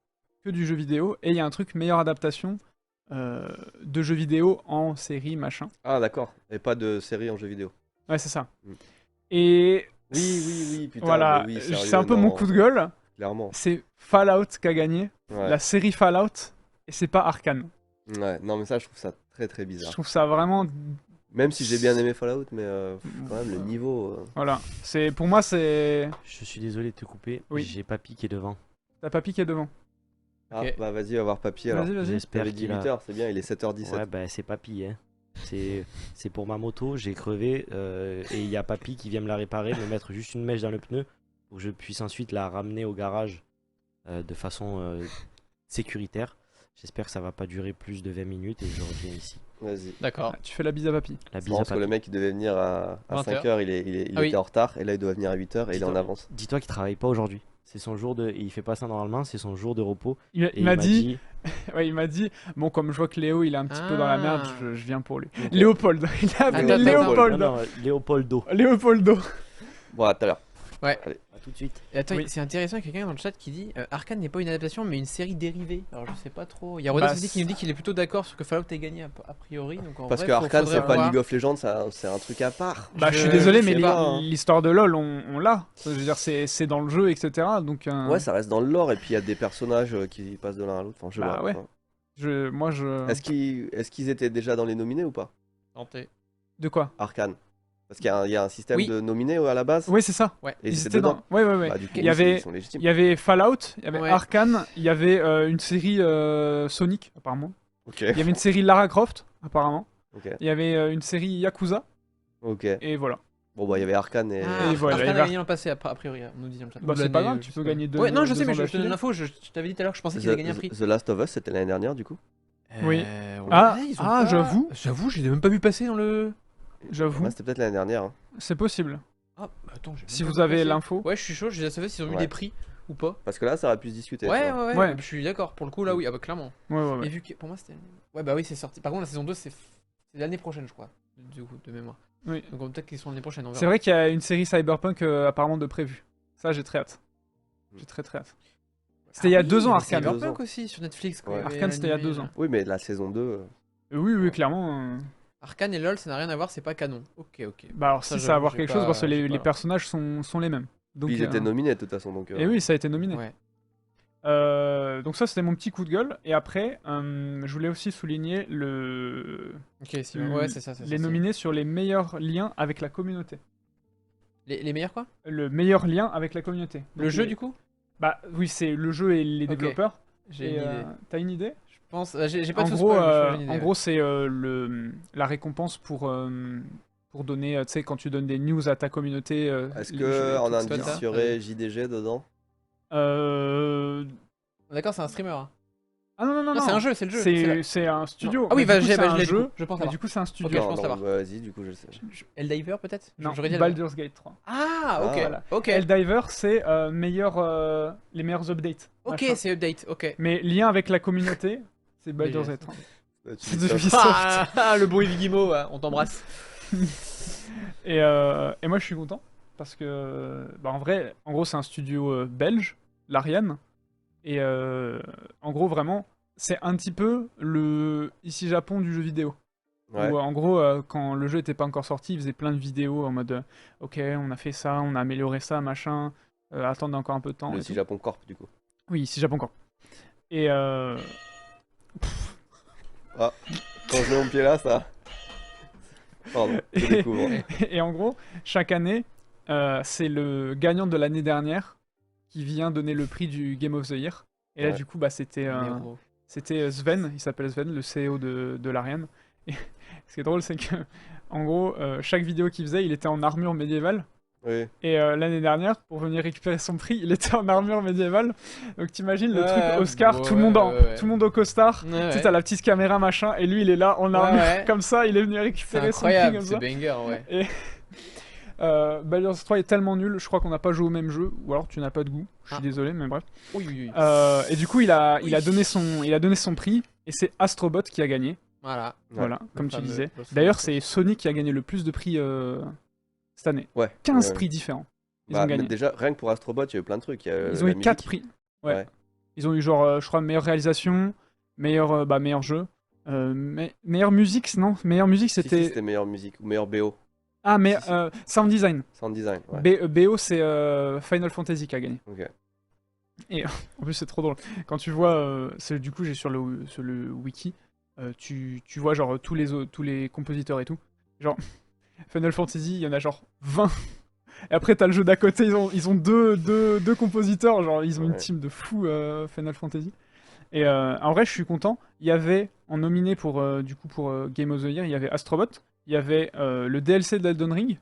que du jeu vidéo et il y a un truc meilleure adaptation de jeux vidéo en série, machin. Ah, d'accord. Et pas de série en jeu vidéo. Ouais, c'est ça. Mm. Et Oui, putain. voilà, mais oui, c'est sérieux, un peu mon non, coup de gueule. Clairement. C'est Fallout qui a gagné, Ouais. la série Fallout, et c'est pas Arcane. Ouais, non, mais ça, je trouve ça très très Je bizarre. trouve ça vraiment. Même si j'ai bien aimé Fallout, mais quand même, le niveau. Voilà. Pour moi, c'est. Je suis désolé de te couper. Oui. J'ai Papy qui est devant. T'as Papy qui est devant. Ah, Ok. bah vas-y, va voir Papy alors. Vas-y, vas-y. J'espère T'avais dit qu'il a. 8h, c'est bien, il est 7h17. Ouais, bah c'est Papy, hein. C'est pour ma moto, j'ai crevé et il y a Papy qui vient me la réparer, me mettre juste une mèche dans le pneu pour que je puisse ensuite la ramener au garage de façon sécuritaire. J'espère que ça va pas durer plus de 20 minutes et je reviens ici. Vas-y. D'accord. Tu fais la bise à Papy. La C'est bise marrant à parce que le Papy. mec il devait venir à 20 5h, il Ah oui. était en retard et là il doit venir à 8h et il est en avance. Dis-toi qu'il travaille pas aujourd'hui. C'est son jour de. Il fait pas ça normalement, c'est son jour de repos. Il Et m'a dit, ouais, il m'a dit, bon, comme je vois que Léo il est un petit peu dans la merde, Ah. je viens pour lui. Ok. Léopold, il a appelé Attends, Léopold. Non, non, Léopoldo. Léopoldo. Bon, à tout à l'heure. À tout de suite. Et attends, Oui. c'est intéressant, il y a quelqu'un dans le chat qui dit Arcane n'est pas une adaptation mais une série dérivée. Alors je sais pas trop. Il y a Rodas Bah, aussi qui nous dit qu'il est plutôt d'accord sur que Fallout ait gagné a priori. Donc en Parce vrai, que Arcane faudrait c'est pas voir. League of Legends, c'est un truc à part. Bah, je suis Je désolé, sais mais pas, hein. l'histoire de LoL, on l'a. Je veux dire, c'est dans le jeu, etc. Donc, Ouais, ça reste dans le lore et puis il y a des personnages qui passent de l'un à l'autre. Enfin, je sais Bah pas. ouais. Enfin, moi, je. Est-ce qu'ils étaient déjà dans les nominés ou pas Tenter. De quoi? Arcane. Parce qu'il y a un système Oui. de nominés à la base. Oui, c'est ça. Ouais. Et Ils c'est étaient dedans. Ouais, ouais, ouais. Bah, du coup, Il y avait- ils sont légitimes. Il y avait Fallout, il y avait Ouais. Arcane, il y avait une série Sonic, apparemment. Ok. Il y avait une série Lara Croft, apparemment. Ok. Il y avait une série Yakuza, Ok. et voilà. Bon, bah, il y avait Arcane et. Ah, Et voilà, Arcane il a va- gagné l'an passé a priori, on nous dit dans le chat. Bah, Ou c'est pas l'année, grave, je tu sais peux pas. gagner deux- Ouais, non, je deux sais, mais ans je te donne d'affilée. l'info. Je t'avais dit tout à l'heure, je pensais qu'il a gagné un prix. The Last of Us, c'était l'année dernière, du coup. Oui. Ouais, Ah, ils ont ah, pas- j'avoue. J'avoue, je l'ai même pas vu passer dans le. J'avoue. Ouais, c'était peut-être l'année dernière. Hein. C'est possible. Ah, bah attends, j'ai Si même vous pas vu avez passer. l'info. Ouais, je suis chaud, je les savais s'ils ont eu Ouais. des prix ou pas. Parce que là, ça aurait pu se discuter. Ouais, tu vois. ouais, Ouais. je suis d'accord. Pour le coup, là, oui, ah bah clairement. Ouais, ouais, ouais. Et vu que pour moi, c'était. Ouais, bah oui, c'est sorti. Par contre, la saison 2, c'est l'année prochaine, je crois. Du coup, de mémoire. Oui. Donc peut-être qu'ils sont l'année prochaine. On C'est verra. vrai qu'il y a une série Cyberpunk apparemment de prévu. Ça, j'ai très hâte. J'ai très très hâte. C'était il y a 2 ans, mais Arcane. Cyberpunk aussi sur Netflix. Quoi, Ouais. il y avait Arcane, c'était il y a l'animé, 2 ans. là. Oui, mais la saison 2. Oui, oui, clairement. Arcane et LoL, ça n'a rien à voir, c'est pas canon. Ok, ok. Bah alors Ça, si ça a à j'avoue, voir j'ai quelque pas- chose parce que j'ai les, pas les alors. personnages sont les mêmes. Donc, Puis ils étaient nominés de toute façon. Donc, Et oui, ça a été nominé. Ouais. Donc ça c'était mon petit coup de gueule. Et après, je voulais aussi souligner Ok, si, ouais, c'est ça. c'est les ça, nominés sur les meilleurs liens avec la communauté. Les meilleurs quoi Le meilleur lien avec la communauté. Le Donc, jeu les- du coup Bah oui, c'est le jeu et les Ok. développeurs. J'ai Et, une idée. T'as une idée? Je pense. J'ai pas En tout gros, spoil, mais je suis une idée, en ouais. gros, c'est la récompense pour donner, tu sais, quand tu donnes des news à ta communauté. Est-ce les jeux et qu'en tout ça. indice, il y aurait JDG dedans? D'accord, c'est un streamer. Hein. Ah non, non, non, Non, non. c'est un jeu, c'est le jeu. c'est la- C'est un studio. Ah oui, Mais bah, du coup, c'est un je l'ai, jeu. je pense Mais avoir. du coup, c'est un studio. Ok, je Non, pense non, savoir. bah, vas-y, du coup, je sais. Helldiver peut-être Non, J'aurais dit Baldur's Gate 3. Ah, ok. Voilà. Ok. Helldiver, c'est les meilleurs updates. Ok, machin. c'est update. Ok. Mais lien avec la communauté, c'est Baldur's Mais- Gate 3. Tu C'est dis de ça. Ubisoft. Ah, le bruit de Guimau, on t'embrasse. Et moi, je suis content parce que, bah, en gros, c'est un studio belge, l'Ariane. Et en gros, vraiment, c'est un petit peu le ici Japon du jeu vidéo. Ouais. Où, en gros, quand le jeu était pas encore sorti, ils faisaient plein de vidéos en mode ok, on a fait ça, on a amélioré ça, machin. Attendez encore un peu de temps. Le et tout. Japon Corp, du coup. Oui, ici Japon encore. Et Quand je mets mon pied là, ça. Pardon, je découvre. et en gros, chaque année, c'est le gagnant de l'année dernière qui vient donner le prix du Game of the Year. Et là, Ouais. du coup, bah, c'était Sven, il s'appelle Sven, le CEO de l'Ariane. Et ce qui est drôle, c'est que, en gros, chaque vidéo qu'il faisait, il était en armure médiévale. Oui. Et l'année dernière, pour venir récupérer son prix, il était en armure médiévale. Donc t'imagines le truc Oscar, tout le monde tout le monde au costard. Ouais, Tu sais, t'as la petite caméra machin, et lui il est là en armure ouais. comme ça, il est venu C'est récupérer son prix incroyable, comme ce ça. banger, ouais. Baldur's 3 est tellement nul, je crois qu'on n'a pas joué au même jeu, ou alors tu n'as pas de goût. Je suis Ah. désolé, mais bref. Oui, oui, oui. Et du coup, il a donné son prix, et c'est Astrobot qui a gagné. Voilà. Voilà, comme tu fameux disais. Lost D'ailleurs, Locos. c'est Sony qui a gagné le plus de prix cette année. Ouais. 15 ouais. prix différents. Ils Bah, ont mais gagné. déjà, rien que pour Astrobot, il y a eu plein de trucs. Il y a, Ils ont la eu 4 musique. prix. Ouais. Ouais. Ils ont eu genre, je crois, meilleure réalisation, meilleur jeu. Meilleure musique, non, meilleure musique Si, c'était. c'était meilleure musique ou meilleur BO. Ah, mais si. sound design. Sound design. Ouais. BO, c'est Final Fantasy qui a gagné. Ok. En plus, c'est trop drôle. Quand tu vois, du coup, j'ai sur le wiki, tu vois genre tous les compositeurs et tout. Genre, Final Fantasy, il y en a genre 20. Et après, t'as le jeu d'à côté, ils ont deux compositeurs, genre, ils ont une Ouais. team de fous Final Fantasy. Et en vrai, je suis content. Il y avait, en nominé pour Game of the Year, il y avait Astrobot, il y avait le DLC d'Elden Ring,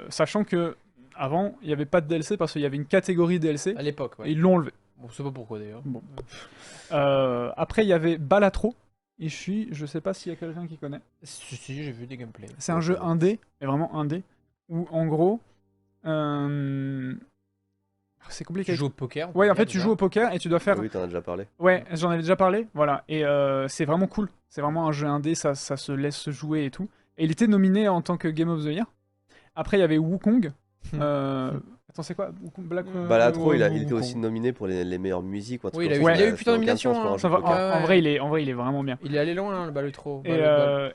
sachant que avant, il n'y avait pas de DLC parce qu'il y avait une catégorie DLC, À l'époque, et ouais. ils l'ont enlevé. Bon, je sais pas pourquoi d'ailleurs. Bon. Après, il y avait Balatro. Je sais pas s'il y a quelqu'un qui connaît. Si, j'ai vu des gameplays. C'est un jeu indé, mais vraiment indé, où en gros, c'est compliqué. Tu joues au poker. Ouais, en fait, tu joues au poker et tu dois faire. Oui, t'en as déjà parlé. Ouais, j'en avais déjà parlé, voilà. Et c'est vraiment cool. C'est vraiment un jeu indé, ça se laisse jouer et tout. Et il était nominé en tant que Game of the Year. Après, il y avait Wukong. Attends, c'est quoi Black Balatro, il était Wukong. aussi nominé pour les meilleures musiques. Ou un truc Oui, comme il ça. a eu plusieurs Ça n'a aucun sens nominations, pour un hein. jeu Ça va, de poker. Ouais. en vrai, il est vraiment bien. Il est allé loin, hein, le Balatro. Et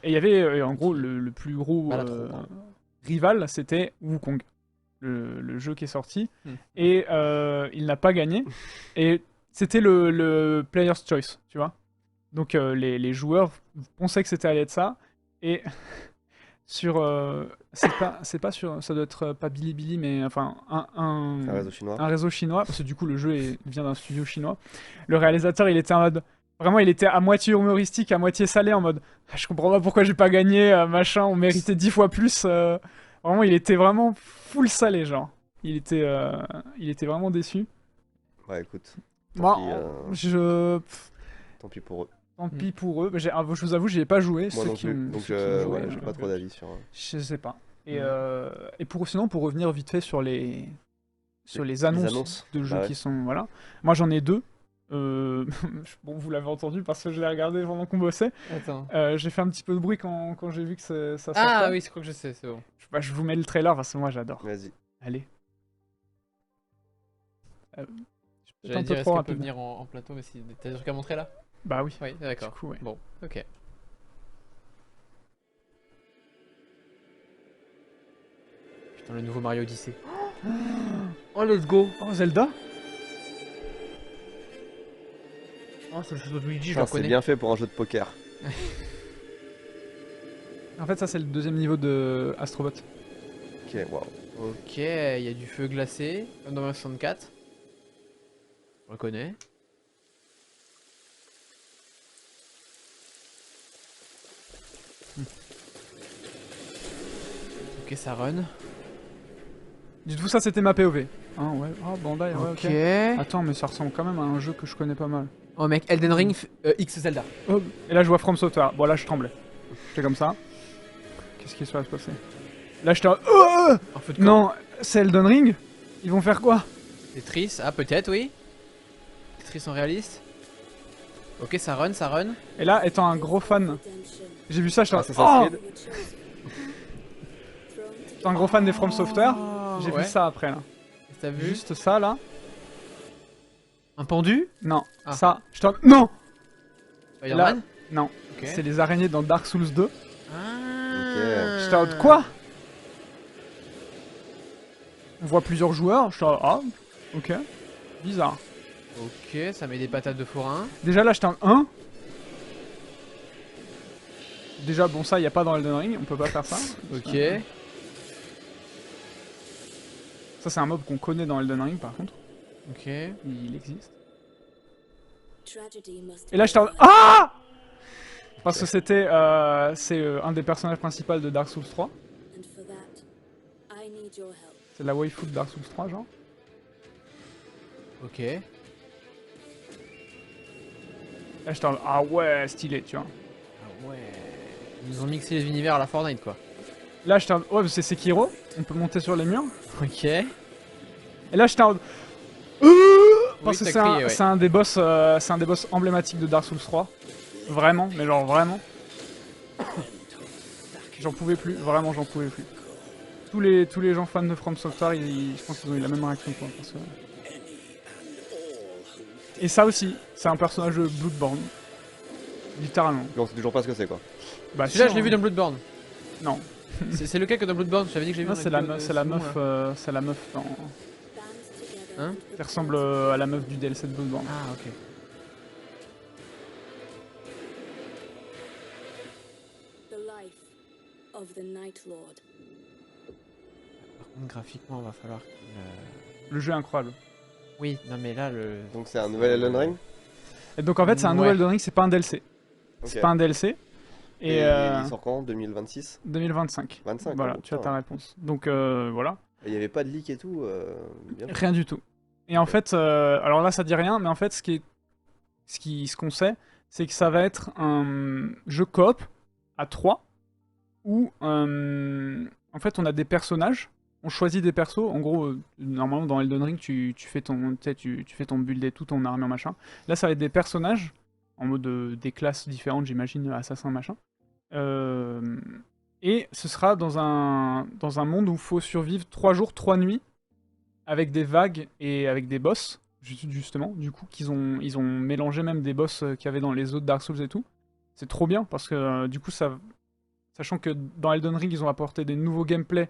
il y avait en gros le plus gros Balatro, pardon. rival, c'était Wukong, le jeu qui est sorti. Hmm. Et il n'a pas gagné. Et c'était le Player's Choice, tu vois. Donc les joueurs pensaient que c'était allé être ça. Et sur. C'est pas sur. Ça doit être pas Bilibili, mais enfin un réseau chinois. un réseau chinois, parce que du coup le jeu vient d'un studio chinois. Le réalisateur, il était en mode. Vraiment, il était à moitié humoristique, à moitié salé, en mode je comprends pas pourquoi j'ai pas gagné, machin, on méritait 10 fois plus. Vraiment, il était vraiment full salé, genre. Il était vraiment déçu. Ouais, écoute. Moi, Tant pis pour eux. tant pis pour eux. Mais je vous avoue, j'y ai pas joué. Moi ceux non qui plus. ont- Donc, ceux qui ont joué, j'ai pas trop d'avis sur. Je sais pas. Et sinon, pour revenir vite fait sur les annonces de jeux Bah ouais. qui sont. Voilà. Moi, j'en ai deux. Bon, vous l'avez entendu parce que je l'ai regardé pendant qu'on bossait. Attends. J'ai fait un petit peu de bruit quand j'ai vu que ça sortait. Ah oui, c'est quoi que je sais, c'est bon. Je vous mets le trailer parce que moi, j'adore. Vas-y. Allez. Je suis peut-être J'allais un dire, peu est-ce trop qu'elle peut rapide. venir en plateau, mais si t'as des trucs à montrer là? Bah oui. Oui, d'accord. Du coup, ouais. Bon, ok. Putain, le nouveau Mario Odyssey. Oh, let's go! Oh, Zelda? Oh, c'est le jeu de Luigi, je Putain, le c'est connais. bien fait pour un jeu de poker. En fait, ça, c'est le deuxième niveau de Astrobot. Ok, waouh. Ok, il y a du feu glacé, comme dans Mario 64. Je le connais. Ok, ça run. Dites-vous, ça, c'était ma POV. Ah ouais. Ah, Bandai, ouais, ok. Ok. Attends, mais ça ressemble quand même à un jeu que je connais pas mal. Oh mec, Elden Ring X Zelda. Oh, et là, je vois From Software. Bon, là, je tremblais. J'étais comme ça. Qu'est-ce qui va se passer? Là, j'étais en... Oh Un feu de camp. Non, c'est Elden Ring? Ils vont faire quoi? Tetris, ah peut-être oui. Tetris en réaliste. Ok, ça run, ça run. Et là, étant un gros fan, j'ai vu ça, j'étais en... Assassin's Oh Creed. Étant un gros fan des From Software, j'ai ouais. vu ça après, là. T'as vu? Juste ça, là. Un pendu? Non, Ah. ça, j'étais en... Non! Spider-Man? Non, Ok. c'est les araignées dans Dark Souls 2. Ah. J'étais en mode quoi? On voit plusieurs joueurs, j'étais en... Ah, ok. Bizarre. Ok, ça met des patates de forain. Déjà là, j'étais en 1. Déjà, bon, ça, y a pas dans Elden Ring, on peut pas faire ça. Ok. Ça, c'est un mob qu'on connaît dans Elden Ring, par contre. Ok. Il existe. Et Et là, j'étais en... Ah! Parce que c'était... c'est un des personnages principaux de Dark Souls 3. C'est la waifu de Dark Souls 3, genre. Ok. Là, j'étais en... Ah ouais, stylé, tu vois. Ah ouais. Ils nous ont mixé les univers à la Fortnite quoi. Là, j'étais en... Oh, c'est Sekiro. On peut monter sur les murs. Ok. Et là, j'étais en... Parce que t'as c'est crié, ouais. un des boss emblématiques de Dark Souls 3. Vraiment, mais genre vraiment. J'en pouvais plus, vraiment j'en pouvais plus. Tous les gens fans de From Software, je pense qu'ils ont eu la même réaction que moi. Parce que... Et ça aussi, c'est un personnage de Bloodborne. Littéralement. On sait toujours pas ce que c'est quoi. Bah, Celui-là, si, je l'ai vu dans Bloodborne. Non. C'est lequel que dans Bloodborne? Je t'avais dit que j'ai vu. Non, dans c'est la Bloodborne, meuf, c'est la meuf dans... Hein? qui ressemble à la meuf du DLC de Bloodborne. Ah, ok. The life of the Night Lord. Par contre, graphiquement, va falloir qu'il. Le jeu est incroyable. Oui, non, mais là, le. Donc c'est un nouvel Elden Ring. Et donc en fait, c'est un Ouais. nouvel Elden Ring, c'est pas un DLC. Ok. C'est pas un DLC. Et Et il sort quand 2026 2025. 25. Voilà, bon, tu as putain. ta réponse. Donc voilà, Il y avait pas de leak et tout. Bien. rien du tout. Et en fait, alors là ça dit rien, mais en fait ce qu'on sait, c'est que ça va être un jeu coop à 3 où en fait on a des personnages, on choisit des persos. En gros, normalement dans Elden Ring tu fais ton, tu sais, tu fais ton build et tout, ton armure machin. Là ça va être des personnages en mode des classes différentes, j'imagine, assassin machin. Et ce sera dans un monde où il faut survivre 3 jours, 3 nuits, avec des vagues et avec des boss, justement. Du coup, ils ont mélangé même des boss qu'il y avait dans les autres Dark Souls et tout. C'est trop bien, parce que du coup, sachant que dans Elden Ring, ils ont apporté des nouveaux gameplays,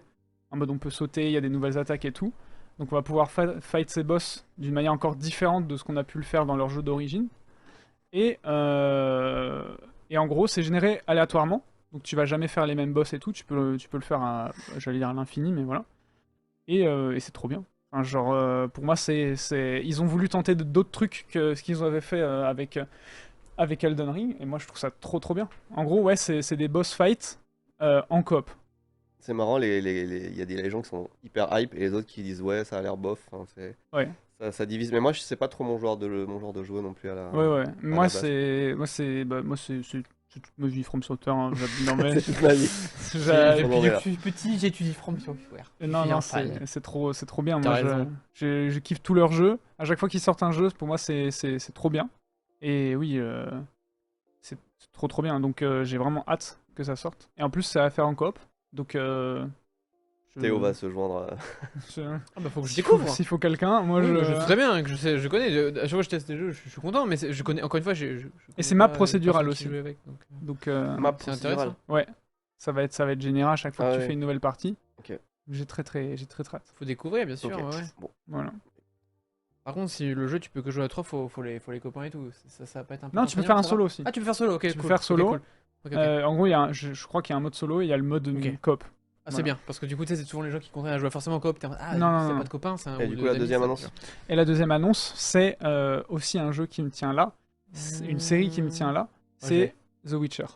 en mode on peut sauter, il y a des nouvelles attaques et tout. Donc on va pouvoir fight ces boss d'une manière encore différente de ce qu'on a pu le faire dans leur jeu d'origine. Et en gros, c'est généré aléatoirement. Donc tu vas jamais faire les mêmes boss et tout. Tu peux le faire à, j'allais dire à l'infini, mais voilà. Et c'est trop bien. Enfin, genre, pour moi, ils ont voulu tenter d'autres trucs que ce qu'ils avaient fait avec Elden Ring. Et moi, je trouve ça trop bien. En gros, ouais, c'est des boss fights en coop. C'est marrant, il y a des gens qui sont hyper hype et les autres qui disent ouais, ça a l'air bof. Enfin, Ouais. Ça divise. Mais moi, c'est pas trop mon genre de jeu non plus à la. Ouais. Moi, la base. c'est toute ma vie From Software. Hein. Non, mais... C'est toute ma vie. J'ai- Depuis que je suis petit, j'étudie From Software. Non, c'est trop bien. T'as Moi, raison. je kiffe tous leurs jeux. À chaque fois qu'ils sortent un jeu, pour moi, c'est trop bien. Et oui, c'est trop bien. Donc, j'ai vraiment hâte que ça sorte. Et en plus, c'est à faire en coop. Donc, Théo va se joindre. Ah bah faut que je S'il découvre. S'il faut quelqu'un, moi Oui, je. bah, je sais très bien, que je connais. À chaque fois que je teste des jeux, je suis content, mais je connais. Encore une fois, je connais c'est map pas les procédurale personnes qui aussi. jouent avec, donc, Donc, Map c'est procédurale. intéressant. ouais, ça va être généré à chaque fois Ah que tu ouais. fais une nouvelle partie. Ok. J'ai très hâte. Faut découvrir, bien sûr. Ok. Ouais. Bon. Voilà. Par contre, si le jeu tu peux que jouer à 3, faut les copains et tout. Ça va pas être un peu Non, tu peux contraignant, faire un ça solo va aussi. Ah, tu peux faire solo, ok. Tu peux cool. faire Ok, solo. cool. Ok. En gros, je crois qu'il y a un mode solo et il y a le mode Ok. coop. Ah, c'est Voilà. bien, parce que du coup, tu sais, c'est souvent les gens qui contraignent à jouer forcément en coop. T'es en mode, ah, Non, du coup, non, s'il y a non. pas de copains, c'est un. Et ou du de- coup, la d'amis, deuxième ça, annonce. tu vois. Et la deuxième annonce, c'est aussi un jeu qui me tient là. C'est une série qui me tient là. C'est The Witcher.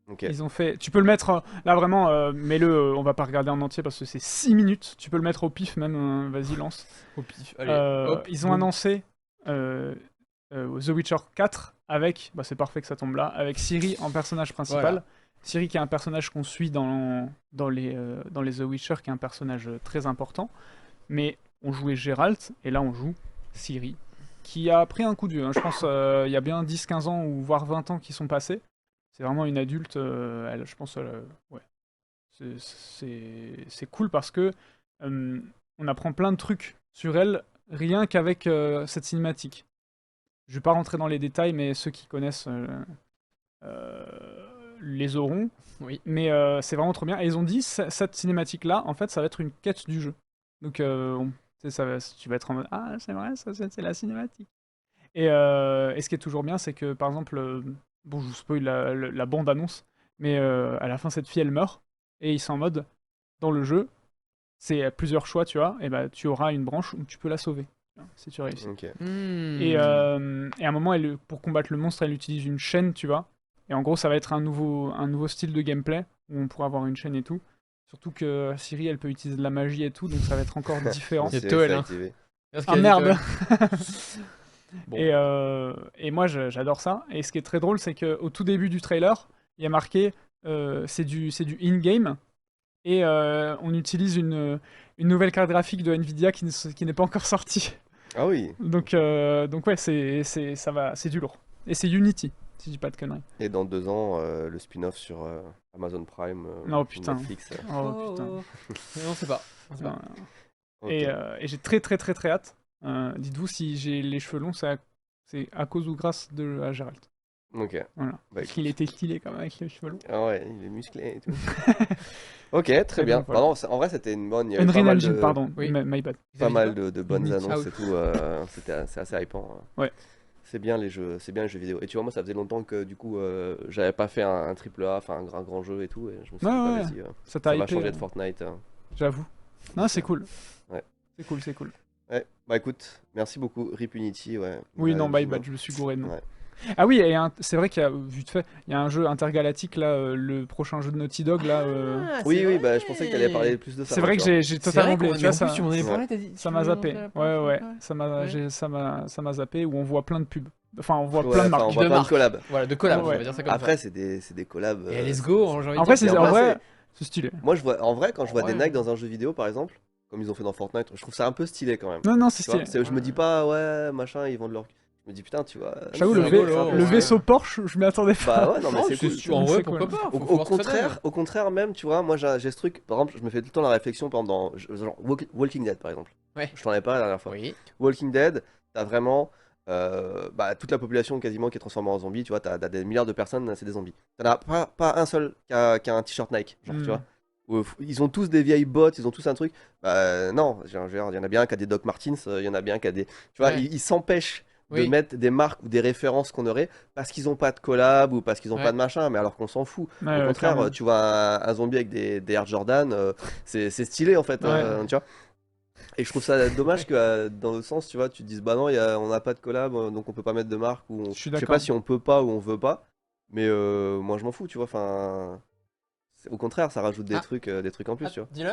Ok. Ils ont fait. Tu peux le mettre là vraiment, mets-le. On va pas regarder en entier parce que c'est 6 minutes. Tu peux le mettre au pif même. Vas-y, lance. Au pif. Allez, hop, Ils ont boum. annoncé The Witcher 4 avec. Bah, c'est parfait que ça tombe là. Avec Ciri en personnage principal. Voilà. Ciri qui est un personnage qu'on suit dans les The Witcher, qui est un personnage très important. Mais on jouait Geralt et là on joue Ciri, qui a pris un coup de vieux. Hein. Je pense il y a bien 10-15 ans ou voire 20 ans qui sont passés. C'est vraiment une adulte. Je pense ouais. C'est cool parce que on apprend plein de trucs sur elle rien qu'avec cette cinématique. Je vais pas rentrer dans les détails, mais ceux qui connaissent les auront. Oui. Mais c'est vraiment trop bien. Et ils ont dit, cette cinématique-là, en fait, ça va être une quête du jeu. Donc, tu sais, tu vas être en mode, ah, c'est vrai, ça, c'est la cinématique. Et ce qui est toujours bien, c'est que, par exemple, bon, je vous spoil la bande-annonce, mais à la fin, cette fille, elle meurt. Et ils sont en mode, dans le jeu, c'est plusieurs choix, tu vois, et bah, tu auras une branche où tu peux la sauver, si tu réussis. Ok. Et à un moment, pour combattre le monstre, elle utilise une chaîne, tu vois. Et en gros, ça va être un nouveau style de gameplay où on pourra avoir une chaîne et tout. Surtout que Ciri, elle peut utiliser de la magie et tout, donc ça va être encore différent. C'est C'est Toel, hein. activé. Ah merde. Bon. Et moi, j'adore ça. Et ce qui est très drôle, c'est qu'au tout début du trailer, il y a marqué c'est du in-game. Et on utilise une nouvelle carte graphique de Nvidia qui n'est pas encore sortie. Ah oui. Donc ouais, c'est du lourd. Et c'est Unity. si je dis pas de conneries. Et dans 2 ans, le spin-off sur Amazon Prime, Oh, putain. Netflix. Oh putain. On sait pas. On sait pas. Ok. Et j'ai très hâte. Dites-vous si j'ai les cheveux longs, c'est à cause ou grâce à Gérald. Ok. Voilà. Bah, Parce qu'il était stylé quand même avec les cheveux longs. Ah ouais, il est musclé et tout. Ok, très Et bien. donc, voilà. Pardon, en vrai, c'était une bonne. Il y avait Unreal pas mal Engine, de, pardon. Oui. My bad. pas Vous mal avez dit de bonnes Limite annonces Out. et tout. C'est assez hypant. Ouais. C'est bien les jeux vidéo. Et tu vois, moi, ça faisait longtemps que du coup, j'avais pas fait un triple A, enfin un grand jeu et tout. Et je me suis dit, Ouais, bah, ouais. vas-y, Ça ça t'a va hypé, changer de Fortnite. J'avoue. Non, c'est cool. Ouais. C'est cool. Ouais, bah écoute, merci beaucoup. Rip Unity, ouais. Oui, non, My Jim. bad, je me suis gouré de nom. Ouais. Ah oui, et c'est vrai qu'il y a, vite fait, il y a un jeu intergalactique là, le prochain jeu de Naughty Dog là. Ah, Oui, c'est oui, vrai. bah je pensais que t'allais parler plus de ça. C'est vrai que j'ai C'est totalement vrai oublié. qu'on- Tu mais vois, en plus, ça, tu m'en avais Ouais. parlé, t'as dit. ça tu m'a m'en zappé. avais Ouais, parlé. ça m'a zappé où on voit plein de pubs. Enfin, on voit Ouais, plein de enfin, marques. on voit De plein de marques. collabs. Voilà, de collab, Ouais. on va dire ça comme Après, ça. c'est des collabs. Et let's go, j'ai envie de En vrai, dire. Et en en vrai, vrai, c'est stylé. Moi, je vois, en vrai, quand je vois des Ouais. Nike dans un jeu vidéo, par exemple, comme ils ont fait dans Fortnite, je trouve ça un peu stylé quand même. Non, c'est Tu vois, stylé. je me dis pas, ouais, machin, ils vendent leur. Je me dis, putain, tu vois. J'avoue, C'est le, rigolo, le ouais. vaisseau Porsche, je m'y attendais pas. Bah ouais, non, mais Non, c'est cool. En vrai, C'est pourquoi cool. pas? Au, Faut au voir ce que ça contraire, donne. au contraire même, tu vois, moi j'ai ce truc, par exemple, je me fais tout le temps la réflexion, par exemple, genre Walking Dead, par exemple. Ouais. Je t'en ai parlé la dernière fois. Oui. Walking Dead, t'as vraiment bah, toute la population quasiment qui est transformée en zombie, tu vois, t'as des milliards de personnes, c'est des zombies. T'en as pas un seul qui a un t-shirt Nike, genre, tu vois. Où ils ont tous des vieilles bottes, ils ont tous un truc. Bah non, genre, il y en a bien un qui a des Doc Martens, il y en a bien qui a des. Tu vois, Ouais. ils s'empêchent de Oui. mettre des marques ou des références qu'on aurait parce qu'ils ont pas de collab ou parce qu'ils ont Ouais. pas de machin, mais alors qu'on s'en fout. Ouais, Au ouais, contraire, clairement. tu vois un zombie avec des Air Jordan, c'est stylé en fait, Ouais. tu vois. Et je trouve ça dommage que dans le sens, tu vois, tu te dises bah non, on n'a pas de collab, donc on peut pas mettre de marque ou Je suis je sais d'accord. pas si on peut pas ou on veut pas, mais moi je m'en fous, tu vois. Enfin, au contraire, ça rajoute des Ah. trucs en plus, tu vois. Dis-le.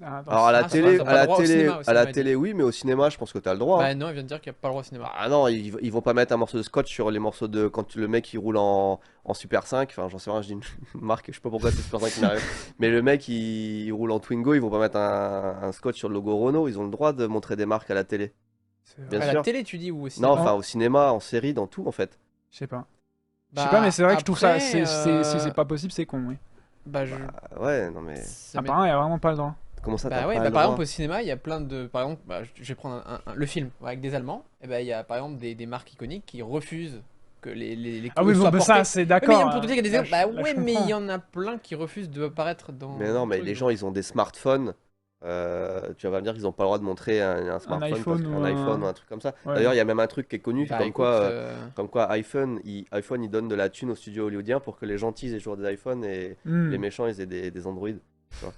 Ah, attends, Alors à la Ah, ça télé, va, t'as à pas le la droit au télé, cinéma, au à la cinéma, télé, oui, mais au cinéma, je pense que t'as le droit. Bah Hein. non, il vient de dire qu'il n'y a pas le droit au cinéma. Ah non, ils vont pas mettre un morceau de scotch sur les morceaux de quand le mec il roule en Super 5. Enfin, j'en sais rien, je dis une marque, je sais pas pourquoi c'est Super 5 qui m'arrive. Mais le mec il roule en Twingo, ils vont pas mettre un scotch sur le logo Renault. Ils ont le droit de montrer des marques à la télé. c'est vrai. Bien À la sûr. télé, tu dis ou au Non, cinéma? enfin au cinéma, en série, dans tout en fait. Je sais pas. Je Bah, sais pas, mais c'est vrai que je trouve ça. après, Si c'est pas possible, c'est con, oui. Bah, je. Ah ouais, non mais ça m'est- Apparemment, il y a vraiment pas le droit. comment ça Bah t'as ouais, pas bah le par droit exemple au cinéma, il y a plein de. Par exemple, bah, je vais prendre le film avec des Allemands. Et bah il y a par exemple des marques iconiques qui refusent que les Ah oui, soient bon, bah, portés. ça, c'est Ouais, d'accord. mais pour te dire qu'il y a des. Là, Bah je ouais, mais il comprends. y en a plein qui refusent de apparaître dans. Mais non, mais le les truc, gens ils ont des smartphones. Tu vas me dire qu'ils ont pas le droit de montrer un smartphone, iPhone parce ou qu'un un- iPhone ou un truc comme ça. Ouais. D'ailleurs, il y a même un truc qui est connu, Bah comme écoute, quoi. Comme quoi iPhone, il donne de la thune aux studios hollywoodiens pour que les gentils aient toujours des iPhones et Hmm. les méchants ils aient des Android. Tu vois.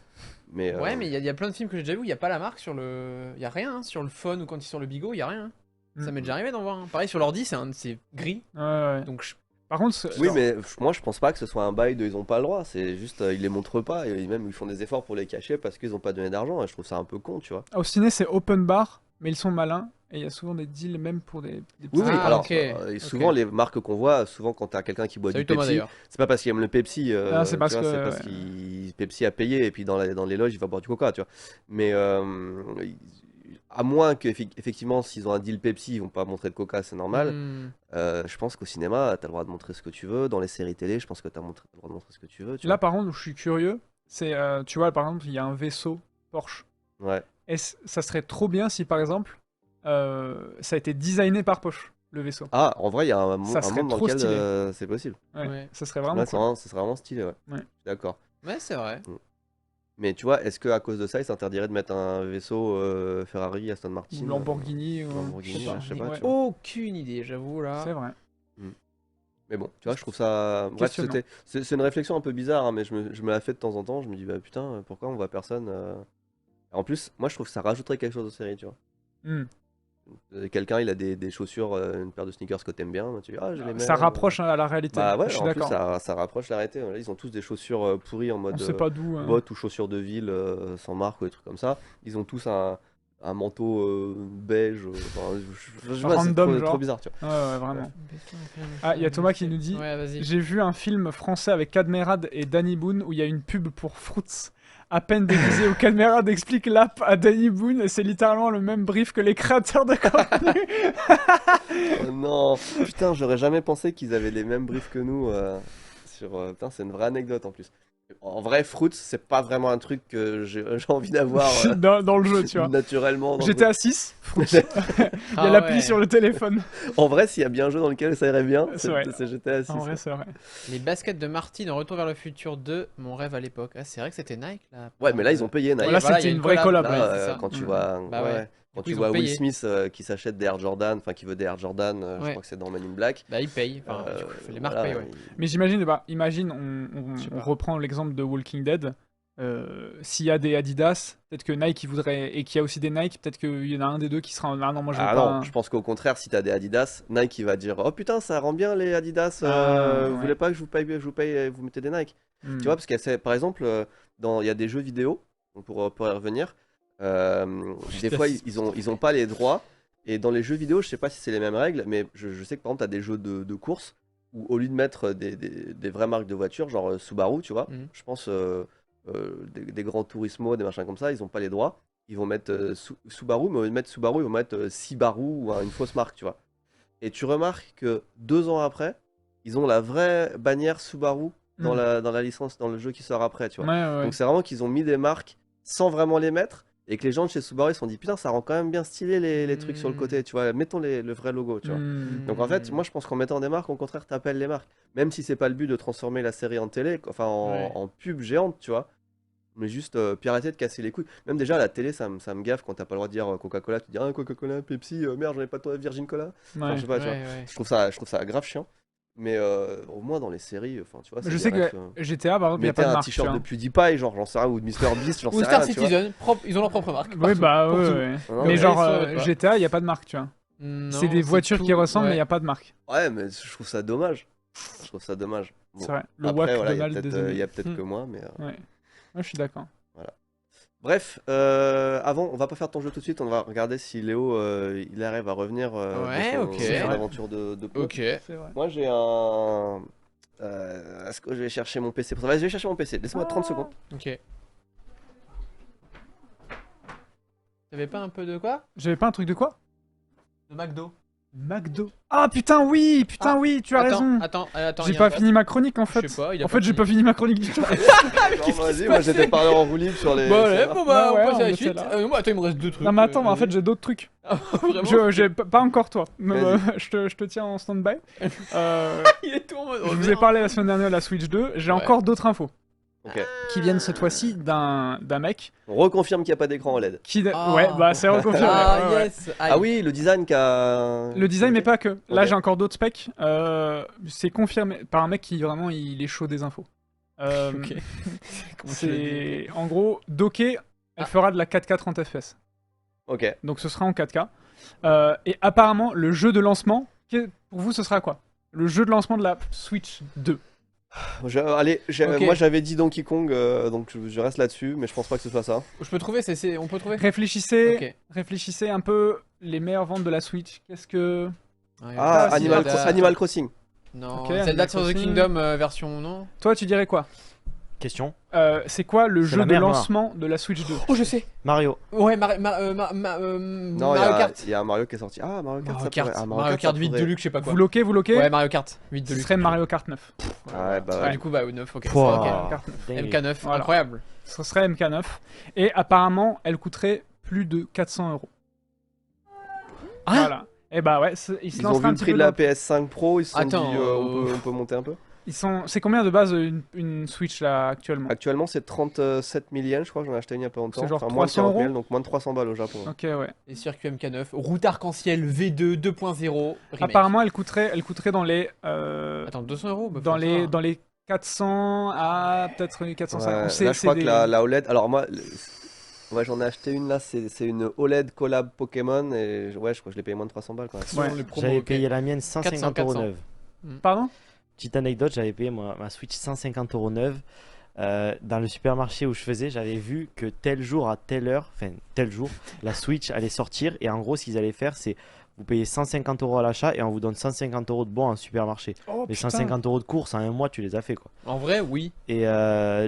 Mais, Ouais, mais il y a plein de films que j'ai déjà vu, il n'y a pas la marque sur le. Il y a rien, hein, sur le phone ou quand ils sont sur le bigot, il y a rien. Ça Mm. m'est déjà arrivé d'en voir un. Pareil sur l'ordi, c'est gris. Ouais. Donc Par contre, oui, mais moi je pense pas que ce soit un bail de ils ont pas le droit. C'est juste ils les montrent pas et même ils font des efforts pour les cacher parce qu'ils ont pas donné d'argent. Et je trouve ça un peu con, tu vois. au ciné, c'est open bar, mais ils sont malins. Et il y a souvent des deals, même pour des Oui, petits- oui, Ah, alors ok, et souvent ok. les marques qu'on voit, souvent quand t'as quelqu'un qui boit Salut du Thomas Pepsi, d'ailleurs. c'est pas parce qu'il aime le Pepsi, Ah, c'est parce tu vois, que- c'est parce ouais. qu'il Pepsi a payé et puis dans les loges il va boire du Coca, tu vois. Mais à moins qu'effectivement s'ils ont un deal Pepsi, ils vont pas montrer de Coca, c'est normal. Hmm. Je pense qu'au cinéma, t'as le droit de montrer ce que tu veux. Dans les séries télé, je pense que t'as le droit de montrer ce que tu veux. Tu Là, par contre, où je suis curieux, c'est, tu vois, par exemple, il y a un vaisseau Porsche. vois. Ouais. Et ça serait trop bien si, par exemple, ça a été designé par Porsche, le vaisseau. Ah, en vrai, il y a un Ça serait monde dans trop lequel stylé. c'est possible. Ouais. Ça serait vraiment Là, cool. ça serait vraiment stylé, ouais. Ouais. Je suis d'accord. Ouais, c'est vrai. Mais tu vois, est-ce qu'à cause de ça, ils s'interdiraient de mettre un vaisseau Ferrari, Aston Martin Ou Lamborghini. ou- Lamborghini, je sais pas. je sais pas, Ouais, tu vois. aucune idée, j'avoue là. C'est vrai. Mais bon, tu vois, je trouve ça. Bref, Questionnant. c'est une réflexion un peu bizarre, hein, mais je me la fais de temps en temps. Je me dis, bah putain, pourquoi on voit personne En plus, moi je trouve que ça rajouterait quelque chose aux séries, tu vois. Hmm. Quelqu'un, il a des chaussures, une paire de sneakers que t'aimes bien, tu dis, ah, je les mets. Ça rapproche à la réalité. Bah ouais, je suis en plus, d'accord. ça rapproche la réalité. Là, ils ont tous des chaussures pourries en On mode sait pas d'où. bottes ou chaussures de ville sans marque ou des trucs comme ça. Ils ont tous un manteau beige. Enfin, je sais pas, c'est Random, trop, genre. trop bizarre, tu vois. Ouais, vraiment. Ah, il y a Thomas qui nous dit Ouais, vas-y. j'ai vu un film français avec Cadmerade et Danny Boone où il y a une pub pour Fruits. À peine déguisé où Cadmerade explique l'app à Danny Boone et c'est littéralement le même brief que les créateurs de contenu. Oh non, putain, j'aurais jamais pensé qu'ils avaient les mêmes briefs que nous putain, c'est une vraie anecdote en plus. En vrai, Fruits, c'est pas vraiment un truc que j'ai envie d'avoir dans le jeu, tu vois. naturellement. Dans le J'étais jeu. à 6, il y a Ah l'appli ouais. sur le téléphone. En vrai, s'il y a bien un jeu dans lequel ça irait bien, C'est vrai. c'est GTA 6. En vrai, c'est vrai. Les baskets de Marty dans Retour vers le futur 2, mon rêve à l'époque. Ah, c'est vrai que c'était Nike là. Ouais, mais là, ils ont payé Nike. Là, Voilà, c'était il y a une vraie collab, Là, ouais, c'est ça. quand tu Mm. vois, Bah ouais. quand Du coup, tu ils vois ont Will payé. Smith qui s'achète des Air Jordan, enfin qui veut des Air Jordan, je Ouais. crois que c'est dans Men in Black. Bah, ils payent. Enfin, les marques voilà, payent, ouais. Mais j'imagine, imagine, Je sais on pas. reprend l'exemple de Walking Dead. S'il y a des Adidas, peut-être que Nike il voudrait, et qu'il y a aussi des Nike, peut-être qu'il y en a un des deux qui sera ah non, moi je veux Ah pas. non, je pense qu'au contraire, si t'as des Adidas, Nike il va dire oh putain, ça rend bien les Adidas, Ah, vous ouais. voulez pas que je vous paye, vous mettez des Nike. Hmm. Tu vois, parce que par exemple, il y a des jeux vidéo, pour y revenir, des fois ils ont pas les droits, et dans les jeux vidéo, je sais pas si c'est les mêmes règles, mais je sais que par exemple, t'as des jeux de course, où au lieu de mettre des vraies marques de voitures, genre Subaru, tu vois, Mhm. je pense des grands Turismo, des machins comme ça, ils ont pas les droits, ils vont mettre Subaru, mais au lieu de mettre Subaru, ils vont mettre Subaru ou une fausse marque, tu vois. Et tu remarques que 2 ans après, ils ont la vraie bannière Subaru dans la licence, dans le jeu qui sort après, tu vois. Ouais. Donc c'est vraiment qu'ils ont mis des marques sans vraiment les mettre et que les gens de chez Subaru ils se sont dit putain ça rend quand même bien stylé les trucs sur le côté, tu vois, mettons le vrai logo, tu vois. Hmm. Donc en fait, moi je pense qu'en mettant des marques, au contraire, t'appelles les marques. Même si c'est pas le but de transformer la série en télé, enfin Ouais. en pub géante, tu vois. Mais juste pirater, de casser les couilles. Même déjà à la télé, ça me gaffe quand t'as pas le droit de dire Coca-Cola, tu dis ah Coca-Cola, Pepsi, merde j'en ai pas de Virgin Cola. Enfin, Ouais. je sais pas, tu vois. Ouais. Je trouve ça grave chiant. Mais au moins dans les séries, enfin tu vois, c'est Je des sais que refs, GTA, par exemple, il n'y a mettez pas de un marque. tu t-shirt vois. de PewDiePie, genre j'en sais rien, ou de MrBeast, j'en Ou sais Star rien, tu vois. Citizen, ils ont leur propre marque. Oui, partout, bah pour ouais, tout. ouais. Non, Mais mais genre, ça, ouais, pas. GTA, il n'y a pas de marque, tu vois. Non, C'est des voitures qui tout, ressemblent, mais il ouais. n'y a pas de marque. Ouais, mais je trouve ça dommage. Je trouve ça dommage. Bon. C'est vrai. Le Après, WAC voilà, il y a Donald des peut-être il y a amis. peut-être que moi, mais. Ouais. Ouais, je suis d'accord. Bref, avant, on va pas faire ton jeu tout de suite, on va regarder si Léo il arrive à revenir Ouais, de ok. son aventure de pont. Ok. C'est vrai. Moi j'ai un. Est-ce que je vais chercher mon PC pour ça? Vas-y, je vais chercher mon PC, laisse-moi 30 secondes. Ok. T'avais pas un peu de quoi? J'avais pas un truc de quoi? De McDo. McDo. Ah putain, oui, tu as raison. Attends, J'ai il y a pas un fini ma chronique en fait. Je sais pas, il a En pas fait, j'ai fini. pas fini ma chronique du tout. Non, vas-y, moi j'étais parlé en roue libre sur les. Bon, sur allez, la- bon bah, Ouais, on passe on à la met suite. celle-là. Moi, attends, il me reste 2 trucs. Non, mais attends, mais en fait, j'ai d'autres trucs. Vraiment, J'ai pas encore toi. Mais, Vas-y. je te tiens en stand-by. il est tout en mode. Je vous ai parlé la semaine dernière de la Switch 2. J'ai Ouais. encore d'autres infos Ok. qui viennent cette fois-ci d'un mec On reconfirme qu'il n'y a pas d'écran OLED. qui. Ah. Ouais, bah c'est reconfirmé. Ah, ouais, ouais. yes. Ah oui, le design qui a. Le design, mais pas que. Là, Ok. j'ai encore d'autres specs. C'est confirmé par un mec qui vraiment il est chaud des infos. Ok. C'est en gros docké. Elle fera de la 4K 30 FPS. Ok. Donc ce sera en 4K. Et apparemment, le jeu de lancement, pour vous, ce sera quoi? Le jeu de lancement de la Switch 2. Allez, Ok. moi j'avais dit Donkey Kong, donc je reste là-dessus, mais je pense pas que ce soit ça. Je peux trouver, on peut trouver. Réfléchissez, Ok. réfléchissez un peu les meilleures ventes de la Switch. Qu'est-ce que... Ah, si, Animal Crossing. Non, Ok, Zelda Animal Tears of the Crossing. Kingdom version non. Toi, tu dirais quoi? Question. C'est quoi le C'est jeu la de mer Noire. lancement de la Switch 2? Oh, je sais. Mario. Ouais, Non, Mario Kart. il y a un Mario qui est sorti. Ah, Mario Kart, Mario ça Kart. pourrait. Ah, Mario Kart 8 pourrait. Deluxe, je sais pas quoi. Vous loquez, Ouais, Mario Kart 8 Ce Deluxe. serait Mario Kart 9. Ah ouais, bah Ah, ouais. du coup, bah, 9, ok. Pouah. Ok. Mario Kart 9. Dingue. MK9, Voilà. incroyable. Ce serait MK9. Et apparemment, elle coûterait plus de 400 €. Hein? Voilà. Et bah ouais, ils se Ils ont lanceraient vu un le petit prix peu de la dans- PS5 Pro, ils se sont Attends, dit on peut monter un peu. C'est combien de base une Switch là actuellement? Actuellement, c'est 37 000 yens, je crois, j'en ai acheté une il y a pas longtemps. C'est genre Enfin, moins de 300 40 000, €. donc moins de 300 balles au Japon. Ok, ouais. Et circuit MK9, route arc-en-ciel V2 2.0. remake. Apparemment, elle coûterait dans les Attends, 200 euros bah, dans faut savoir. les 400 à peut-être les 450. Ouais, C'est- là, je c'est crois des- que la OLED. Alors, moi, ouais, j'en ai acheté une là, c'est une OLED collab Pokémon, et ouais, je crois que je l'ai payé moins de 300 balles quand même. Selon Ouais. les promos, J'avais ok. payé la mienne 150 € 400. neuve. Pardon? Petite anecdote, j'avais payé ma Switch 150 € neuve. dans le supermarché où je faisais, j'avais vu que tel jour à telle heure, enfin tel jour, la Switch allait sortir. Et en gros, ce qu'ils allaient faire, c'est vous payez 150 € à l'achat et on vous donne 150 € de bons en supermarché. Oh, Les putain. 150 € de course en un mois, tu les as fait quoi. En vrai, oui. Et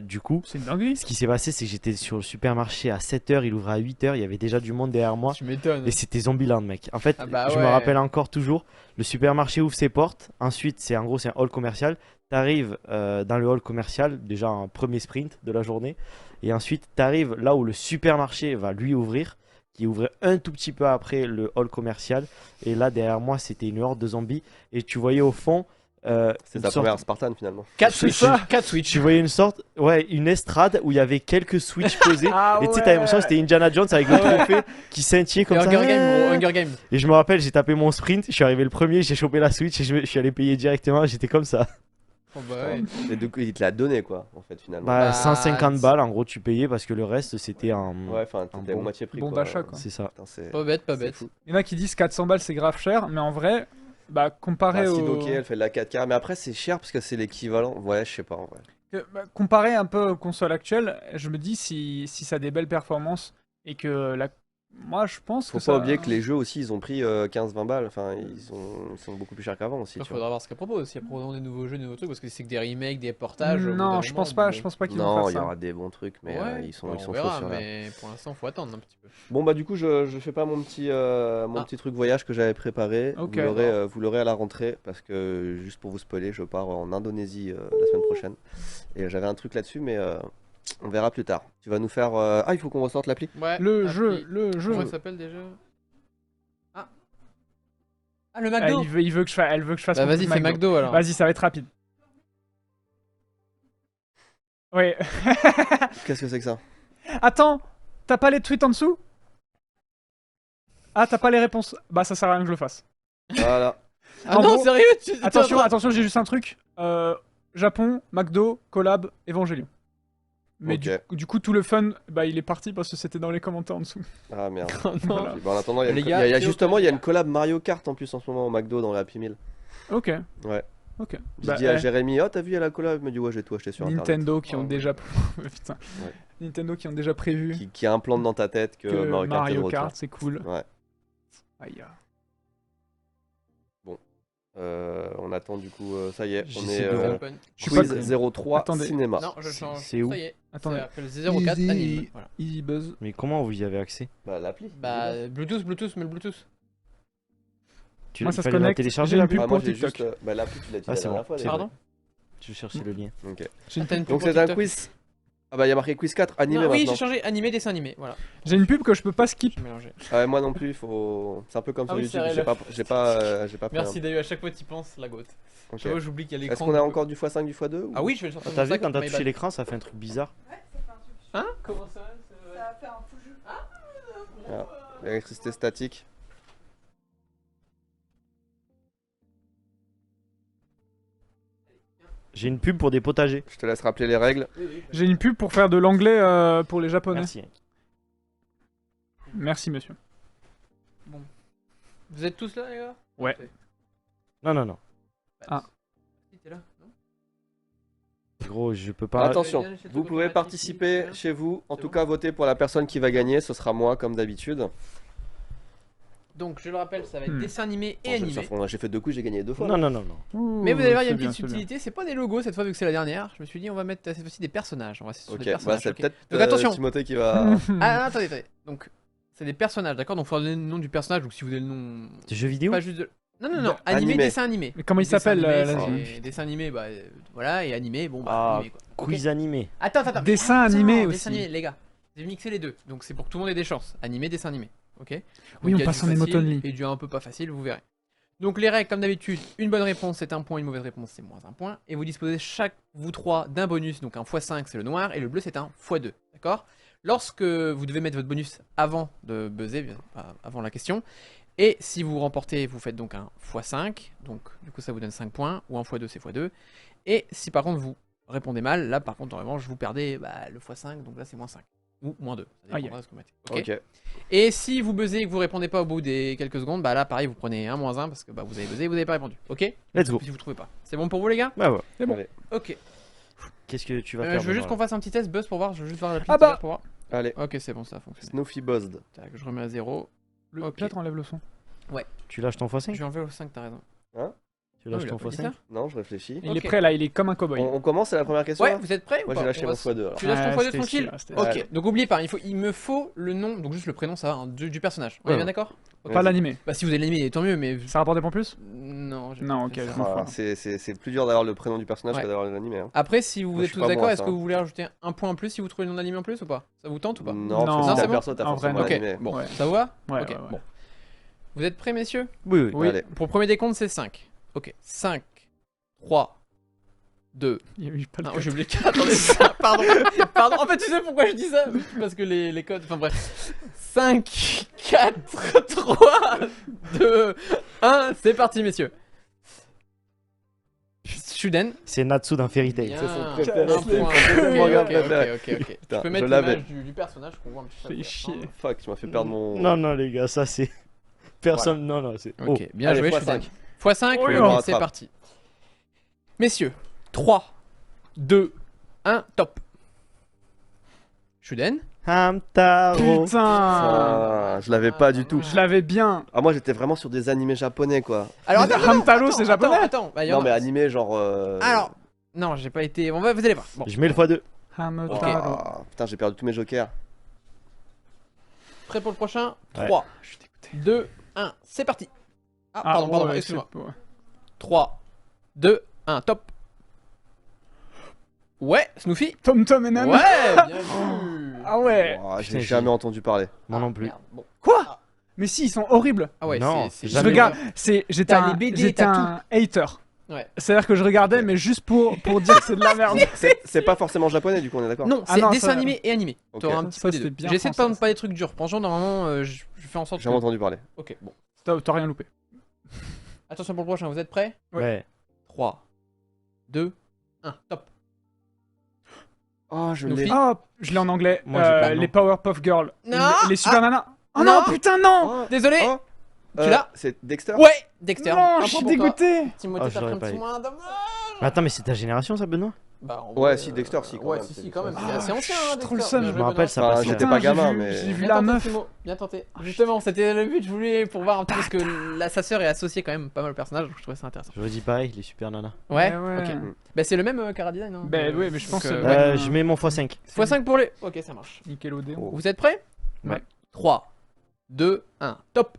du coup, C'est une dinguerie. ce qui s'est passé, c'est que j'étais sur le supermarché à 7h, il ouvrait à 8h, il y avait déjà du monde derrière moi. Tu m'étonnes. Et c'était Zombieland, mec. En fait, Ah bah je me ouais. rappelle encore toujours, le supermarché ouvre ses portes. Ensuite, c'est en gros, c'est un hall commercial. T'arrives dans le hall commercial, déjà un premier sprint de la journée. Et ensuite, t'arrives là où le supermarché va lui ouvrir, qui ouvrait un tout petit peu après le hall commercial. Et là, derrière moi, c'était une horde de zombies. Et tu voyais au fond. C'est une ta sorte- première Spartan finalement. 4 C'est Switch. ça. 4 Switch. Tu voyais une sorte, ouais, une estrade où il y avait quelques Switch posés. Ah Et tu sais, t'avais l'impression que c'était Indiana Jones avec le trophée qui scintillait comme ça. Hunger Game, gros, Hunger Game. Et je me rappelle, j'ai tapé mon sprint, je suis arrivé le premier, j'ai chopé la Switch et je suis allé payer directement. J'étais comme ça. Oh bah ouais. Et du coup, il te l'a donné quoi, en fait finalement. Bah, Bah, 150 balles en gros, tu payais parce que le reste c'était un. Ouais, enfin, un t'étais bon- à moitié prix. bon quoi. d'achat, quoi. C'est ça. Putain, c'est Pas bête, pas c'est bête. fou. Il y en a qui disent 400 balles c'est grave cher, mais en vrai, bah comparé Ah, au. Sidoke, elle fait de la 4K, mais après c'est cher parce que c'est l'équivalent. Ouais, je sais pas en vrai. Comparé un peu aux consoles actuelles, je me dis si ça a des belles performances et que moi je pense Faut que pas ça. oublier que les jeux aussi ils ont pris 15-20 balles, enfin ils sont beaucoup plus chers qu'avant aussi. Il Tu vois. faudra voir ce qu'elle propose. Si elle propose des nouveaux jeux, des nouveaux trucs, parce que c'est que des remakes, des portages. au bout Non, d'un je moment, pense pas, bon. je pense pas qu'ils vont Non, faire il y ça. aura des bons trucs, mais Ouais, ils sont on chauds verra, sur la- mais pour l'instant, faut attendre un petit peu. Bon bah du coup je fais pas mon petit Ah. petit truc voyage que j'avais préparé. Ok. Vous l'aurez à la rentrée parce que juste pour vous spoiler, je pars en Indonésie la semaine prochaine et j'avais un truc là-dessus, mais on verra plus tard. Tu vas nous faire il faut qu'on ressorte l'appli. Ouais. Le appli. jeu, le jeu. Comment il s'appelle déjà? Ah. Ah, le Ah, McDo. il veut que je fasse, elle veut que je fasse. Bah mon vas-y, truc fais McDo alors. Vas-y, ça va être rapide. Ouais. Qu'est-ce que c'est que ça? Attends, t'as pas les tweets en dessous? Ah, t'as pas les réponses. Bah, ça sert à rien que je le fasse. Voilà. Ah En non, gros- sérieux Attention, attention, j'ai juste un truc. Japon, McDo, collab, Evangelion. Mais Ok. du coup, tout le fun, bah, il est parti parce que c'était dans les commentaires en dessous. Ah merde. Oh non. Voilà. Bon, en attendant, il y a, Les une- gars, il y a c'est justement open. il y a une collab Mario Kart en plus en ce moment au McDo dans la Happy Meal. Ok. Ouais. Ok. J'ai Bah, dit à Jérémy, oh t'as vu il y a la collab? Il me dit ouais j'ai tout acheté sur internet. Nintendo qui ont Oh, déjà. Putain. Ouais. Nintendo qui ont déjà prévu Qui implante dans ta tête que, que Mario Kart est de Mario retour. Kart, c'est cool. Ouais. Aïe. On attend du coup, ça y est, on J'essaie est de Open. Je suis pas- quiz 03 Attendez. cinéma. Non, je change. C'est où Ça y est. Attendez. Ça s'appelle 04 Easy. anime. Voilà. Easy Buzz. Mais comment vous y avez accès? Bah l'appli. Bah, Bluetooth, mais le Bluetooth. Tu Moi, il ça se fallait la connecte, télécharger j'ai une la pub pub? Ah, moi pour j'ai TikTok. juste. Bah l'appli tu l'as dit Ah, la c'est dernière bon, fois. c'est déjà. Pardon Je cherchais le lien. Ok. J'ai une T'as une pub. pub Donc pour c'est un TikTok quiz. Ah bah il y a marqué quiz 4 animé Non, oui, maintenant. j'ai changé animé, dessin animé. Voilà. J'ai une pub que je peux pas skip. J'ai mélangé. Ah ouais, moi non plus, il faut. C'est un peu comme Ah sur oui, YouTube. c'est J'ai vrai, pas, j'ai pas pris. Merci d'ailleurs, à chaque fois tu y penses, la gote. un. Ok. Tu vois, j'oublie qu'il y a l'écran. Est-ce qu'on a encore du x5, du x2 ou... Ah oui, je vais le sortir. Ah, t'as de mon vu sac, quand t'as my touché bad. l'écran, ça fait un truc bizarre? Ouais, ça fait un truc. Hein? Comment ça Ça a fait un fou jeu. Ah, l'électricité statique. J'ai une pub pour des potagers. Je te laisse rappeler les règles. J'ai une pub pour faire de l'anglais pour les japonais. Merci. Merci, monsieur. Vous êtes tous là, les gars? Ouais. Non, non, non. Ah. Si, t'es là? Non. Gros, je peux pas. Attention, bien, j'ai le vous truc pouvez automatique participer ici, chez vous. En C'est tout bon cas, voter pour la personne qui va gagner. Ce sera moi, comme d'habitude. Donc, je le rappelle, ça va être Hmm. dessin animé et Bon, animé. J'ai fait 2 coups, j'ai gagné 2 fois. Non, non, non, non. Mais vous allez voir, il y a C'est une bien, petite c'est bien. subtilité, c'est pas des logos cette fois vu que c'est la dernière. Je me suis dit, on va mettre cette fois-ci des personnages. On va rester sur Ok, des bah personnages. c'est ok. peut-être Donc, attention. Timothée qui va. Ah, non, attendez. Donc, c'est des personnages, d'accord? Donc, il faudra donner le nom du personnage. Donc, si vous avez le nom. Des jeux vidéo? Pas juste de. Non, non, non, Animé. animé, dessin animé. Mais comment il Dessin s'appelle animé, là, c'est- Dessin animé, bah voilà, et animé, bon bah Ah, animé quoi. Ok. Quiz animé. Attends. Dessin Attends, animé Dessin aussi. animé, les gars. J'ai mixé les deux, donc c'est pour que tout le monde ait des chances. Animé, dessin animé, ok? Oui, Donc, il on y a passe du en emote facile only. et du un peu pas facile, vous verrez. Donc les règles, comme d'habitude, une bonne réponse c'est un point, une mauvaise réponse c'est moins un point. Et vous disposez chaque, vous trois, d'un bonus, donc un x5 c'est le noir, et le bleu c'est un x2, d'accord? Lorsque vous devez mettre votre bonus avant de buzzer, bien, avant la question, et si vous remportez, vous faites donc un x5, donc du coup ça vous donne 5 points, ou un x2 c'est x2. Et si par contre vous répondez mal, là par contre en revanche vous perdez le x5, donc là c'est moins 5. Ou moins 2, ça Aïe. dépendra de ce que vous mettez. Ok. Ok. Et si vous buzzez et que vous répondez pas au bout des quelques secondes, bah là pareil vous prenez un moins 1 parce que bah, vous avez buzzé et vous avez pas répondu. Ok? Let's go. Si vous trouvez pas. C'est bon pour vous les gars? Bah ouais. C'est bon. Allez. Ok. Qu'est-ce que tu vas faire Je veux juste Benoît, qu'on fasse un petit test, Buzz, pour voir. Je veux juste voir la Ah bah. pour voir. Allez, Ok, c'est bon, ça a fonctionné. Snoopy Buzzed. Tac, je remets à 0. Le Ok. Peut-être enlève le son. là Tu lâches ton Je x5 vais enlever le 5, t'as raison. Tu lâches il a ton pas dit x5 ça Non, je réfléchis. Il Ok. est prêt là, il est comme un cowboy. On commence, c'est la première question Ouais, là vous êtes prêts ou Moi pas j'ai lâché On mon va x2 alors. Tu lâches ton x2 c'était tranquille sûr, c'était Ok, sûr. donc oubliez pas, il me faut le nom, donc juste le prénom, ça va, hein, du personnage. On est Ouais, bien ouais. d'accord Ok. Pas l'animé. Bah si vous avez l'animé, tant mieux, mais... Ça rapporte des points plus Non, j'ai Non, pas ok, fait ça. je m'en Ah, fous. c'est plus dur d'avoir le prénom du personnage Ouais. que d'avoir l'animé. Hein. Après, si vous Moi, je êtes suis tous pas d'accord, bon à est-ce ça. que vous voulez rajouter un point en plus si vous trouvez le nom d'animé en plus ou pas Ça vous tente ou pas Non, Non, parce que si c'est t'as bon perso, t'as En vrai, forcément non. Ok, l'animé. bon, Ouais. ça vous va Ouais, Ok, ouais, ouais. bon. Vous êtes prêts, messieurs Oui, oui. Oui. Allez. Pour le premier décompte, c'est 5. Ok, 5, 3, 2... Il y a eu pas de Non, code. j'ai oublié le 4, attendez, pardon, pardon, en fait, tu sais pourquoi je dis ça Parce que les codes, enfin bref. 5, 4, 3, 2, 1, c'est parti, messieurs. Shuden. C'est Natsu dans Fairy Tail. Bien. C'est son Un préféré, point. c'est mon Ok, deuxième manga ok, préféré. ok. Putain, Tu peux je mettre l'avais. l'image du personnage qu'on voit un petit peu. Fais chier. Fuck, tu m'as fait perdre mon. Non, non, les gars, ça c'est. Personne. Non, non, c'est. Ok, bien Allez, joué, fois Shuden. 5. x5, Oui, on ok, rattrape. c'est parti. Messieurs, 3, 2, 1, top. Shuden. Hamtaro. Putain Ah, je l'avais pas du tout. Je l'avais bien. Ah, moi j'étais vraiment sur des animés japonais quoi. Alors, Mais attends, Hamtaro, attends, c'est japonais. Attends, bah, y en Non, a- mais animé genre. Alors, non, j'ai pas été. Bon, bah, vous allez voir. Bon, Je mets le x2. Hamtaro. Ah, putain, j'ai perdu tous mes jokers. prêt pour le prochain Ouais. 3, 2, 1, c'est parti. Ah, Ah, pardon, ouais, excuse-moi. c'est- ouais. 3, 2, 1, top. Ouais, Snoopy. Tom Tom et Ouais, Nan. bien vu. Ah ouais. Oh, Putain, j'ai jamais entendu parler. Moi non plus. Merde, bon. Quoi Mais si, ils sont horribles. Ah ouais, Non, c'est Je jamais. regarde, j'étais T'as les un, BD, j'étais t'as un hater. Ouais. C'est-à-dire que je regardais, mais juste pour dire que c'est de la merde. C'est pas forcément japonais du coup, on est d'accord. Non, Ah c'est non, dessin ça- animé et animé. Ok. T'auras un Ça, petit peu des c'était deux. bien J'essaie de français, pas des trucs durs. Franchement, normalement, je fais en sorte J'ai jamais que... entendu parler. Ok, bon. T'as rien loupé. Attention pour le prochain, vous êtes prêts Ouais. 3, 2, 1, top. Oh, je Snoopy. l'ai. Oh, je l'ai en anglais. Moi, j'ai pas, les non. Powerpuff Girls. Non. Les Super Nanas. Oh Non. non, putain, non. Oh, Désolé. oh, Tu l'as C'est Dexter. Ouais, Dexter. Un Non, point je suis pour toi. dégoûté. Timothée, Ah, t'as pris j'aurais un pas petit eu. moins dommage. Attends, mais c'est ta génération ça, Benoît Bah, en Ouais, vrai, si, Dexter, si, quand ouais, même, si, c'est- si, quand même. c'est- C'est assez ancien, j'ai hein, trop le Dexter. seum. Bien Je joué, me rappelle, ça Benoît. Enfin, passait. j'étais Putain, pas j'ai gamin, vu- mais. j'ai vu Bien la tenté, meuf. Timo, bien tenté. Justement, c'était le but, je voulais pour voir un petit peu parce que sa sœur est associée quand même pas mal au personnage, donc je trouvais ça intéressant. Je dis pareil, les super nanas. Ouais, Ouais, ouais. ok. Bah c'est le même Cara Design, hein. Ben ouais, mais je pense Donc, que- ouais. Je mets mon x5. x5 pour les. Ok, ça marche. Nickelodeon. Oh. Vous êtes prêts Ouais. 3, 2, 1, top.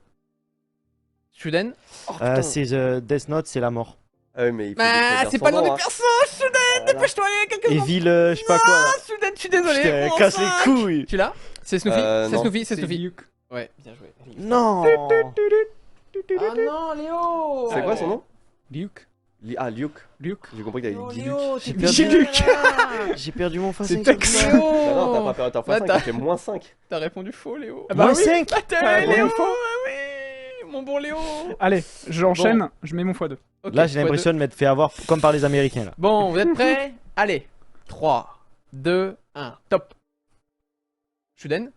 Shuden. Oh, putain. C'est Death Note, c'est la mort. Ah oui, mais il faut Bah, dire c'est son pas le nom nom, des hein. persos, Shuden. Dépêche-toi, il y a quelques secondes. Evil, je sais pas quoi là. Shuden, je suis désolé. Putain, Bon, casse cinq. les couilles. Tu l'as C'est Snoopy C'est non. Snoopy, c'est C'est Snoopy. Luke. Ouais, bien joué. Non. Ah non, Léo C'est quoi son nom Luke. Ah, Luke. Luke. J'ai compris qu'il y Léo, avait Guy Léo, J'ai t'es perdu bien Luc. là. J'ai perdu mon C'est x5. Tex. Léo. Bah non, t'as pas perdu ta Bah, x5, t'as- t'as fait moins 5. T'as répondu faux, Léo. Ah bah Moins oui. 5. Bah, t'as Ah, Léo, bon, ah oui, mon bon Léo. Allez, j'enchaîne, je mets mon x2. Ok, Là, j'ai fois l'impression de m'être fait avoir comme par les Américains là. deux. Bon, vous êtes prêts Allez, 3, 2, 1, top. Shuden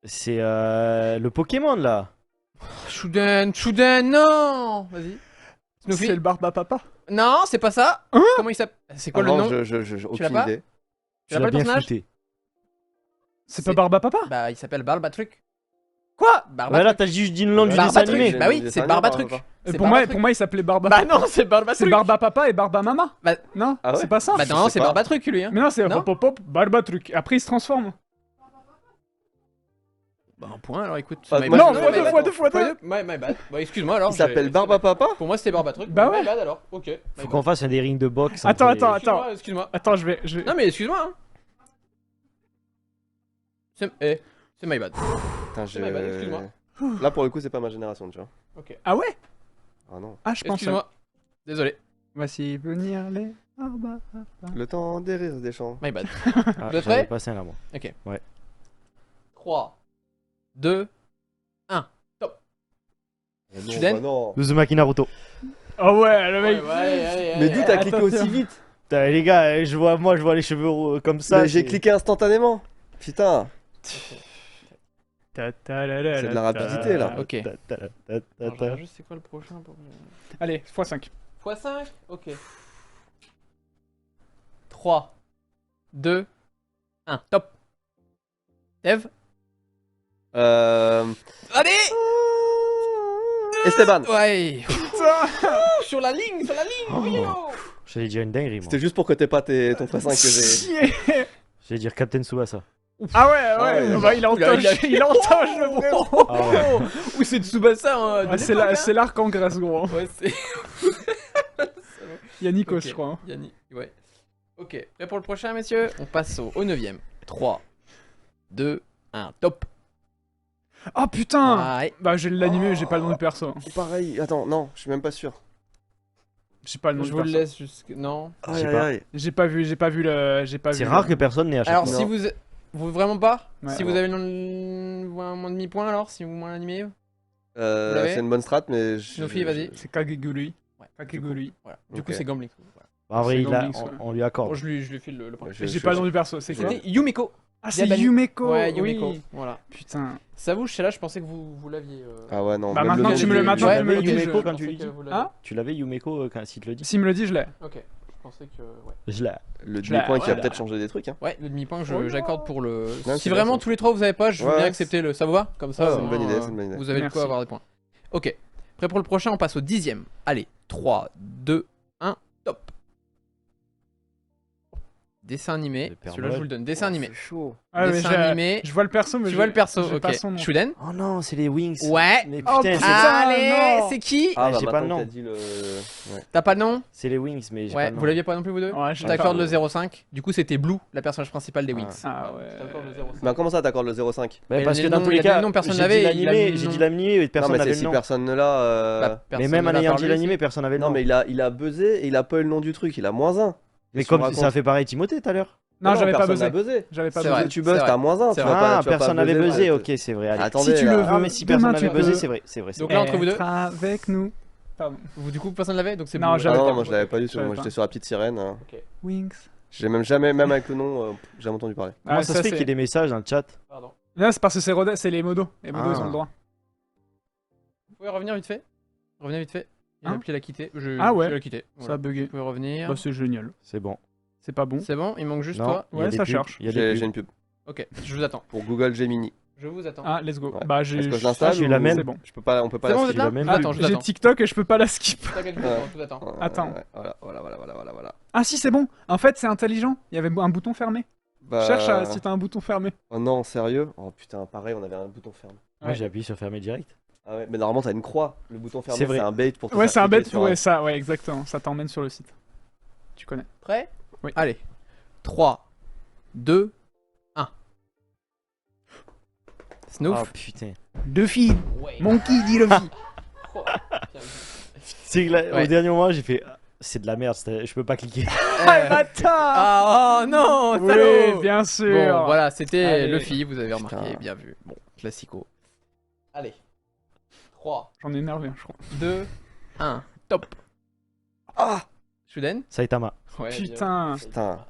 C'est le Pokémon là. Shuden, non Vas-y. Snoopy C'est le Barba Papa. Non, c'est pas ça. Hein Comment il s'appelle C'est quoi Ah le non, nom j'ai l'as aucune pas idée. Tu l'as pas le bien personnage flouté. C'est pas Barba Papa. Bah, il s'appelle Barbatruc. Quoi Barbatruc. Voilà, t'as juste dit le nom du dessin Barbatruc. animé. Bah oui, Le c'est dessin Barbatruc. animé, C'est Pour Barbatruc. moi, il s'appelait Barba. Bah non, c'est Barbatruc. C'est Barba Papa et Barba Mama. Bah- Non, Ah ouais c'est pas ça. Bah non, sais c'est pas. Barbatruc lui. Hein. Mais non, c'est Non hop hop hop Barba Truc. Après, il se transforme. Bah un point alors écoute. Ah, My moi, bad. je- My fois bad. deux, fois deux, fois deux. My bad. Bah excuse-moi alors. Il s'appelle Barba Papa. Pour moi c'était Barbatruc. Bah ouais. My bad alors. Ok. My Faut bad. qu'on fasse un des rings de boxe. Attends, entre les- attends. Excuse-moi, excuse-moi. Attends, je vais. Non mais excuse-moi. Hein. C'est my bad. Putain, my bad, excuse-moi. Là, pour le coup, c'est pas ma génération, tu vois. Ok. Ah ouais. Ah non. Ah, je pense. Excuse-moi. Désolé. Voici venir les Barba Papa. Le temps des rires des chants. My bad. Ah, Vous êtes j'en prêts ai passé un là moi. 3, 2, Mais Shuden non. Uzumaki Naruto. Ah ouais, le mec. Mais d'où t'as cliqué attention. aussi vite? Putain, les gars, je vois les cheveux comme ça. Mais j'ai c'est- cliqué instantanément. Putain. C'est C'est de la rapidité, là. Ok. Ta, ta, ta, ta, Alors, je ta. regarde juste c'est quoi le prochain pour... Allez, x5. x5 Ok. 3, 2, 1, top. Dev. Allez. Esteban. Ouais. Sur la ligne, oui, Oh. J'allais dire une dinguerie, moi. C'était juste pour que t'aies pas ton x5 que j'ai. Chier. J'allais dire Captain Tsubasa. Ah ouais, ouais. bah, il entoche le frérot. Ah ouais. Ou c'est Tsubasa, hein. Ouais, c'est l'arc en Grèce, gros. Ouais, c'est. Il y a Nikos, Ok. je crois. hein. Yannick, ouais. Ok, prêt pour le prochain, messieurs? On passe au 9ème. 3, 2, 1, top. Ah putain. Ouais. Bah, j'ai l'animé, mais j'ai pas le nom du perso. Pareil, attends, non, je suis même pas sûr. J'ai pas le nom Je du vous le perso. laisse jusque. Non. Je sais pas. J'ai pas vu le. J'ai pas C'est vu rare le- que personne n'ait à chaque Alors, fois. si Non. vous vraiment pas? Ouais. Si vous avez le nom de moins demi-point, alors? Si vous moins animé? l'avez C'est une bonne strat, mais. Shinofi, vas-y. C'est Kagegurui. Ouais. Kagegurui. Voilà. Du Ok. coup, c'est Gambling. Voilà. En vrai, C'est il a- Gambling, ouais. on lui Bon, accorde. je lui file le point. Je- J'ai je- pas le nom du perso, c'est quoi C'était Yumiko. Ah, c'est Diabani. Yumeko. Ouais, Yumiko. Oui. Voilà. Putain. Ça vous, celle-là, je pensais que vous l'aviez. Ah ouais, non. Bah, même maintenant, nom tu du- me le- maintenant, Ouais, tu me le ok, dis. Yumeko je quand tu pensais lui que dis. vous l'aviez. Hein Tu l'avais Yumeko quand s'il te le dit. S'il me le dit, je l'ai. Ok. Je pensais que. Ouais. Je l'ai. Le Je l'ai- demi-point qui ouais, a là. peut-être changé des trucs. Hein. Ouais, le demi-point, Oh là. j'accorde pour le. Non, Si c'est vraiment bien, ça. tous les trois vous avez pas, je veux Ouais, bien ouais, accepter le. Ça vous va? Comme ça, Ouais, au c'est une bonne moins, idée, c'est une bonne idée. Vous avez de quoi Merci. avoir des points. Ok. Prêt pour le prochain, on passe au 10ème. Allez, 3, 2, 1, top. Dessin animé. Le Père Celui-là, je Noël. vous le donne. Dessin animé. C'est chaud. Ah, mais Dessin j'ai- animé. Je vois le perso, mais Tu vois le perso, j'ai ok. pas son nom. Shuden. Oh non, c'est les Wings. Ouais. Mais Oh, putain, putain. c'est- Allez, non. c'est qui? Ah, Ouais, bah j'ai pas maintenant le que nom. t'as dit le. Ouais. T'as pas de nom? c'est les Wings, mais j'ai Ouais, pas le nom. vous l'aviez pas non plus vous deux? Ouais, Je t'accorde le 0,5. Du coup, c'était Blue, la personnage principale des Wings. Ah ouais. Je t'accorde le 0,5. Mais comment ça, t'accordes le 0,5? Ouais, Mais parce les que dans noms, tous il y les a des cas, noms, personne j'ai n'avait, dit il a l'animé, mis j'ai le dit nom. l'animé et Non, personne mais n'avait c'est le si nom. personne ne l'a. Bah, Mais personne même ne en l'a ayant parlé dit l'animé, aussi. personne n'avait le Non, nom. mais il a buzzé et il a pas eu le nom du truc, il a -1. Mais Qu'est-ce qu'on comme raconte ça fait pareil Timothée tout à l'heure. Non, j'avais pas personne buzzé. n'a buzzé. J'avais pas C'est buzzé. vrai. Tu buzzes, c'est t'as vrai. -1. C'est Tu vas vrai. pas- Ah, tu vas pas personne n'avait buzzer, buzzé, ouais. ok, c'est vrai. Allez. Attendez, Si tu le là. veux. Ah, mais si Demain, personne tu n'avait buzzé, peux. c'est vrai, c'est vrai. Donc là, entre vous deux. Être avec nous. Pardon. Du coup, personne l'avait, donc c'est Non, Blue. Ah j'avais non, pas. moi je l'avais pas du tout. J'avais Moi pas. j'étais sur la petite sirène. Wings. J'ai même jamais, même avec le nom, j'ai jamais entendu parler. Comment Ah, ça se fait qu'il y ait des messages dans le chat? Pardon. Là, c'est parce que c'est Rodin, c'est les modos. Les modos, Ah. ils ont le droit. Vous pouvez revenir vite fait? Revenez vite fait. Il Hein a quitté. Ah ouais. Je l'ai quitté. Ça a Voilà. bugué. Vous pouvez revenir. Bah, c'est génial. C'est bon. C'est pas bon. C'est bon, il manque juste Non, toi. il y a Ouais, des ça pubs, cherche. il y a des J'ai pubs. une pub Ok, je vous attends. pour Google Gemini. Je vous attends. Ah, let's go. Ouais. Bah, Est-ce que je Ah, l'installe j'ai la ou- même. C'est bon. On peut pas C'est bon, la vous êtes skip. là? la même. Attends, je J'ai l'attends. TikTok et je peux pas la skip. T'inquiète, je vous attends. Attends. Voilà, voilà. Ah, si, c'est bon. En fait, c'est intelligent. Il y avait un bouton fermé. Bah... Cherche si t'as un bouton fermé. Oh non, sérieux? Oh putain, pareil, on avait un bouton fermé. Moi, j'ai appuyé sur fermer direct. Ah ouais, mais normalement t'as une croix. Le bouton fermé, C'est vrai. c'est un bait pour te Ouais, faire c'est un cliquer bête. sur Ouais, ça, ouais, exactement. Ça t'emmène sur le site. Tu connais. Prêt? Oui. Allez. 3, 2, 1. Snoof. Oh putain. Deux filles. Ouais. Monkey dit le fille. Oh, C'est que là, Ouais. au dernier moment, j'ai fait. C'est de la merde, je peux pas cliquer. Ah, bâtard. Ah, oh non, Oui, salaud. bien sûr. Bon, voilà, c'était Allez. Luffy, vous avez remarqué, Putain. bien vu. Bon, classico. Allez. 3, J'en ai énervé, je crois. 2, 1, top. Ah Shuden? Saitama. Ouais, Putain. Putain.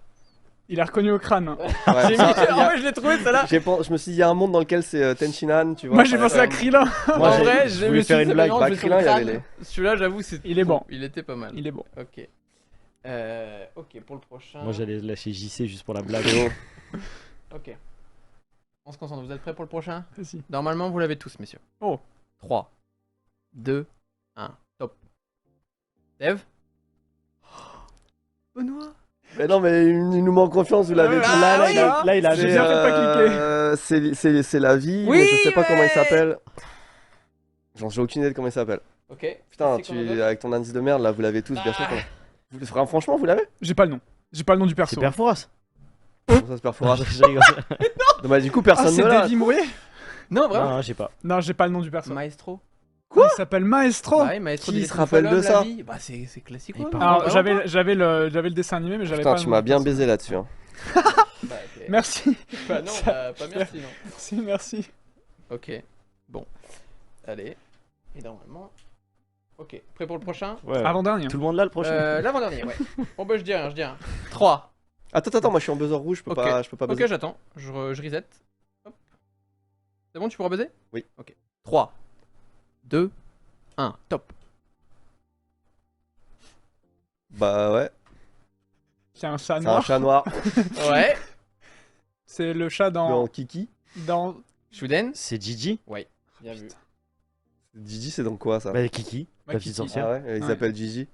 Il a reconnu au crâne. Ouais, J'ai mis... ça, il y a- En vrai, je l'ai trouvé, celle-là. Je me suis dit, il y a un monde dans lequel c'est Tenshinhan, tu vois. Moi, j'ai ça- pensé à Krillin. Moi, En j'ai- vrai, je je voulais me faire suis une dit, blague. non, Bah, je vais sur Krillin, le il y avait crâne. Celui-là, j'avoue, c'est. Il est bon. Il était pas mal. Il est bon. Ok. Ok, pour le prochain. Moi, j'allais lâcher JC juste pour la blague. C'est bon. Ok. On se concentre. Vous êtes prêts pour le prochain? Vas-y. Normalement, vous l'avez tous, messieurs. Oh. 3, 2, 1, top. Dev? Benoît? Mais non, mais il nous manque confiance, vous l'avez dit. Ah, oui, Là, il a J'ai bien fait de pas C'est la vie, Oui, mais je sais pas comment il ouais. s'appelle. Genre, j'ai aucune idée de comment il s'appelle. Ok. Putain, C'est comment d'autres avec ton indice de merde là, vous l'avez tous, bien sûr. Franchement, vous l'avez? J'ai pas le nom. J'ai pas le nom du perso. C'est Perforas. Comment ça se perfora? Je rigole. Non, bah, du coup, Ah, personne c'est ne l'a. Davy Mourier? Non, Non, vraiment? non, j'ai pas. Non, j'ai pas le nom du perso. Maestro? Quoi? Il s'appelle Maestro. Bah, ouais, Maestro Qui des se rappelle de Follow, ça la vie. Bah, c'est classique. Il ouais. parle. Non, Alors, vraiment j'avais le dessin animé, mais j'avais Putain, pas. tu le nom m'as du bien perso. baisé là-dessus. Hein. pas. Bah, ok. Merci. Bah, non, Ça- pas merci, non. Merci, merci. Ok. Bon. Allez. Et normalement. Ok. Prêt pour le prochain? Ouais. Avant-dernier. Tout le monde là, le prochain. L'avant-dernier, ouais. Bon, bah, je dis rien. 3. Attends, moi je suis en buzzer rouge, je peux Ok. pas buzzer. Ok, j'attends. Je reset. Hop. C'est bon, tu pourras buzzer? Oui. Ok. 3, 2, 1, top. Bah ouais. qui a un chat C'est un noir. chat noir. Ouais. C'est le chat Dans dans. Kiki. dans... Shuden. C'est Gigi. Bien vu. Gigi, c'est dans quoi ça? Bah, Kiki, Bah, la petite Kiki. sorcière. Ah ouais, il Ouais. s'appelle Gigi.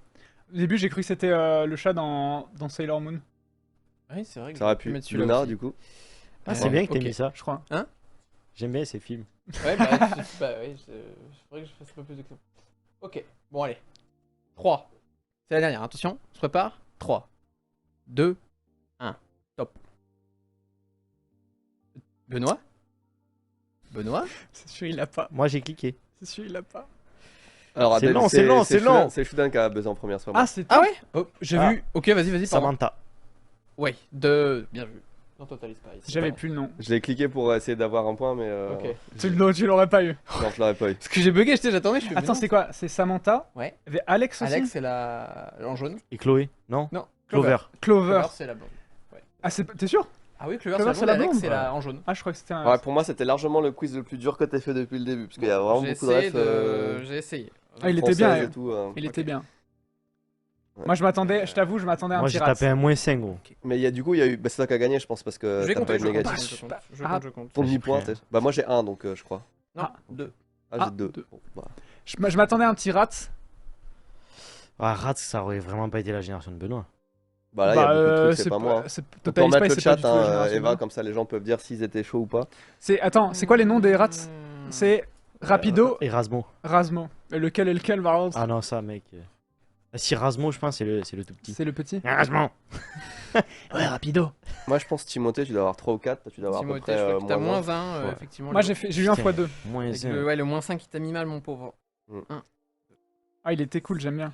Au début, j'ai cru que c'était le chat dans Sailor Moon, Oui, c'est vrai. que Ça aurait j'aurais pu. mettre celui-là Luna, aussi. du coup. Ah, c'est bien que t'aies ok. mis ça. je crois. J'aime bien ces films. Ouais, bah, bah oui, je faudrait que je fasse un peu plus de questions. Ok, bon allez. 3. C'est la dernière, attention, on se prépare. 3, 2, 1, top. Benoît. C'est sûr, il l'a pas. Moi, j'ai cliqué. C'est sûr, il l'a pas. Alors, C'est Adèle, long, c'est long, c'est long. C'est Shuden qui a buzzé en première sur moi. Ah, c'est Ah ouais oh, j'ai Ah. vu. Ok, vas-y, pardon. Samantha. Ouais, bien vu. Non, totalise pas. ici. J'avais plus le nom. Je l'ai cliqué pour essayer d'avoir un point, mais. Ok. Tu l'aurais pas eu. Non, je l'aurais pas eu. Parce que j'ai bugué, j'attendais, je fais. mais Attends, non. c'est quoi? C'est Samantha. Ouais. Il y avait Alex aussi. Alex, c'est la. En jaune. Et Chloé, non Non, Clover. Clover. c'est la blonde. Ah, t'es sûr? Ah oui, Clover, Clover, c'est la blonde. Alex, blonde. c'est la en jaune. Ah, je crois que c'était un. Ouais, pour moi, c'était largement le quiz le plus dur que t'aies fait depuis le début. Parce qu'il y a vraiment J'ai beaucoup de essayé refs. J'ai essayé. Ah, il était bien. françaises et tout. Il était Ok. bien. Ouais. Moi, je m'attendais, je t'avoue, je m'attendais à un Moi, petit j'ai rat. tapé un -5, gros. Mais du coup, il y a eu. Bah, c'est toi qui as gagné, je pense, parce que Je vais t'as pas compter, eu de je compte, négatif. je compte, je Ah. compte, je compte. Ton J'ai demi-point, pris un. Bah, moi j'ai 1, donc je crois. Non, Ah. 2. Ah, Ah, j'ai 2. deux. Bah. Je m'attendais à un petit rat. Ah, Rats, ça aurait vraiment pas été la génération de Benoît. Bah là, il y a beaucoup de trucs, c'est pas moi. C'est On peut Total remettre Spice, le c'est pas chat, du tout la génération Eva, Benoît. comme ça les gens peuvent dire s'ils étaient chauds ou pas. Attends, c'est quoi les noms des rats? C'est Rapido, Erasmo. Rasmo. Et lequel est lequel, par contre? Ah non, ça, mec. Ah, si, Rasmo, je pense, c'est le tout petit. C'est le petit. Erasmo. Ouais, Rapido. Moi je pense Timothée, tu dois avoir 3 ou 4, toi, tu dois avoir à peu Timothée, près je crois que t'as moins un. moins 1, Ouais. effectivement. Moi, le- j'ai eu un Putain. x2. Moins avec un. le moins 5 qui t'a mis mal, mon pauvre. Ah, il était cool, j'aime bien.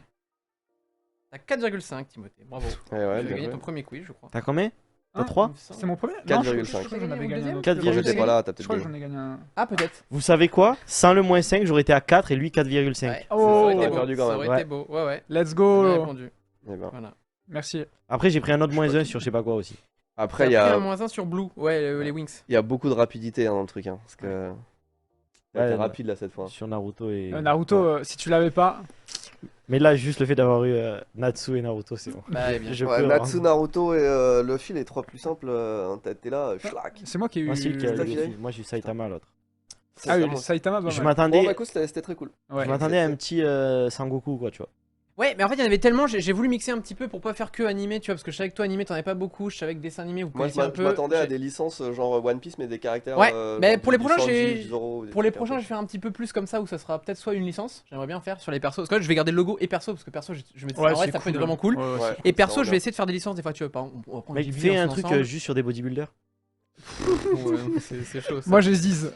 T'as 4,5, Timothée. Bravo. Ouais, Tu ouais, as bien gagné joué. ton premier quiz, je crois. T'as combien T'as Hein 3 C'est mon premier? 4,5. Je crois que j'en avais Ou gagné un deuxième autre. 4, Quand j'étais pas là, t'as Je peut-être crois que gagné. j'en ai gagné un. Ah, peut-être. Vous savez quoi Sans le -5, j'aurais été à 4 et lui 4,5. Ouais, Oh, ça aurait on été a beau. perdu quand Ça même. aurait Ouais. été beau. Ouais, ouais. Let's T'as bien go. répondu. Eh ben. Voilà. Merci. Après, j'ai pris un autre -1 sur je sais pas quoi aussi. Après, T'as il y pris un a, moins 1 sur Blue. Ouais, les Wings. il y a beaucoup de rapidité hein, dans le truc. Hein, parce que. Ouais, T'es ouais. rapide là cette fois. Sur Naruto et. Naruto, Ouais. si tu l'avais pas. Mais là, juste le fait d'avoir eu Natsu et Naruto, c'est bon. Bah, bien. Je Ouais, peux Natsu, avoir- Naruto et Luffy, les 3 plus simples, t'es là, schlack. C'est moi qui ai eu. Moi, c'est lui qui a T'as eu filé Luffy. Moi, j'ai eu Saitama l'autre. Ah oui, C'est le ça, Saitama, pas Je mal. moi. Bon, m'attendais bah écoute, c'était très cool. Ouais. je m'attendais à un petit Sangoku, quoi, tu vois. Ouais, mais en fait, il y en avait tellement. J'ai voulu mixer un petit peu pour pas faire que animé, tu vois. Parce que je savais que toi, animé, t'en avais pas beaucoup. Je savais que dessin animé, vous Moi, connaissiez un je peu. m'attendais à J'ai- des licences genre One Piece, mais des caractères. Ouais, mais genre pour les du prochains, Sanji, j'ai- du Zoro, des Pour les trucs un prochains, peu. je vais faire un petit peu plus comme ça où ça sera peut-être soit une licence. J'aimerais bien faire sur les persos. Parce que là, je vais garder le logo et perso. Parce que perso, je me dis, Ouais, en vrai, c'est ça peut cool. être vraiment cool. Ouais, ouais, Ouais, Et c'est perso, vraiment je vais essayer de faire des licences des fois, tu vois. Par exemple, on va prendre Mec, Ghibli fais un ensemble. truc juste sur des bodybuilders. Ouais, c'est chaud. Ça. Moi, j'hésite.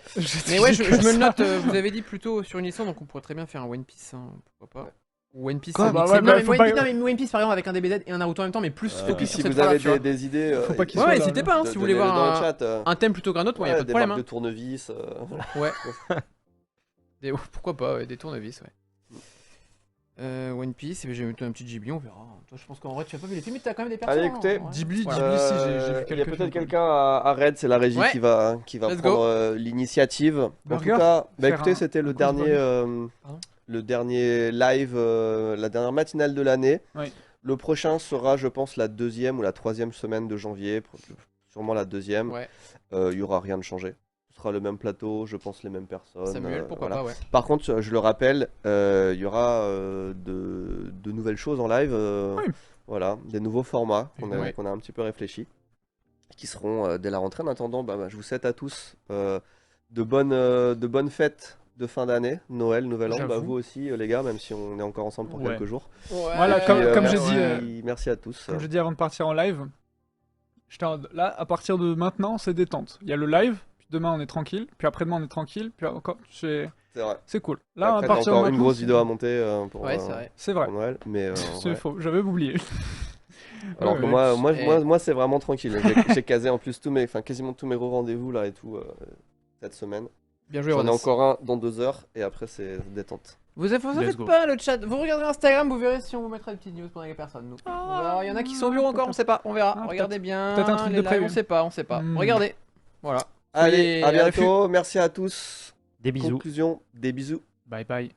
Mais ouais, je me le ça. note. Vous avez dit plutôt sur une licence, donc on pourrait très bien faire un One Piece. Hein, pourquoi pas. Ou One Piece. Quoi mixé. Bah ouais, non, bah, mais faut One pas- Piece, non, mais One Piece par exemple avec un DBZ et un Naruto en même temps, mais plus Et puis focus sur si cette vous avez fois-là, tu vois. des idées, Faut pas qu'il Ouais, soit là, n'hésitez là. pas hein, si vous voulez donnez-le voir dans le un, chat. un thème plutôt qu'un autre, moi y a Ouais, pas de des problème. marques Hein. de tournevis. Ouais. Pourquoi pas, ouais, des tournevis, ouais. One Piece, et ben, j'ai mis un petit Ghibli, on verra. Toi, je pense qu'en vrai, tu as pas vu les films, mais t'as quand même des personnes. Allez, écoutez, Ghibli, Voilà. si, j'ai vu Il y a quelques peut-être films. quelqu'un à Red, c'est la régie Ouais. qui va Let's prendre go. l'initiative. En Burger, tout cas, faire écoutez, un- c'était le un quiz dernier, Pardon le dernier live, la dernière matinale de l'année. Oui. Le prochain sera, je pense, la 2e ou la 3e semaine de janvier, sûrement la 2e. Ouais, Il y aura rien de changé. Ce sera le même plateau, je pense les mêmes personnes. Samuel, pourquoi voilà. pas, ouais. Par contre, je le rappelle, il y aura de nouvelles choses en live. Oui. Voilà, des nouveaux formats Ouais. qu'on a un petit peu réfléchi, qui seront dès la rentrée. En attendant, je vous souhaite à tous de bonnes fêtes de fin d'année, Noël, Nouvel An. J'avoue. Vous aussi, les gars, même si on est encore ensemble pour Ouais. quelques jours. Voilà, Et comme puis, j'ai merci, dit, merci à tous. Comme je dis avant de partir en live, là, à partir de maintenant, c'est détente. Il y a le live, puis demain on est tranquille, puis après-demain on est tranquille, puis encore, c'est C'est vrai. cool. Là, Après, à t'as partir de encore une maintenant, grosse c'est- vidéo à monter pour, Ouais, c'est vrai. C'est vrai. pour Noël, mais C'est ouais. faux, j'avais oublié. Alors Ouais, que ouais. moi c'est vraiment tranquille. J'ai casé en plus quasiment tous mes rendez-vous là et tout cette semaine. Bien joué, J'en ai Rodas. encore un dans 2 heures et après c'est détente. Vous Let's faites go. pas le chat. Vous regarderez Instagram, vous verrez si on vous mettra des petites news pendant les personnes. Nous. Alors, il y en a qui sont au bureau encore, on sait pas, on verra. Ah, Regardez bien. peut-être un truc les de prévu. lives, on sait pas. Hmm. Regardez. Voilà. Allez, Soyez à à l'affût. bientôt, merci à tous. Des bisous. Conclusion, des bisous. Bye bye.